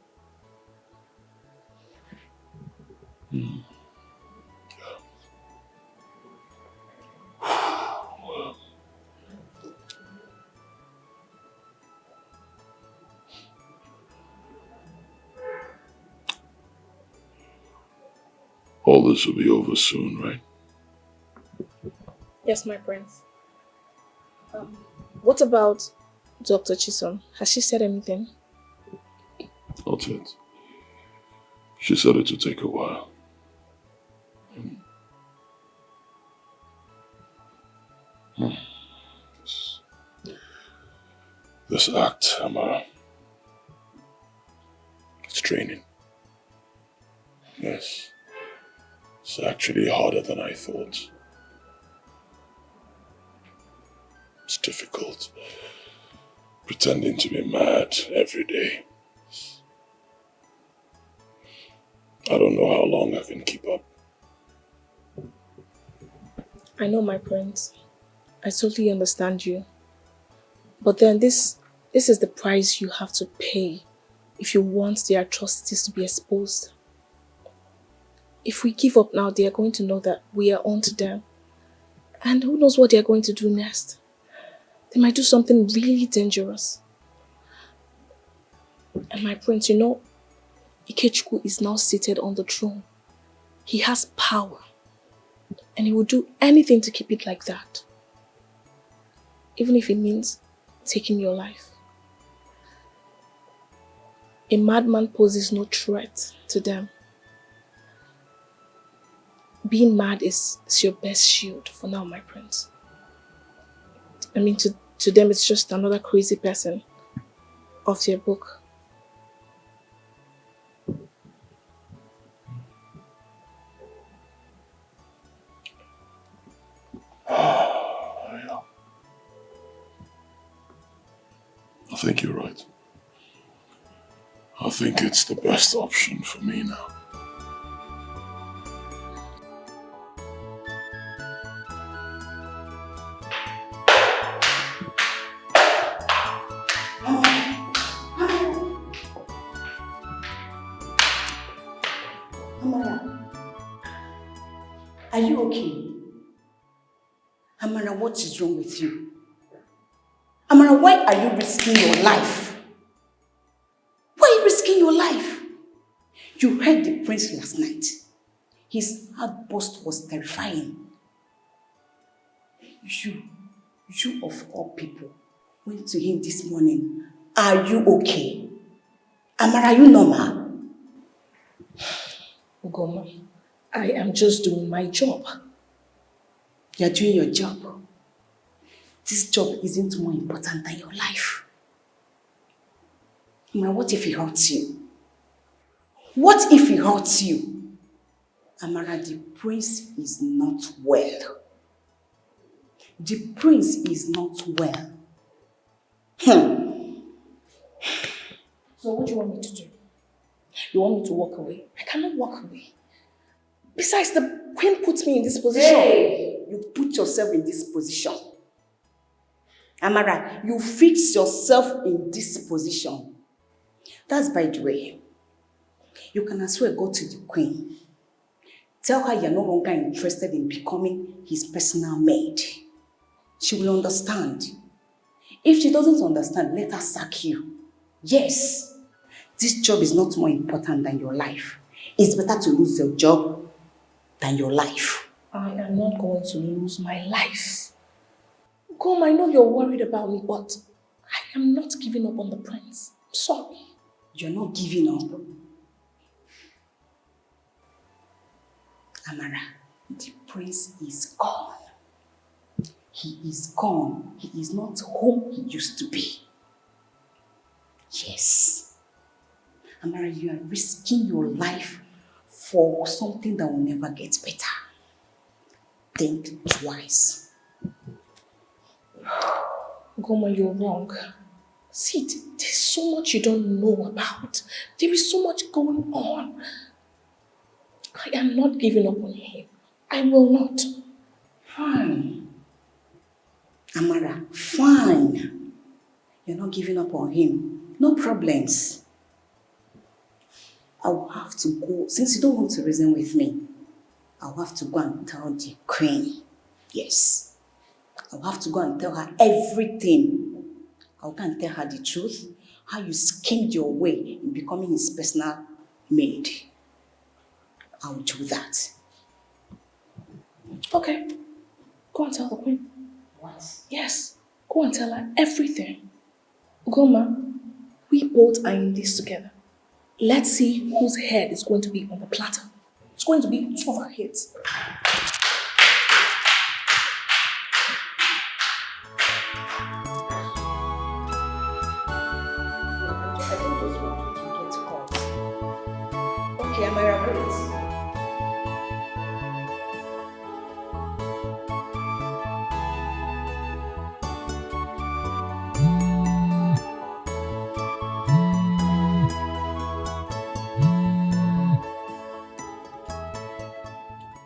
All this will be over soon, right? Yes, my prince. What about Dr. Chisom? Has she said anything? Not yet. She said it would take a while. This act, Amara, it's draining. Yes. It's actually harder than I thought. It's difficult pretending to be mad every day. I don't know how long I can keep up. I know, my prince. I totally understand you. But then this is the price you have to pay if you want the atrocities to be exposed. If we give up now, they are going to know that we are on to them. And who knows what they are going to do next? They might do something really dangerous. And my prince, you know, Ikechukwu is now seated on the throne. He has power. And he will do anything to keep it like that. Even if it means taking your life. A madman poses no threat to them. Being mad is your best shield for now, my prince. I mean, to them, it's just another crazy person off their book. I think you're right. I think it's the best option for me now. Amara, are you okay? Amara, what is wrong with you? Amara, why are you risking your life? Why are you risking your life? You heard the prince last night. His outburst was terrifying. You of all people, went to him this morning. Are you okay? Amara, are you normal? Ugoma, I am just doing my job. You're doing your job. This job isn't more important than your life. Amara, what if he hurts you? What if he hurts you? Amara, the prince is not well. The prince is not well. So what do you want me to do? You want me to walk away? I cannot walk away. Besides, the queen puts me in this position. Hey, you put yourself in this position. Amara, you fix yourself in this position. That's by the way. You can as well go to the queen. Tell her you're no longer interested in becoming his personal maid. She will understand. If she doesn't understand, let her sack you. Yes, this job is not more important than your life. It's better to lose your job than your life. I am not going to lose my life. Gom, I know you're worried about me, but I am not giving up on the prince. I'm sorry. You're not giving up. Amara, the prince is gone. He is gone. He is not whom he used to be. Yes. Amara, you are risking your life for something that will never get better. Think twice. Goma, you're wrong. See, there's so much you don't know about. There is so much going on. I am not giving up on him. I will not. Fine. Amara, fine. You're not giving up on him. No problems. I will have to go, since you don't want to reason with me, I'll have to go and tell the queen. Yes. I'll have to go and tell her everything. I'll go and tell her the truth, how you schemed your way in becoming his personal maid. I'll do that. Okay. Go and tell the queen. What? Yes. Go and tell her everything. Goma, we both are in this together. Let's see whose head is going to be on the platter. It's going to be two of our heads. Okay, Amara, wait.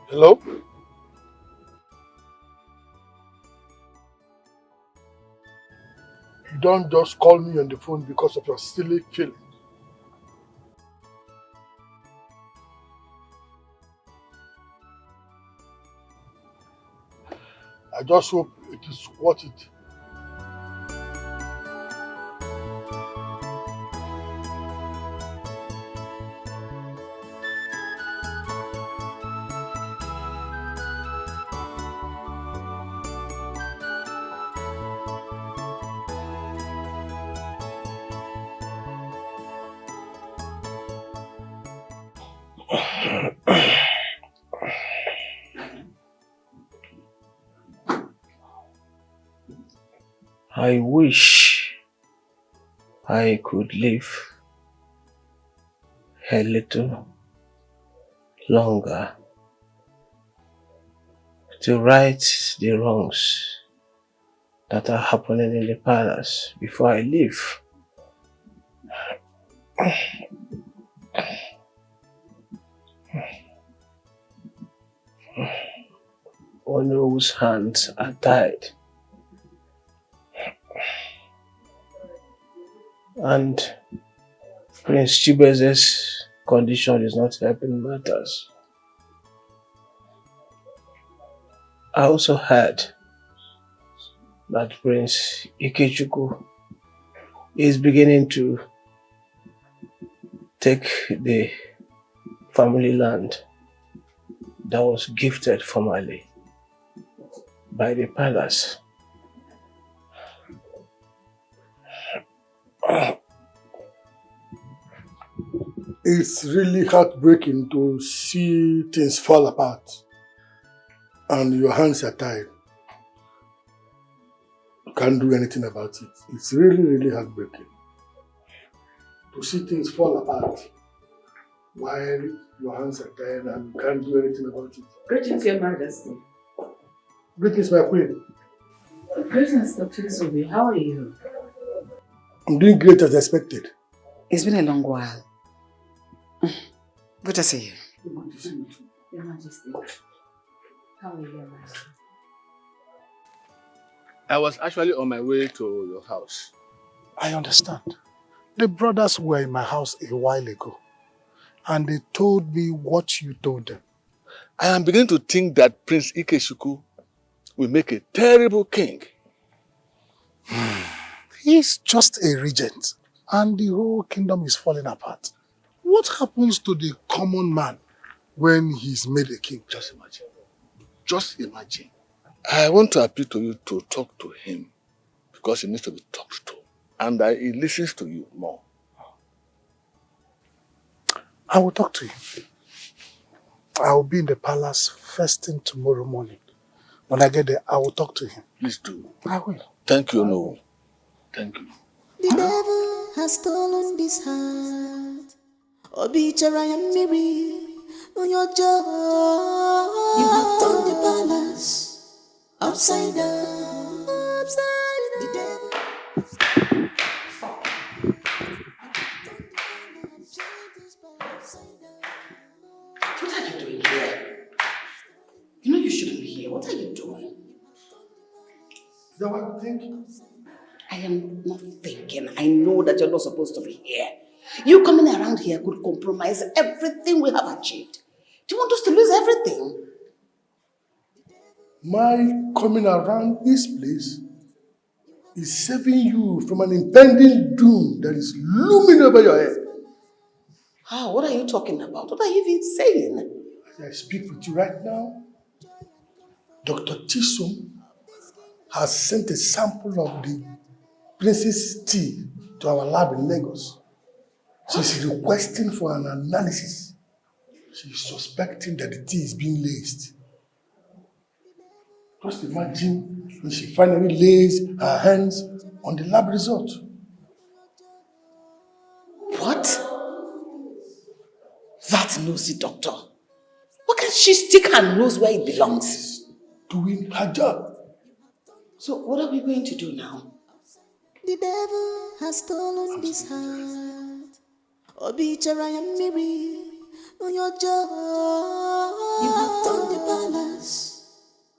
Hello? You don't just call me on the phone because of your silly feelings. I just hope it is worth it. I wish I could live a little longer to right the wrongs that are happening in the palace before I leave. Ono's hands are tied. And Prince Chibu's condition is not helping matters. I also heard that Prince Ikechukwu is beginning to take the family land that was gifted formerly by the palace. It's really heartbreaking to see things fall apart and your hands are tied. You can't do anything about it. It's really, really heartbreaking to see things fall apart while your hands are tied and you can't do anything about it. Greetings, Your Majesty. Greetings, my queen. Greetings, Dr. Zubi. How are you? I'm doing great as expected. It's been a long while. Good to see you. Good to see you too. Your Majesty. How are you, Your Majesty? I was actually on my way to your house. I understand. The brothers were in my house a while ago and they told me what you told them. I am beginning to think that Prince Ikechukwu will make a terrible king. He's just a regent and the whole kingdom is falling apart. What happens to the common man when he's made a king? Just imagine. Just imagine. I want to appeal to you to talk to him because he needs to be talked to and he listens to you more. I will talk to him. I will be in the palace first thing tomorrow morning. When I get there, I will talk to him. Please do. I will. Thank you, no. Thank you. The devil has stolen this heart. Obichara ya mmiri onyojo. You have turned the balance upside down. The devil. What are you doing here? You know you shouldn't be here. What are you doing? Is that what you think? I am not thinking. I know that you're not supposed to be here. You coming around here could compromise everything we have achieved. Do you want us to lose everything? My coming around this place is saving you from an impending doom that is looming over your head. How? What are you talking about? What are you even saying? As I speak with you right now, Dr. Chisom has sent a sample of the princess tea to our lab in Lagos. She's requesting for an analysis. She's suspecting that the tea is being laced. Just imagine when she finally lays her hands on the lab result. What? That nosy doctor. Why can't she stick her nose where it belongs? Doing her job. So what are we going to do now? The devil has stolen this heart. Obichara ya mmiri onyojo. You have turned the balance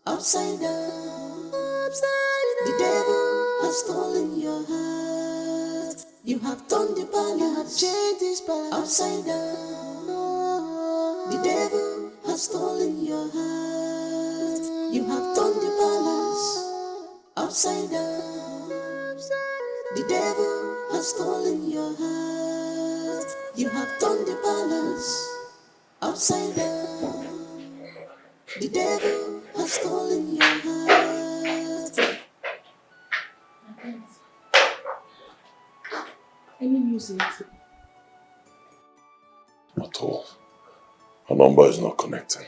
upside down. The devil has stolen your heart. You have turned the balance. You have changed this balance upside down. The devil has stolen your heart. You have turned the balance upside down. The devil has stolen your heart. You have turned the balance upside down. The devil has stolen your heart. Any music? At all. Her number is not connecting.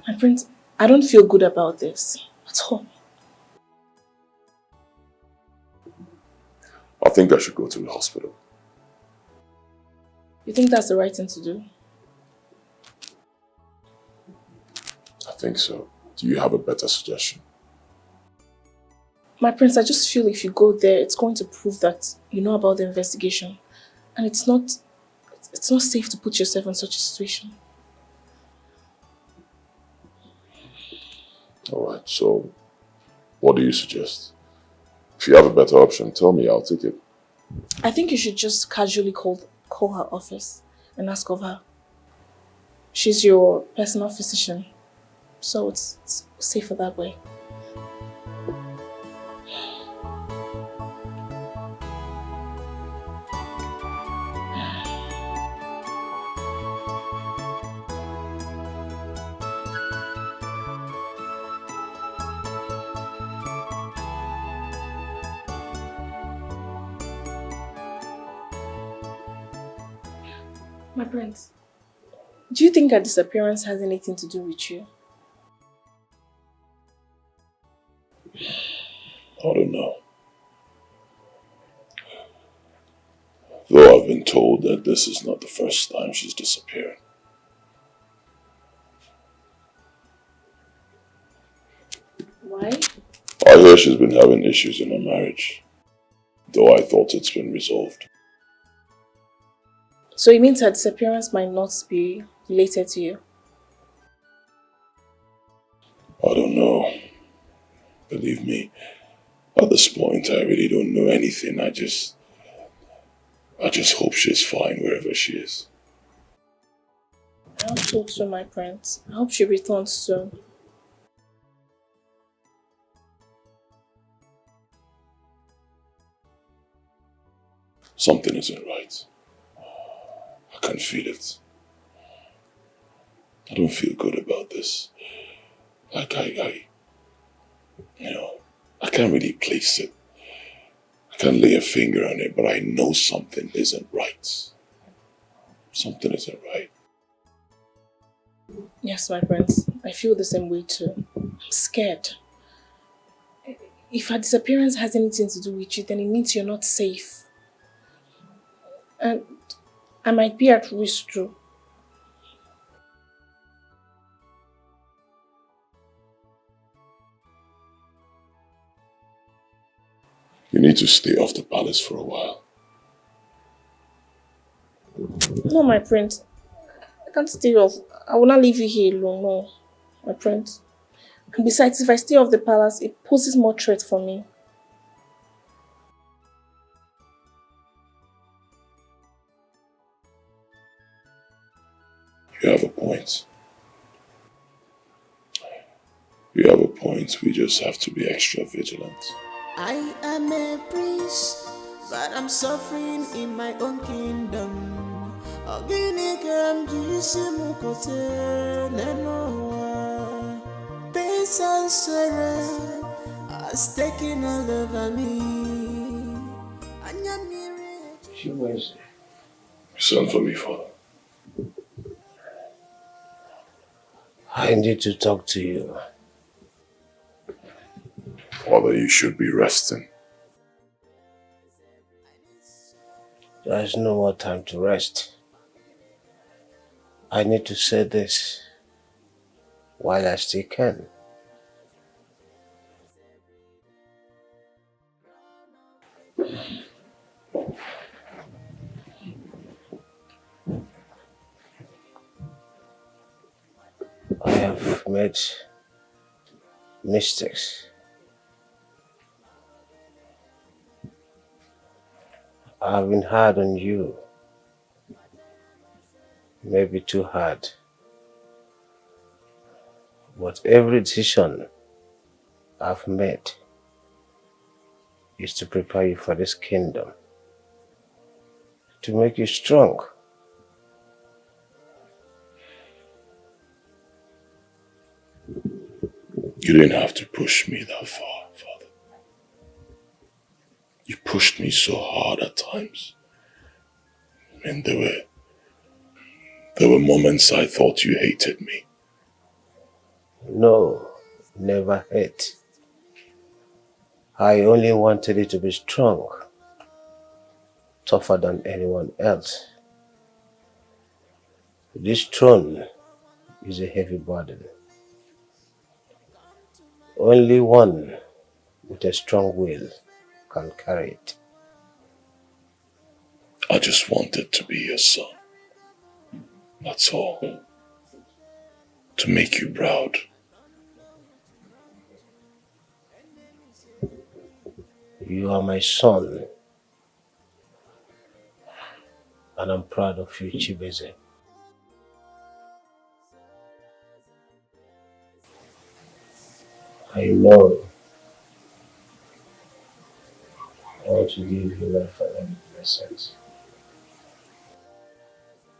My friend, I don't feel good about this at all. I think I should go to the hospital. You think that's the right thing to do? I think so. Do you have a better suggestion? My prince, I just feel if you go there, it's going to prove that you know about the investigation. And it's not safe to put yourself in such a situation. Alright, so what do you suggest? If you have a better option, tell me, I'll take it. I think you should just casually call her office and ask of her. She's your personal physician, so it's safer that way. My prince, do you think her disappearance has anything to do with you? I don't know. Though I've been told that this is not the first time she's disappeared. Why? I hear she's been having issues in her marriage, though I thought it's been resolved. So it means her disappearance might not be related to you? I don't know. Believe me, at this point I really don't know anything. I just hope she's fine wherever she is. I hope so too, my prince. I hope she returns soon. Something isn't right. I can feel it. I don't feel good about this. Like I can't really place it. I can't lay a finger on it, but I know something isn't right. Something isn't right. Yes, my prince. I feel the same way too. I'm scared. if her disappearance has anything to do with you, then it means you're not safe. And I might be at risk too. You need to stay off the palace for a while. No, my prince. I can't stay off. I will not leave you here alone, no. My prince. And besides, if I stay off the palace, it poses more threat for me. You have a point. You have a point. We just have to be extra vigilant. I am a prince, but I'm suffering in my own kingdom. Pain and sorrow has taken all over me. Send for me, Father. I need to talk to you. Father, you should be resting. There's no more time to rest. I need to say this while I still can. I have made mistakes. I've been hard on you. Maybe too hard. But every decision I've made is to prepare you for this kingdom. To make you strong. You didn't have to push me that far, Father. You pushed me so hard at times. I mean, there were moments I thought you hated me. No, never hate. I only wanted you to be strong, tougher than anyone else. This throne is a heavy burden. Only one with a strong will can carry it. I just wanted to be your son. That's all. To make you proud. You are my son. And I'm proud of you, Chibu. I know I want to give you life and blessings.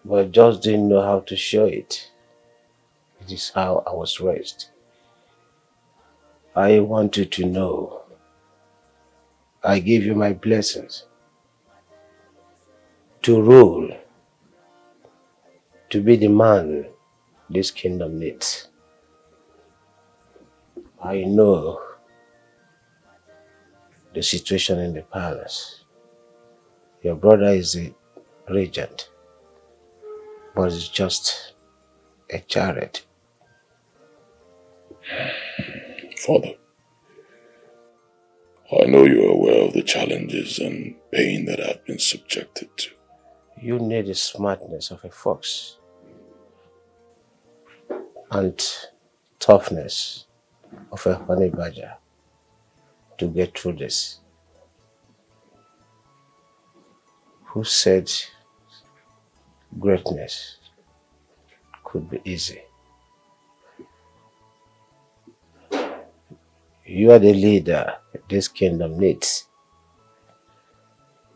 But I just didn't know how to show it. It is how I was raised. I want you to know I give you my blessings to rule, to be the man this kingdom needs. I know the situation in the palace. Your brother is the regent, but it's just a chariot. Father, I know you're aware of the challenges and pain that I've been subjected to. You need the smartness of a fox and toughness of a honey badger to get through this. Who said greatness could be easy? You are the leader this kingdom needs.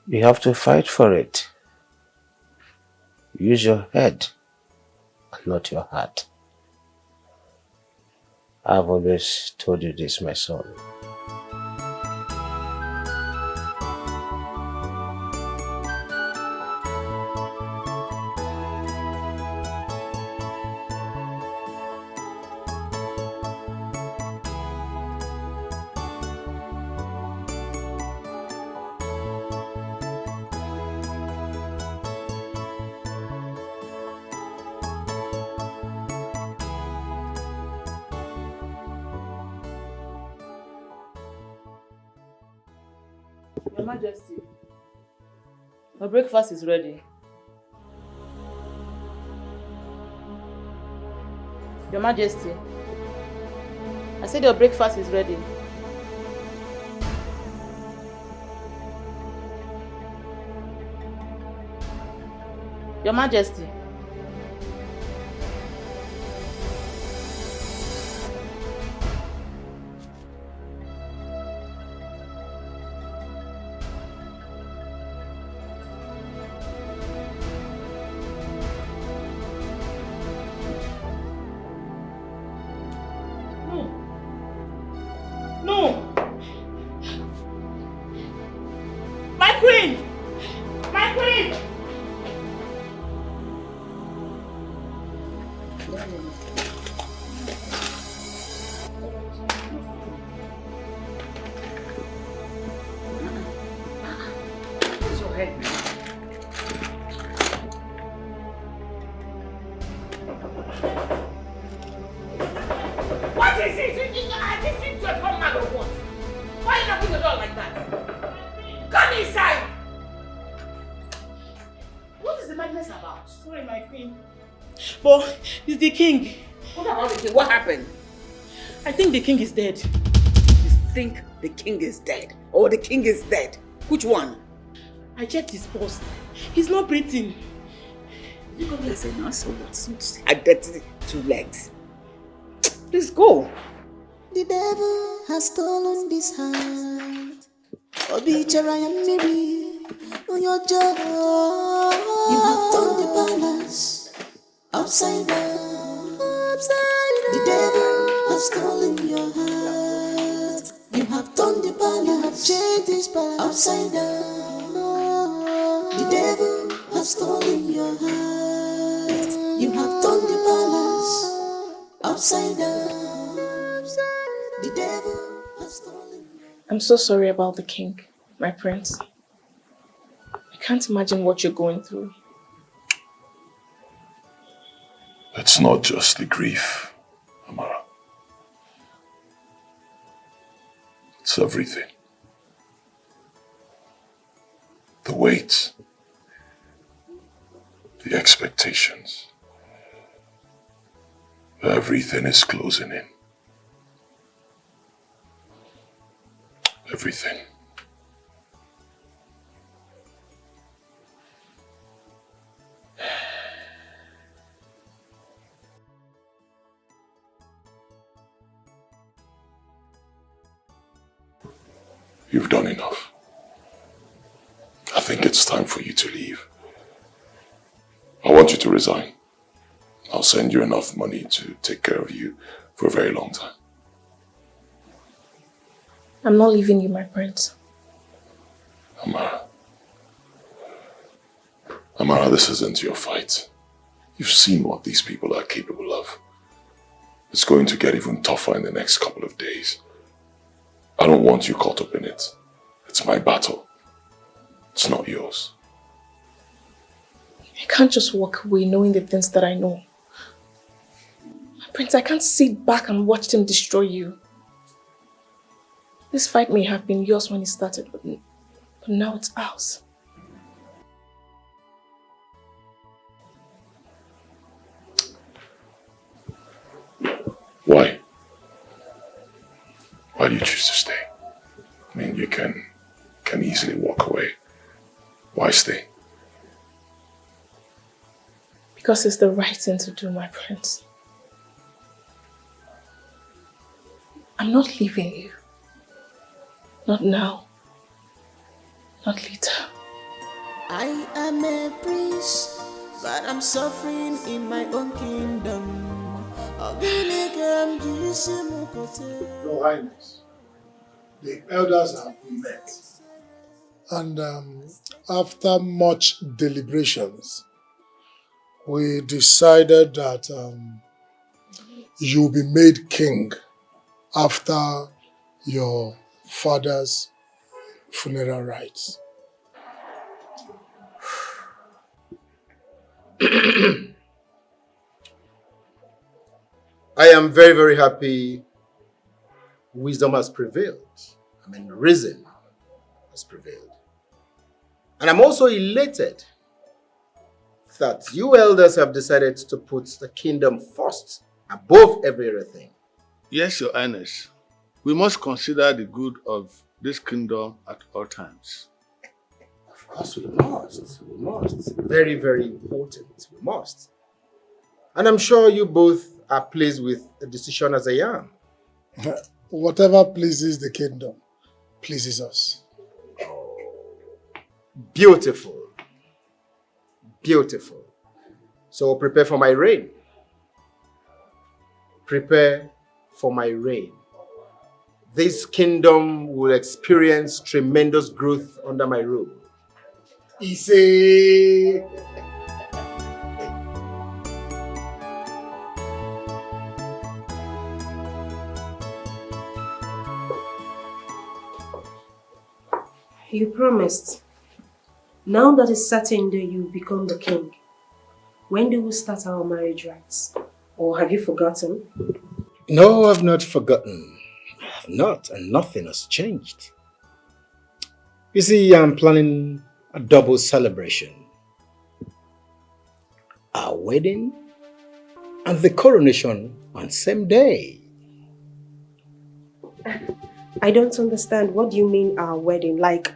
You have to fight for it. Use your head and not your heart. I've always told you this, my son. Your Majesty, my breakfast is ready. Your Majesty, I said your breakfast is ready. Your Majesty. No! My queen! My queen! What's your head? What is it? I just seem to have come mad or what? Why are you knocking the door like that? Come inside! What is the madness about? Sorry, my queen. But it's the king. What about the king? What happened? I think the king is dead. You think the king is dead? Or the king is dead? Which one? I checked his pulse. He's not breathing. You go as a nurse or what? I dirty 2 legs. Please go. The devil has stolen this heart. Obichara and Mary on your job. You have turned the balance upside down. The devil has stolen your heart. You have turned the balance. You have changed this balance upside down. The devil has stolen your heart. You have turned the balance upside down. The devil has stolen. I'm so sorry about the king, my prince. I can't imagine what you're going through. It's not just the grief, Amara. It's everything. The weight, the expectations. Everything is closing in. Everything. You've done enough. I think it's time for you to leave. I want you to resign. I'll send you enough money to take care of you for a very long time. I'm not leaving you, my prince. Amara. Amara, this isn't your fight. You've seen what these people are capable of. It's going to get even tougher in the next couple of days. I don't want you caught up in it. It's my battle. It's not yours. I can't just walk away knowing the things that I know. My prince, I can't sit back and watch them destroy you. This fight may have been yours when it started, but now it's ours. Why? Why do you choose to stay? I mean, you can easily walk away. Why stay? Because it's the right thing to do, my prince. I'm not leaving you. Not now. Not later. I am a prince, but I'm suffering in my own kingdom. Your Highness, the elders have met. And after much deliberations, we decided that you'll be made king after your father's funeral rites. I am very, very happy wisdom has prevailed. I mean, reason has prevailed. And I'm also elated that you elders have decided to put the kingdom first, above everything. Yes, Your Highness. We must consider the good of this kingdom at all times. Of course we must. We must. Very, very important. We must. And I'm sure you both are pleased with the decision as I am. Whatever pleases the kingdom pleases us. Beautiful. Beautiful. So prepare for my reign. Prepare for my reign. This kingdom will experience tremendous growth under my rule. Ise. You promised. Now that it's certain that you become the king, when do we start our marriage rites? Or have you forgotten? No, I've not forgotten. I have not, and nothing has changed. You see, I'm planning a double celebration. Our wedding and the coronation on the same day. I don't understand. What do you mean our wedding? Like,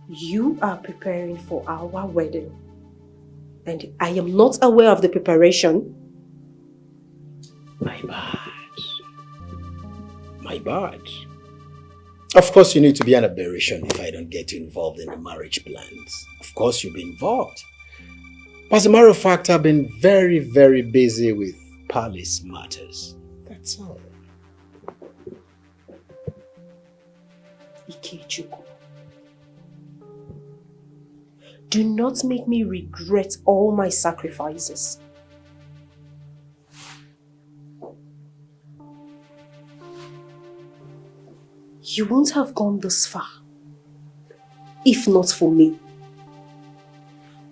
you are preparing for our wedding and I am not aware of the preparation. My bad. My bad. Of course, you need to be an aberration if I don't get you involved in the marriage plans. Of course, you'll be involved. As a matter of fact, I've been very, very busy with palace matters. That's all. Ikechukwu. Do not make me regret all my sacrifices. You won't have gone this far if not for me.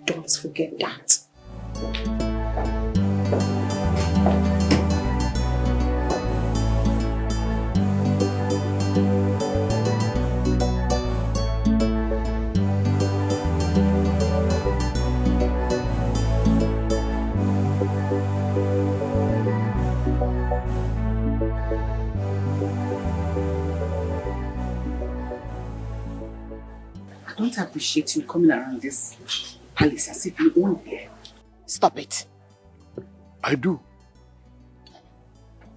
Don't forget that. I don't appreciate you coming around this palace as if you own here. Stop it. I do.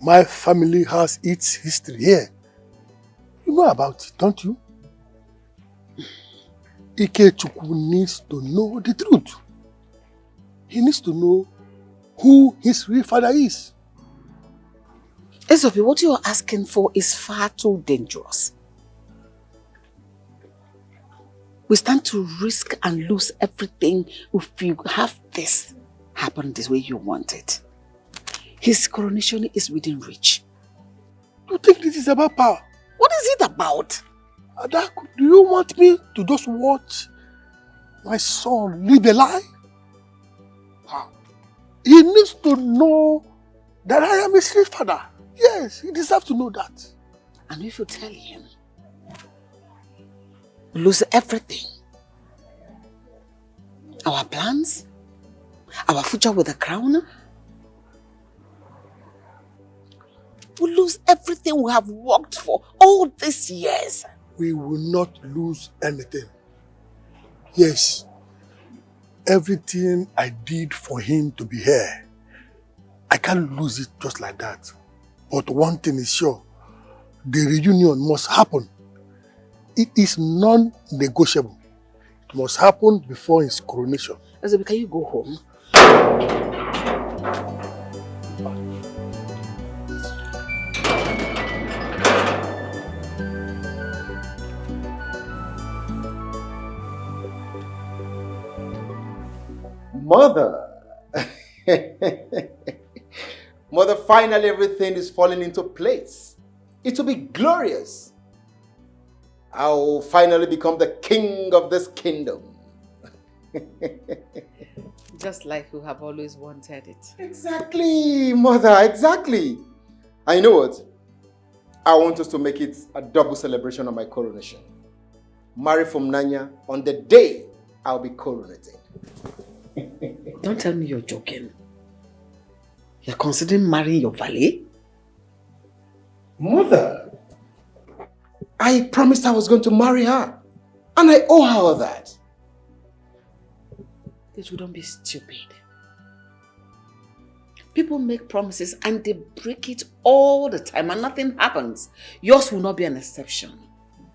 My family has its history here. You know about it, don't you? Ikechukwu needs to know the truth. He needs to know who his real father is. Ezobi, what you're asking for is far too dangerous. We stand to risk and lose everything if you have this happen this way you want it. His coronation is within reach. You think this is about power? What is it about? Adaku, do you want me to just watch my son live a lie? He needs to know that I am his real father. Yes, he deserves to know that. And if you tell him, we lose everything. Our plans, our future with the crown. We lose everything we have worked for all these years. We will not lose anything. Yes, everything I did for him to be here, I can't lose it just like that. But one thing is sure, the reunion must happen. It is non-negotiable. It must happen before his coronation. Ezobi, can you go home? Mother! Mother, finally everything is falling into place. It will be glorious. I will finally become the king of this kingdom. Just like you have always wanted it. Exactly, Mother, exactly. I know what? I want us to make it a double celebration of my coronation. marry Phumnanya on the day I'll be coronated. Don't tell me you're joking. You're considering marrying your valet? Mother, I promised I was going to marry her. And I owe her all that. That you don't be stupid. People make promises and they break it all the time and nothing happens. Yours will not be an exception.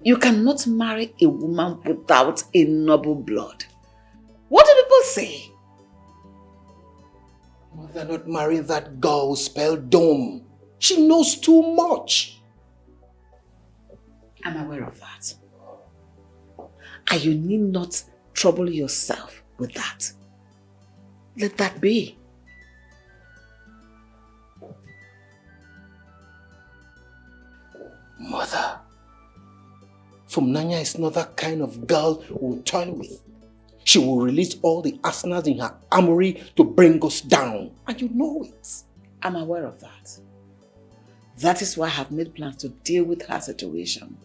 You cannot marry a woman without a noble blood. What do people say? Mother, not marrying that girl who spelled dumb. She knows too much. I'm aware of that. And you need not trouble yourself with that. Let that be. Mother, Phumnanya is not that kind of girl we'll toil with. She will release all the arsenals in her armory to bring us down. And you know it. I'm aware of that. That is why I have made plans to deal with her situation.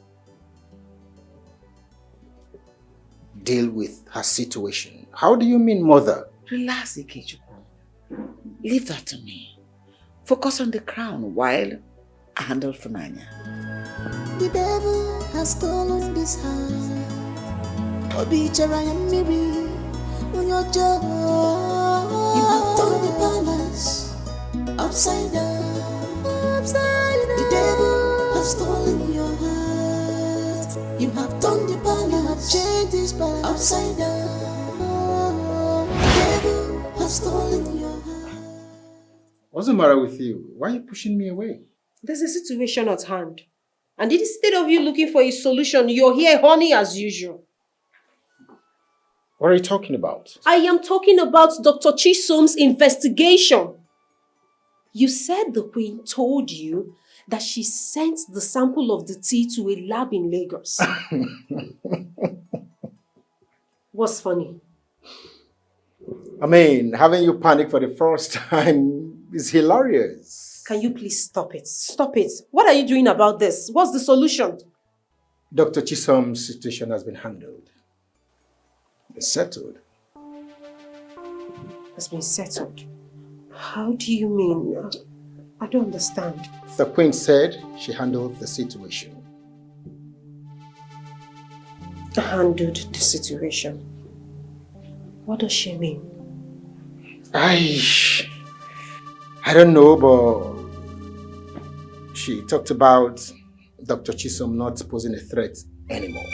Deal with her situation? How do you mean, Mother? Relax, Ikechukwu. Leave that to me. Focus on the crown while I handle Phumnanya. The devil has stolen this heart. Obichara and Miri, on your job. You have turned the palace upside down. The devil has stolen your heart. You have turned the palace, changed this palace upside down. The devil has stolen your heart. What's the matter with you? Why are you pushing me away? There's a situation at hand. And instead of you looking for a solution, you're here horny as usual. What are you talking about? I am talking about Dr. Chisom's investigation. You said the Queen told you that she sent the sample of the tea to a lab in Lagos. What's funny? I mean, having you panic for the first time is hilarious. Can you please stop it? Stop it. What are you doing about this? What's the solution? Dr. Chisom's situation has been handled. It's settled. Has been settled? How do you mean? I don't understand. The Queen said she handled the situation. Handled the situation? What does she mean? I don't know, but she talked about Dr. Chisom not posing a threat anymore.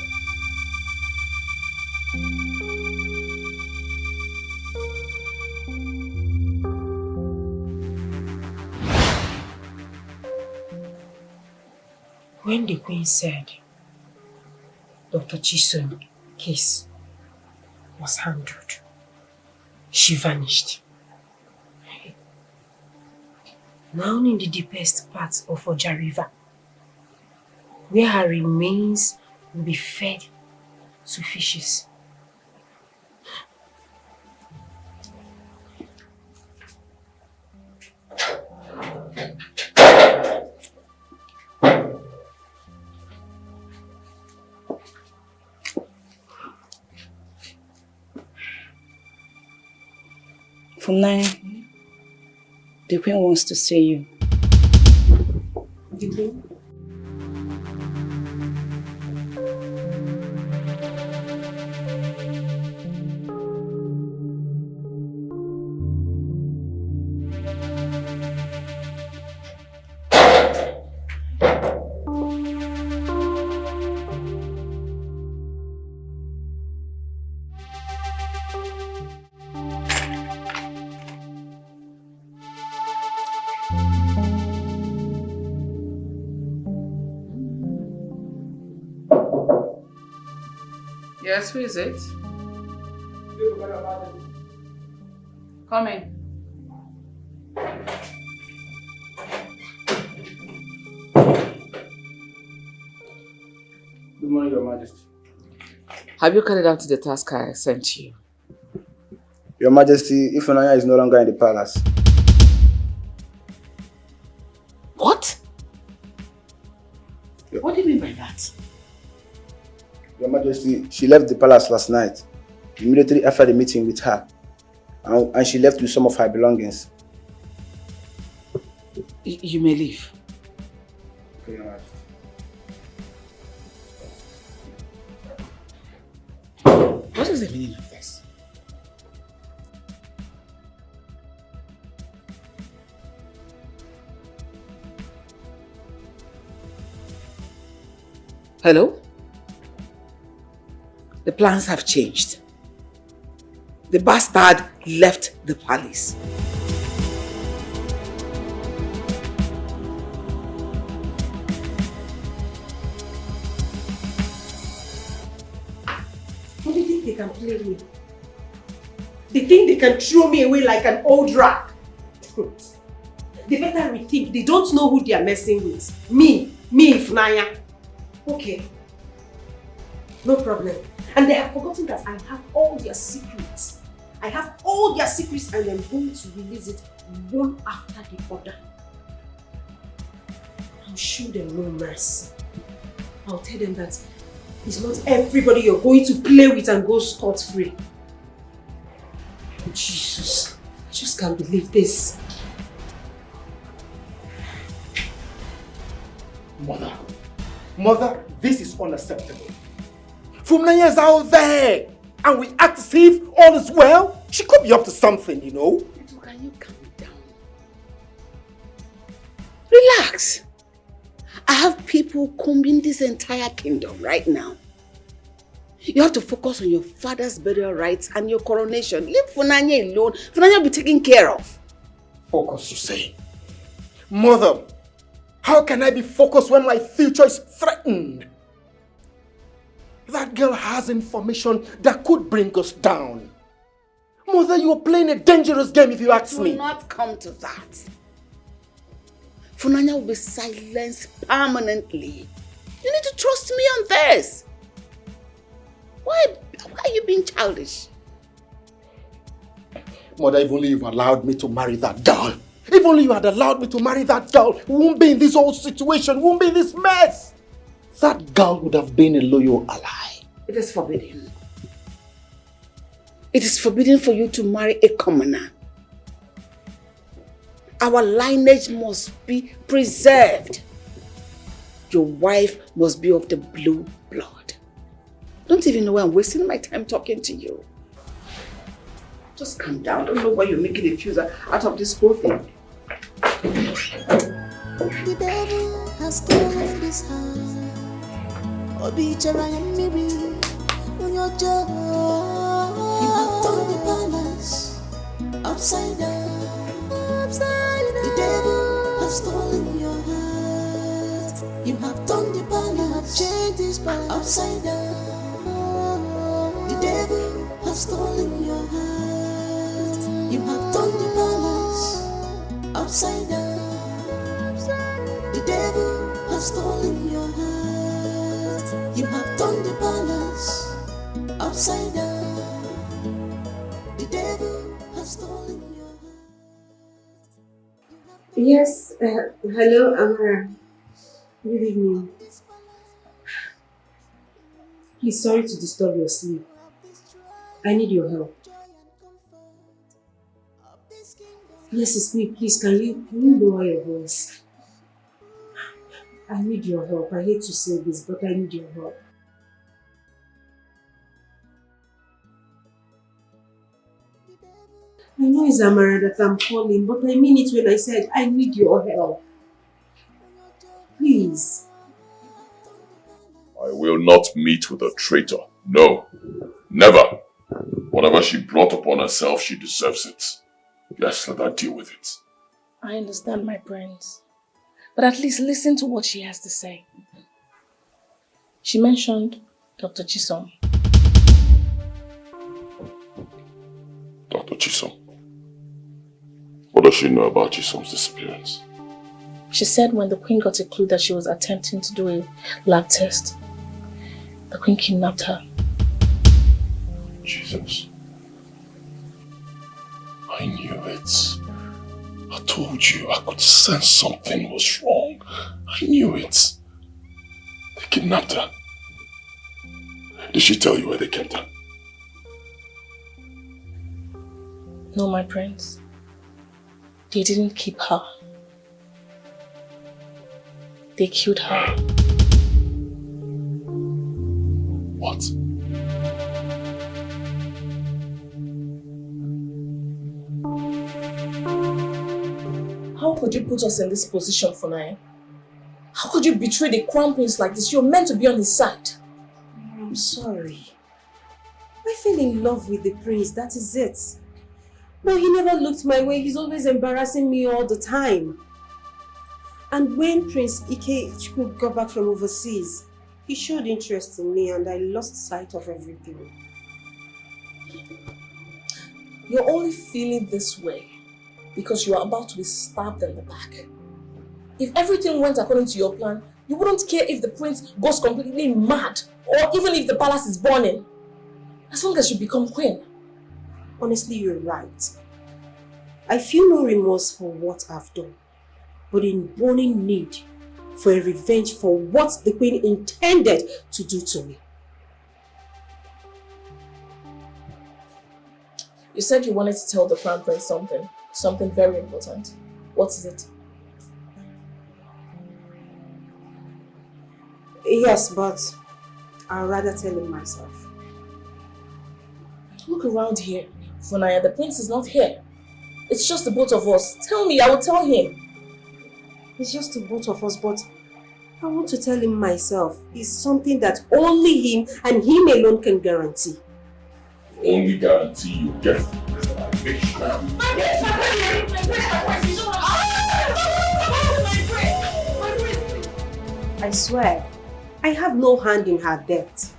When the Queen said Dr. Chisom's case was handled, she vanished. Now in the deepest part of Oja River, where her remains will be fed to fishes. Phumnanya, the Queen wants to see you. The Queen? Yes, who is it? Come in. Good morning, Your Majesty. Have you carried out the task I sent you? Your Majesty, Phumnanya is no longer in the palace. What? What do you mean by that? Your Majesty, She left the palace last night, immediately after the meeting with her. And she left with some of her belongings. You may leave. Okay, Your Majesty. What is the meaning of this? Hello? The plans have changed. The bastard left the palace. What do you think they can play me? They think they can throw me away like an old rag. They better rethink. They don't know who they are messing with. Me, Funanya. Okay. No problem. And they have forgotten that I have all their secrets. I have all their secrets and I'm going to release it one after the other. I'll show them no mercy. I'll tell them that it's not everybody you're going to play with and go scot-free. Oh, Jesus, I just can't believe this. Mother, this is unacceptable. Philmond is out there and we act as if all is well. She could be up to something, you know. Can you calm down? Relax. I have people combing this entire kingdom right now. You have to focus on your father's burial rites and your coronation. Leave Funanya alone. Funanya will be taken care of. Focus, you say? Mother, how can I be focused when my future is threatened? That girl has information that could bring us down. Mother, you are playing a dangerous game if you ask me. Do not come to that. Funanya will be silenced permanently. You need to trust me on this. Why are you being childish? Mother, if only you allowed me to marry that girl. If only you had allowed me to marry that girl, we won't be in this whole situation, we won't be in this mess. That girl would have been a loyal ally. It is forbidden. It is forbidden for you to marry a commoner. Our lineage must be preserved. Your wife must be of the blue blood. Don't even know why I'm wasting my time talking to you. Just calm down. I don't know why you're making a fuse out of this whole thing. The devil has stolen this heart. Obichara and Miri, on your job. You have turned the palace upside down. The devil has stolen your heart. You have turned the palace, changed this palace upside down. The devil has stolen your heart. You have turned the palace upside down. The devil has stolen your heart. You have turned the palace upside down. The devil has stolen your heart. Yes, hello, Amara. Good evening. Please, sorry to disturb your sleep. I need your help. Yes, it's me. Please, can you lower your voice? I need your help. I hate to say this, but I need your help. I know it's Amara that I'm calling, but I mean it when I said I need your help. Please. I will not meet with a traitor. No. Never. Whatever she brought upon herself, she deserves it. Yes, let her deal with it. I understand, my prince. But at least listen to what she has to say. She mentioned Dr. Chisom. Dr. Chisom? What does she know about Chisom's disappearance? She said when the queen got a clue that she was attempting to do a lab test, the queen kidnapped her. Jesus. I knew it. I told you, I could sense something was wrong. I knew it. They kidnapped her. Did she tell you where they kept her? No, my prince. They didn't keep her. They killed her. What? How could you put us in this position, Funai? How could you betray the crown prince like this? You're meant to be on his side. I'm sorry. I fell in love with the prince, that is it. But he never looked my way. He's always embarrassing me all the time. And when Prince Ike got back from overseas, he showed interest in me and I lost sight of everything. You're only feeling this way because you are about to be stabbed in the back. If everything went according to your plan, you wouldn't care if the prince goes completely mad or even if the palace is burning. As long as you become queen. Honestly, you're right. I feel no remorse for what I've done, but in burning need for a revenge for what the queen intended to do to me. You said you wanted to tell the crown prince something very important. What is it? Yes, but I'd rather tell him myself. Look around here. Funaya, the prince is not here. It's just the both of us. Tell me, I will tell him. It's just the both of us, but I want to tell him myself. It's something that only him and him alone can guarantee. The only guarantee you get is that I make sure. I swear, I have no hand in her death.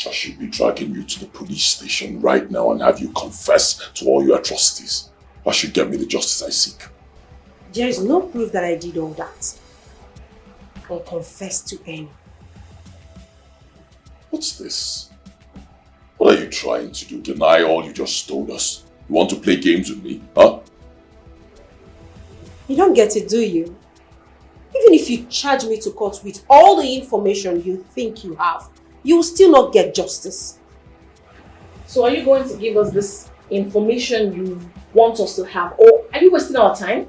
I should be dragging you to the police station right now and have you confess to all your atrocities. That should get me the justice I seek. There is no proof that I did all that. Or confess to any. What's this? What are you trying to do? Deny all you just told us? You want to play games with me, huh? You don't get it, do you? Even if you charge me to court with all the information you think you have, you will still not get justice. So are you going to give us this information you want us to have, or are you wasting our time?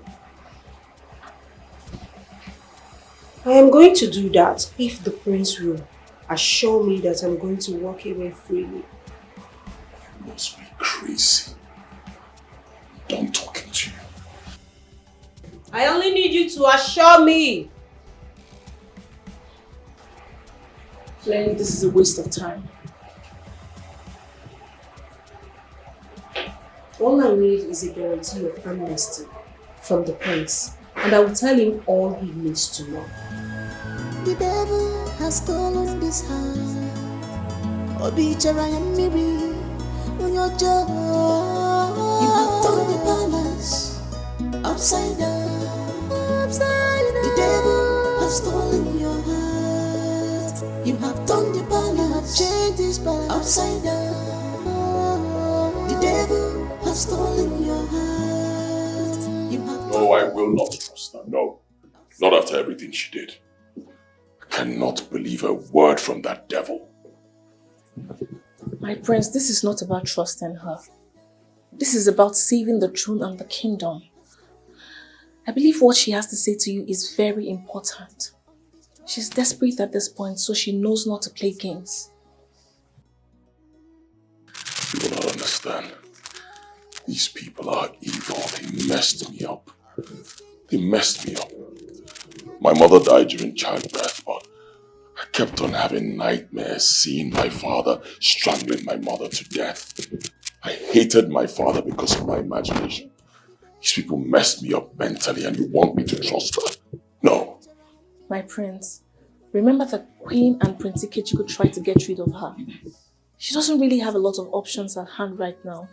I am going to do that if the prince will assure me that I'm going to walk away freely. You must be crazy. I'm done talking to you. I only need you to assure me. Clearly, this is a waste of time. All I need is a guarantee of amnesty from the prince, and I will tell him all he needs to know. The devil has stolen this heart. Obichara and Miri, on your job. You have turned the palace upside down. The devil has stolen your heart. You have turned the palace, changed this palace upside down. The devil has stolen your heart. You have No, I will not trust her. No. Not after everything she did. I cannot believe a word from that devil. My prince, this is not about trusting her. This is about saving the throne and the kingdom. I believe what she has to say to you is very important. She's desperate at this point, so she knows not to play games. You will not understand. These people are evil. They messed me up. They messed me up. My mother died during childbirth, but I kept on having nightmares seeing my father strangling my mother to death. I hated my father because of my imagination. These people messed me up mentally and you want me to trust her? No. My prince, remember that Queen and Prince Ikechukwu tried to get rid of her. She doesn't really have a lot of options at hand right now.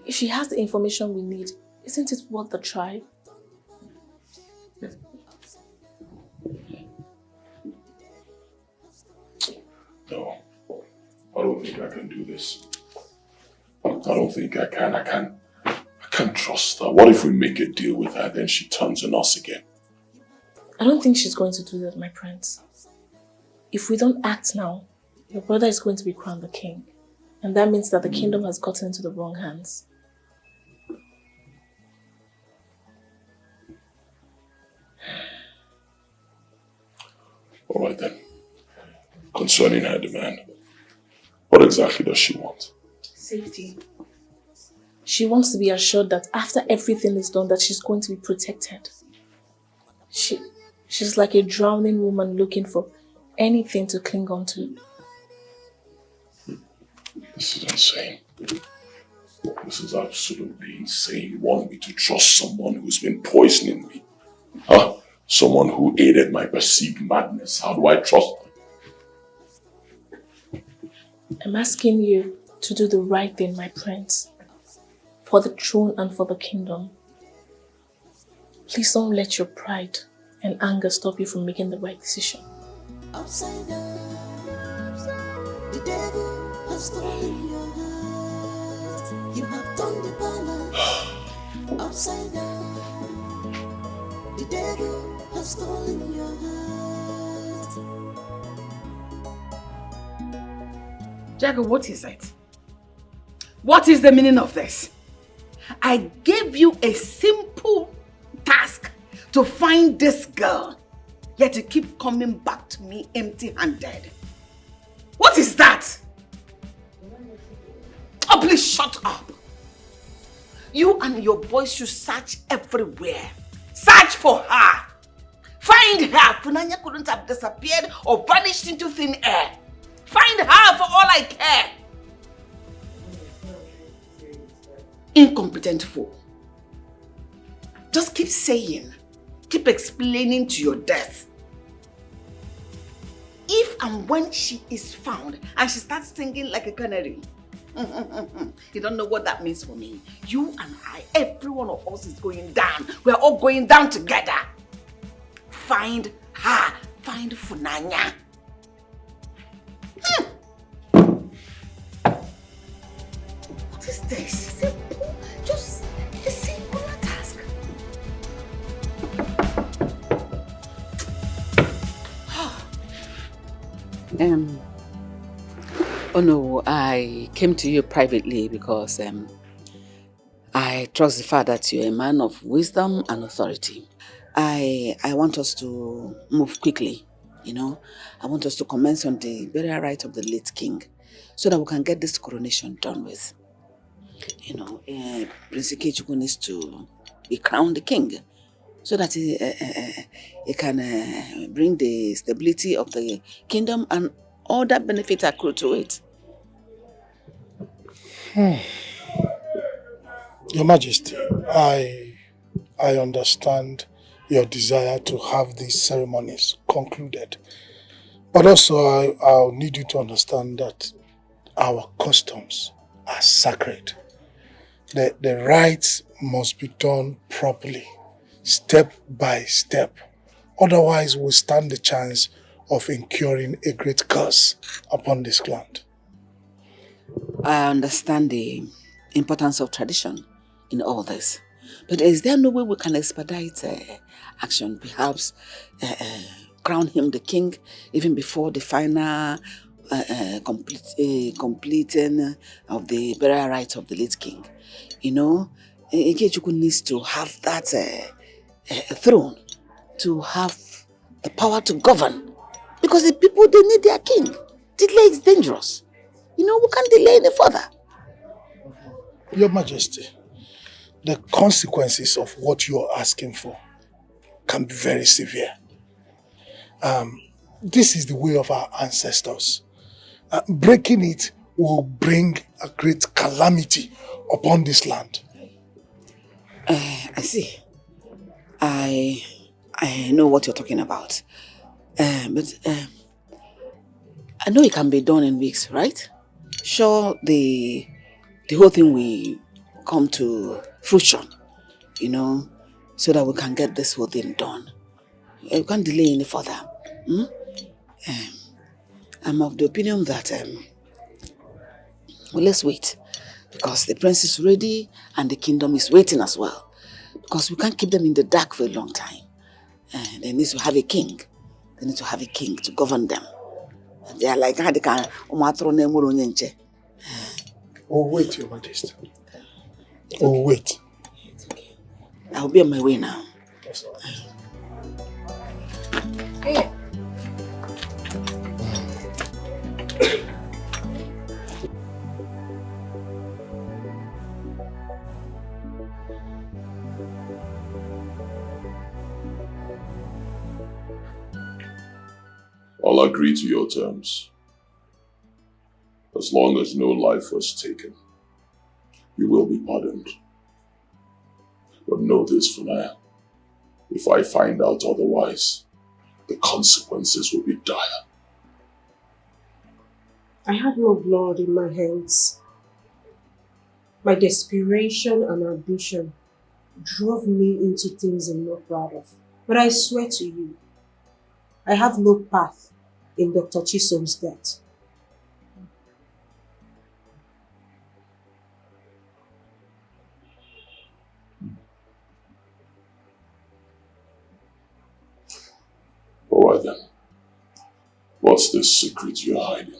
If she has the information we need, isn't it worth the try? No. I don't think I can do this. I don't think I can. I can't trust her. What if we make a deal with her, then she turns on us again? I don't think she's going to do that, my prince. If we don't act now, Your brother is going to be crowned the king. And that means that the kingdom has gotten into the wrong hands. All right then. Concerning her demand, what exactly does she want? Safety. She wants to be assured that after everything is done, that she's going to be protected. She's like a drowning woman looking for anything to cling on to. This is insane. This is absolutely insane. You want me to trust someone who's been poisoning me? Huh? Someone who aided my perceived madness. How do I trust them? I'm asking you to do the right thing, my prince. For the throne and for the kingdom. Please don't let your pride and anger stop you from making the right decision. Upside down, the devil has stolen your heart. You have turned the balance upside down. The devil has stolen your heart. Jago, what is it? What is the meaning of this? I gave you a simple task to find this girl, yet you keep coming back to me empty-handed. What is that? Oh, please shut up. You and your boys should search everywhere. Search for her. Find her. Funanya couldn't have disappeared or vanished into thin air. Find her for all I care. Incompetent fool. Just keep saying, keep explaining to your death. If and when she is found and she starts singing like a canary, you don't know what that means for me. You and I, every one of us is going down. We're all going down together. Find her. Find Funanya. What is this? Simple. Just a simple task. Oh no, I came to you privately because I trust the fact that you're a man of wisdom and authority. I want us to move quickly, you know. I want us to commence on the burial rite of the late king so that we can get this coronation done with. You know, Prince Ikechukwu needs to be crowned the king so that he can bring the stability of the kingdom and all that benefits accrue to it. Your Majesty, I understand your desire to have these ceremonies concluded. But also I'll need you to understand that our customs are sacred. The rites must be done properly, step by step. Otherwise we'll stand the chance of incurring a great curse upon this land. I understand the importance of tradition in all this. But is there no way we can expedite action? Perhaps crown him the king even before the final completing of the burial rites of the late king. You know, Ikechukwu needs to have that throne, to have the power to govern. Because the people, they need their king. Delay is dangerous. You know, we can't delay any further. Your Majesty, the consequences of what you are asking for can be very severe. This is the way of our ancestors. Breaking it will bring a great calamity upon this land. I see. I know what you're talking about. But I know it can be done in weeks, right? Sure, the whole thing will come to fruition, you know, so that we can get this whole thing done. We can't delay any further. I'm of the opinion that well, let's wait, because the prince is ready and the kingdom is waiting as well, because we can't keep them in the dark for a long time. They need to have a king. They need to have a king to govern them. They are like, how they can nche. Oh, wait, Your Majesty. Oh, wait. I'll be on my way now. Yes, all right. Hey. I'll agree to your terms. As long as no life was taken, you will be pardoned. But know this for now. If I find out otherwise, the consequences will be dire. I had no blood in my hands. My desperation and ambition drove me into things I'm not proud of. But I swear to you, I have no path in Dr. Chisholm's death. Alright then. What's this secret you're hiding?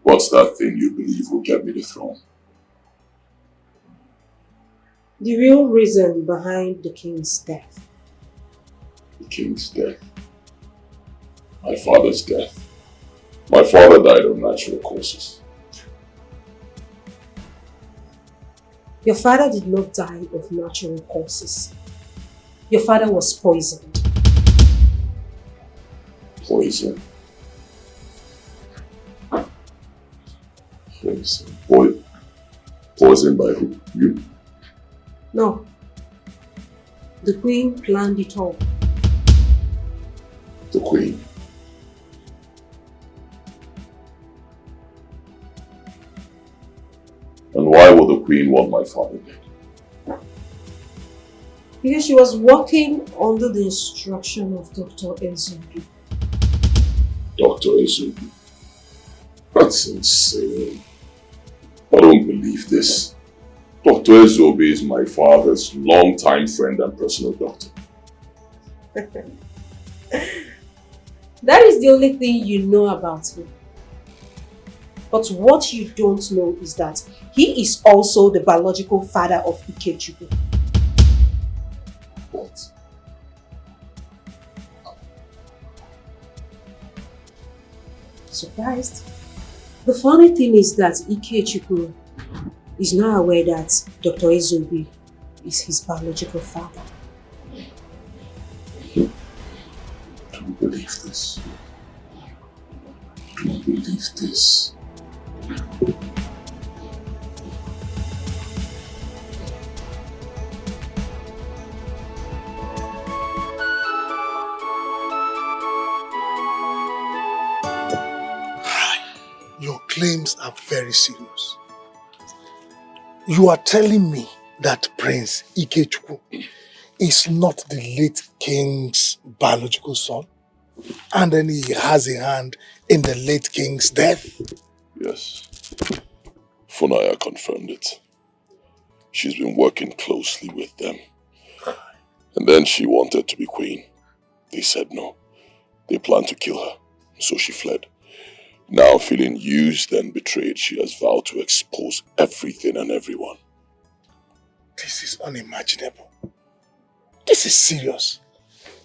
What's that thing you believe will get me the throne? The real reason behind the king's death. The king's death? My father's death? My father died of natural causes. Your father did not die of natural causes. Your father was poisoned. Poison? Poison? Poisoned by who? You? No. The queen planned it all. The queen? And why would the queen want my father dead? Because she was working under the instruction of Dr. Ezobi. Dr. Ezobi? That's insane. I don't believe this. Dr. Ezobi is my father's longtime friend and personal doctor. That is the only thing you know about him. But what you don't know is that he is also the biological father of Chibu. What? Surprised? The funny thing is that Chibu is not aware that Dr. Ezobi is his biological father. Don't believe this. Don't believe this. Your claims are very serious. You are telling me that Prince Ikechukwu is not the late king's biological son? And then he has a hand in the late king's death? Yes. Funaya confirmed it. She's been working closely with them. And then she wanted to be queen. They said no. They planned to kill her, so she fled. Now feeling used and betrayed, she has vowed to expose everything and everyone. This is unimaginable. This is serious.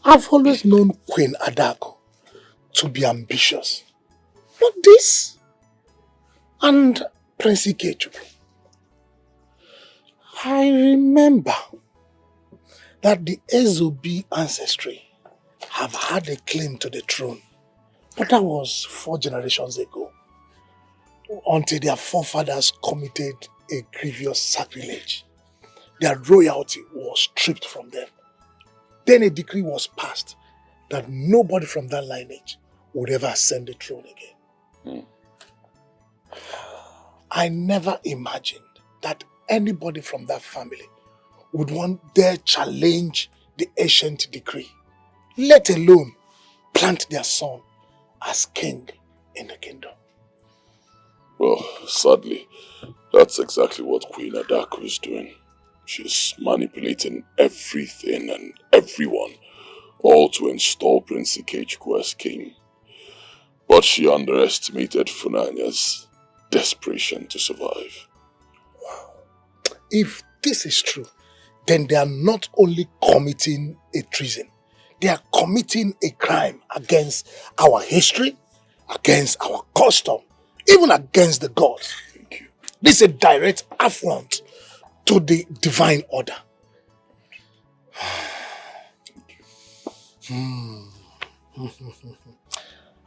I've always known Queen Adako to be ambitious. But this? And Prince Ikechukwu. I remember that the Ezobi ancestry have had a claim to the throne. But that was 4 generations ago. Until their forefathers committed a grievous sacrilege. Their royalty was stripped from them. Then a decree was passed that nobody from that lineage would ever ascend the throne again. I never imagined that anybody from that family would dare challenge the ancient decree, let alone plant their son as king in the kingdom. Well, sadly, that's exactly what Queen Adako is doing. She's manipulating everything and everyone, all to install Prince Ikechukwu as king. But she underestimated Funanya's desperation to survive. If this is true, then they are not only committing a treason, they are committing a crime against our history, against our custom, even against the gods. Thank you. This is a direct affront to the divine order.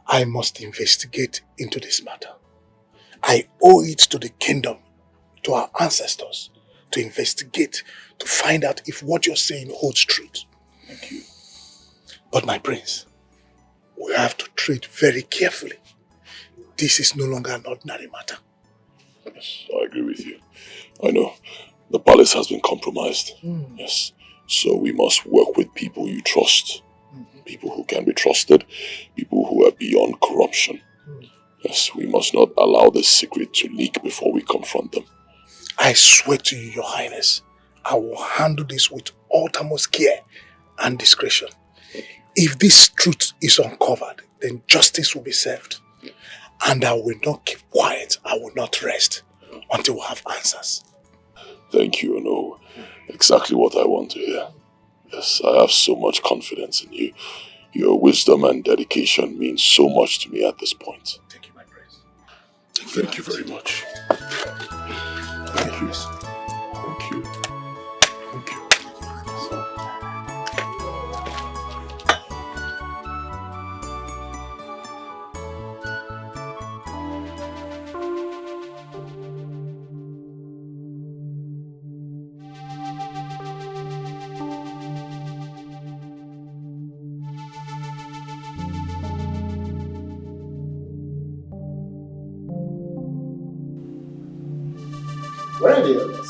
I must investigate into this matter. I owe it to the kingdom, to our ancestors, to investigate, to find out if what you're saying holds truth. Thank you. But my prince, we have to tread very carefully. This is no longer an ordinary matter. Yes, I agree with you. I know. The palace has been compromised. Yes. So we must work with people you trust. People who can be trusted. People who are beyond corruption. Yes, we must not allow this secret to leak before we confront them. I swear to you, your highness, I will handle this with utmost care and discretion. If this truth is uncovered, then justice will be served. And I will not keep quiet. I will not rest until we have answers. Thank you, Ono. Exactly what I want to hear. Yes, I have so much confidence in you. Your wisdom and dedication means so much to me at this point. Thank you, my prince. Thank you very much. Thank you. Thank you. Thank you. Where are the others?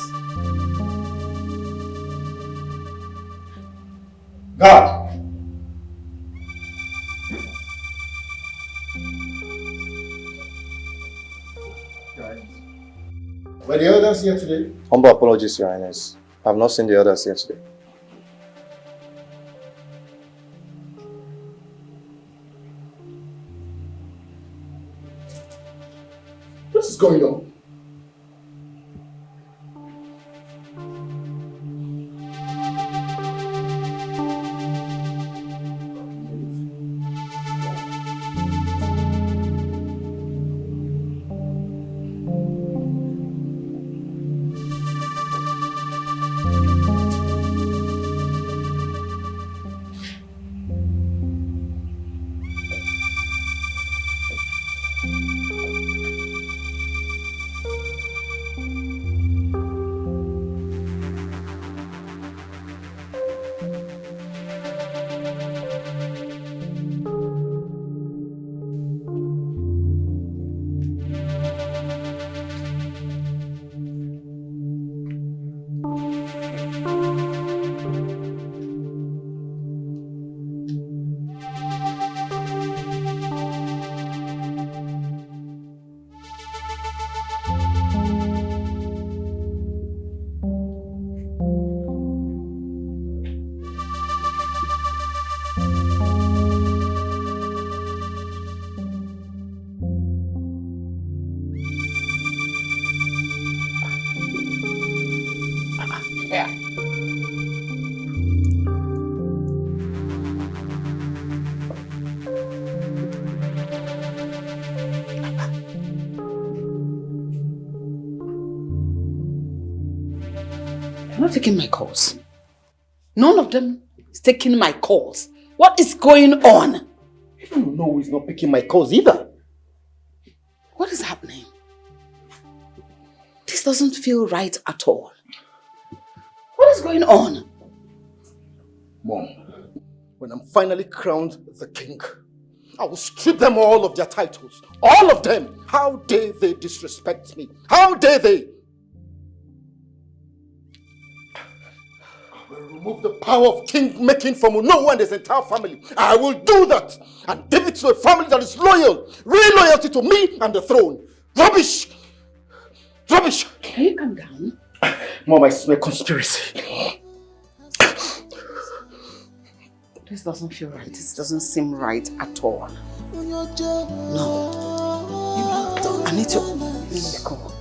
God! Were the others here today? Humble apologies, Your Highness. I have not seen the others here today. What is going on? Not taking my calls. None of them is taking my calls. What is going on? Even no, he's not picking my calls either. What is happening? This doesn't feel right at all. What is going on? Mom, when I'm finally crowned the king, I will strip them all of their titles. All of them! How dare they disrespect me? How dare they? I will remove the power of king making from Unowu and his entire family. I will do that and give it to a family that is loyal. Real loyalty to me and the throne. Rubbish! Rubbish! Can you calm down? Mom, I smell conspiracy. This doesn't feel right. This doesn't seem right at all. No. I need to let me go.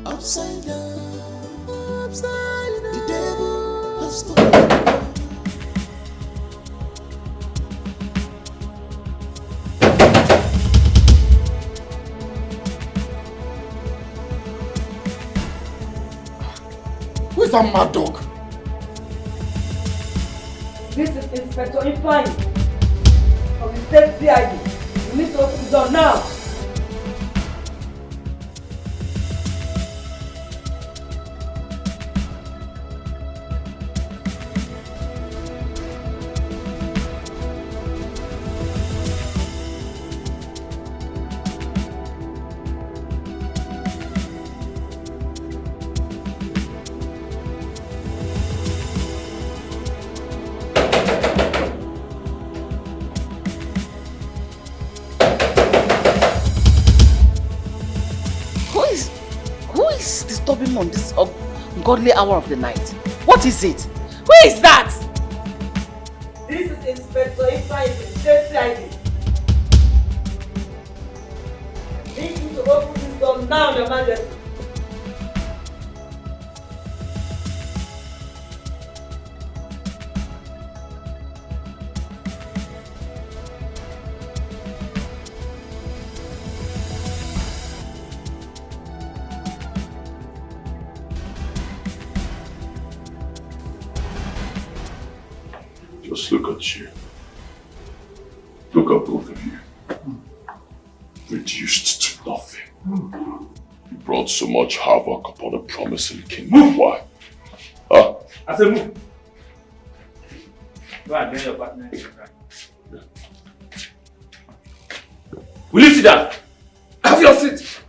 Upside down, the devil has stolen. Who is that mad dog? This is Inspector Ifeanyi of the State CID. You need to open the door now. On this ungodly hour of the night. What is it? Who is that? This is Inspector Ifeanyi of the State CID. Need you to open this door now, Your Majesty. Just look at you. Look at both of you. Reduced to nothing. You brought so much havoc upon a promising kingdom. Why? Huh? I said move. Go and get your partner. Yeah. Will you sit down? Have your seat.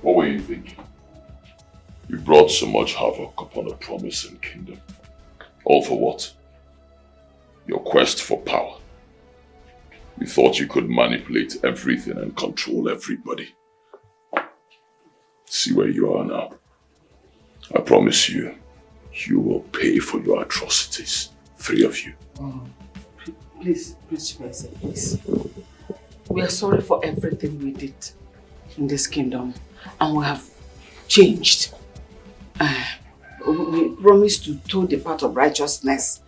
What were you thinking? You brought so much havoc upon a promising kingdom. All for what? Your quest for power. You thought you could manipulate everything and control everybody. See where you are now. I promise you, you will pay for your atrocities. 3 of you. Please, please. We are sorry for everything we did in this kingdom, and we have changed. We promise to toe the path of righteousness.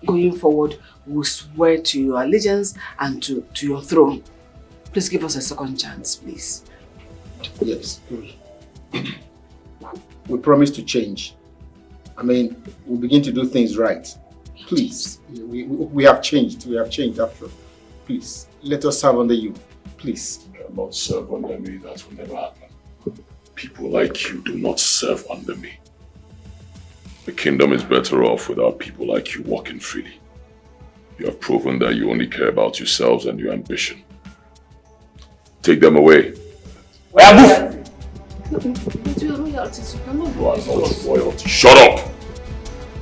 Going forward, we swear to your allegiance and to your throne. Please give us a second chance, please. Yes. We promise to change. I mean, we'll begin to do things right. Please. We have changed. We have changed after all. Please, let us serve under you. Please. You cannot serve under me. That will never happen. People like you do not serve under me. The kingdom is better off without people like you walking freely. You have proven that you only care about yourselves and your ambition. Take them away. Where move? But you are royalty, so you cannot You are not royalty. Shut up!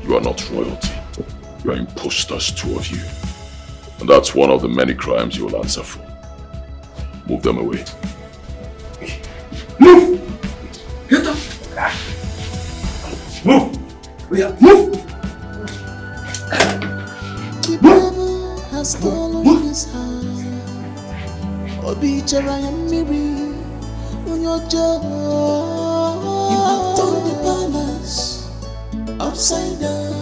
You are not royalty. You are imposters, 2 of you. And that's one of the many crimes you will answer for. Move them away. Move! Get up! Move! Move! The devil has stolen his heart. Obichara Yamiri, on your job. You have turned the palace upside down.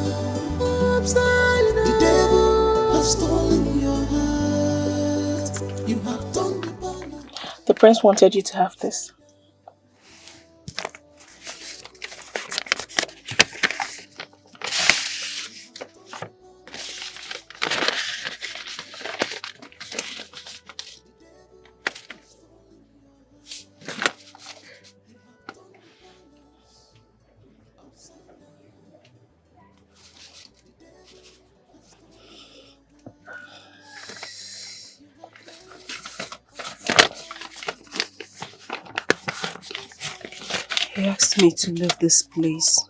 The devil has stolen your heart. You have turned the palace. The prince wanted you to have this. He asked me to leave this place.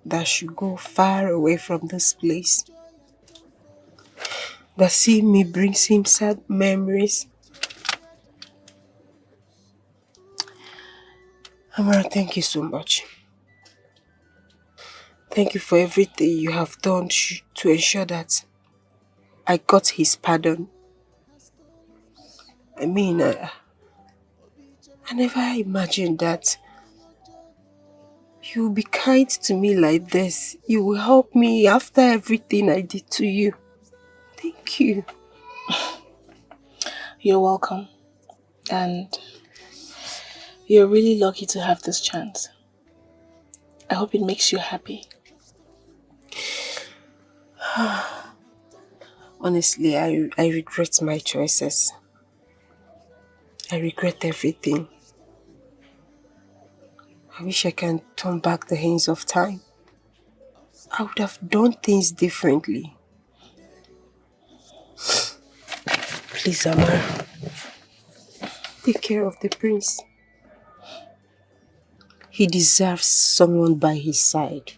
That I should go far away from this place. That seeing me brings him sad memories. Amara, thank you so much. Thank you for everything you have done to ensure that I got his pardon. I mean, I never imagined that you will be kind to me like this. You will help me after everything I did to you. Thank you. You're welcome. And you're really lucky to have this chance. I hope it makes you happy. Honestly, I regret my choices. I regret everything. I wish I can turn back the hands of time. I would have done things differently. Please, Amara, take care of the prince. He deserves someone by his side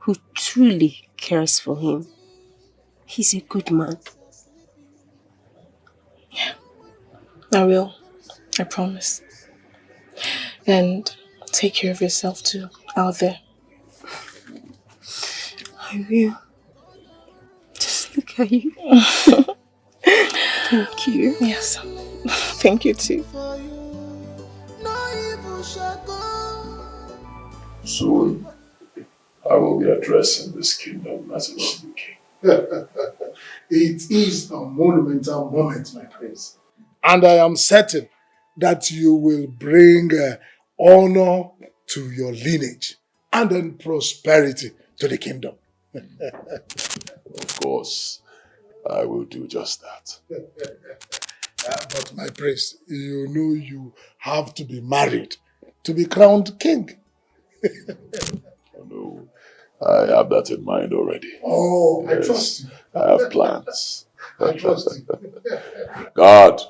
who truly cares for him. He's a good man. Yeah, I will. I promise. And take care of yourself too, out there. I will. Just look at you. Thank you. Yes. Thank you too. Soon, I will be addressing this kingdom as a new king. It is a monumental moment, my prince. And I am certain that you will bring honor to your lineage and then prosperity to the kingdom. Of course, I will do just that. But my prince, you know you have to be married to be crowned king. No, I have that in mind already. Oh, yes, I trust you. I have plans. I trust you. God.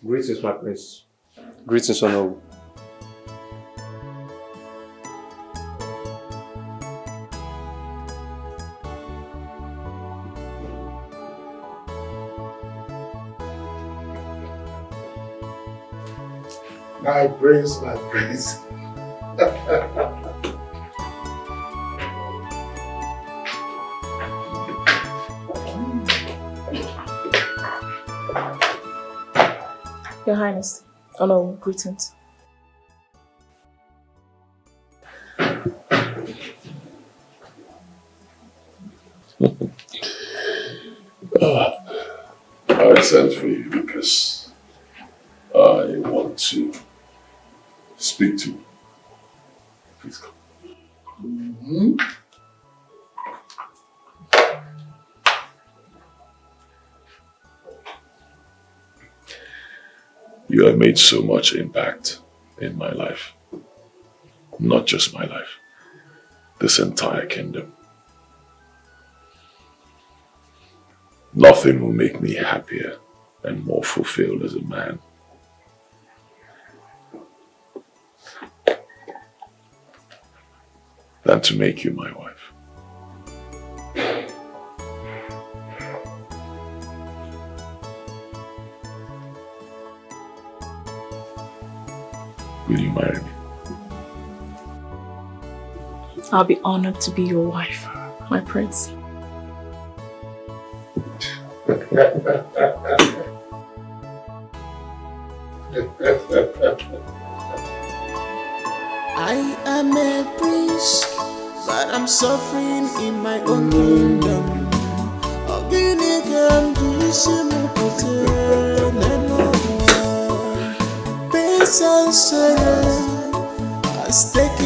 Greetings, my prince. Greetings, Honorable. My prince, my prince. Your Highness, honorable greetings. I sent for you because I want to speak to you. Please come. Mm-hmm. You have made so much impact in my life. Not just my life. This entire kingdom. Nothing will make me happier and more fulfilled as a man than to make you my wife. Will you marry me? I'll be honored to be your wife, my prince. I am a prince, but I'm suffering in my own kingdom. Pain and sorrow has taken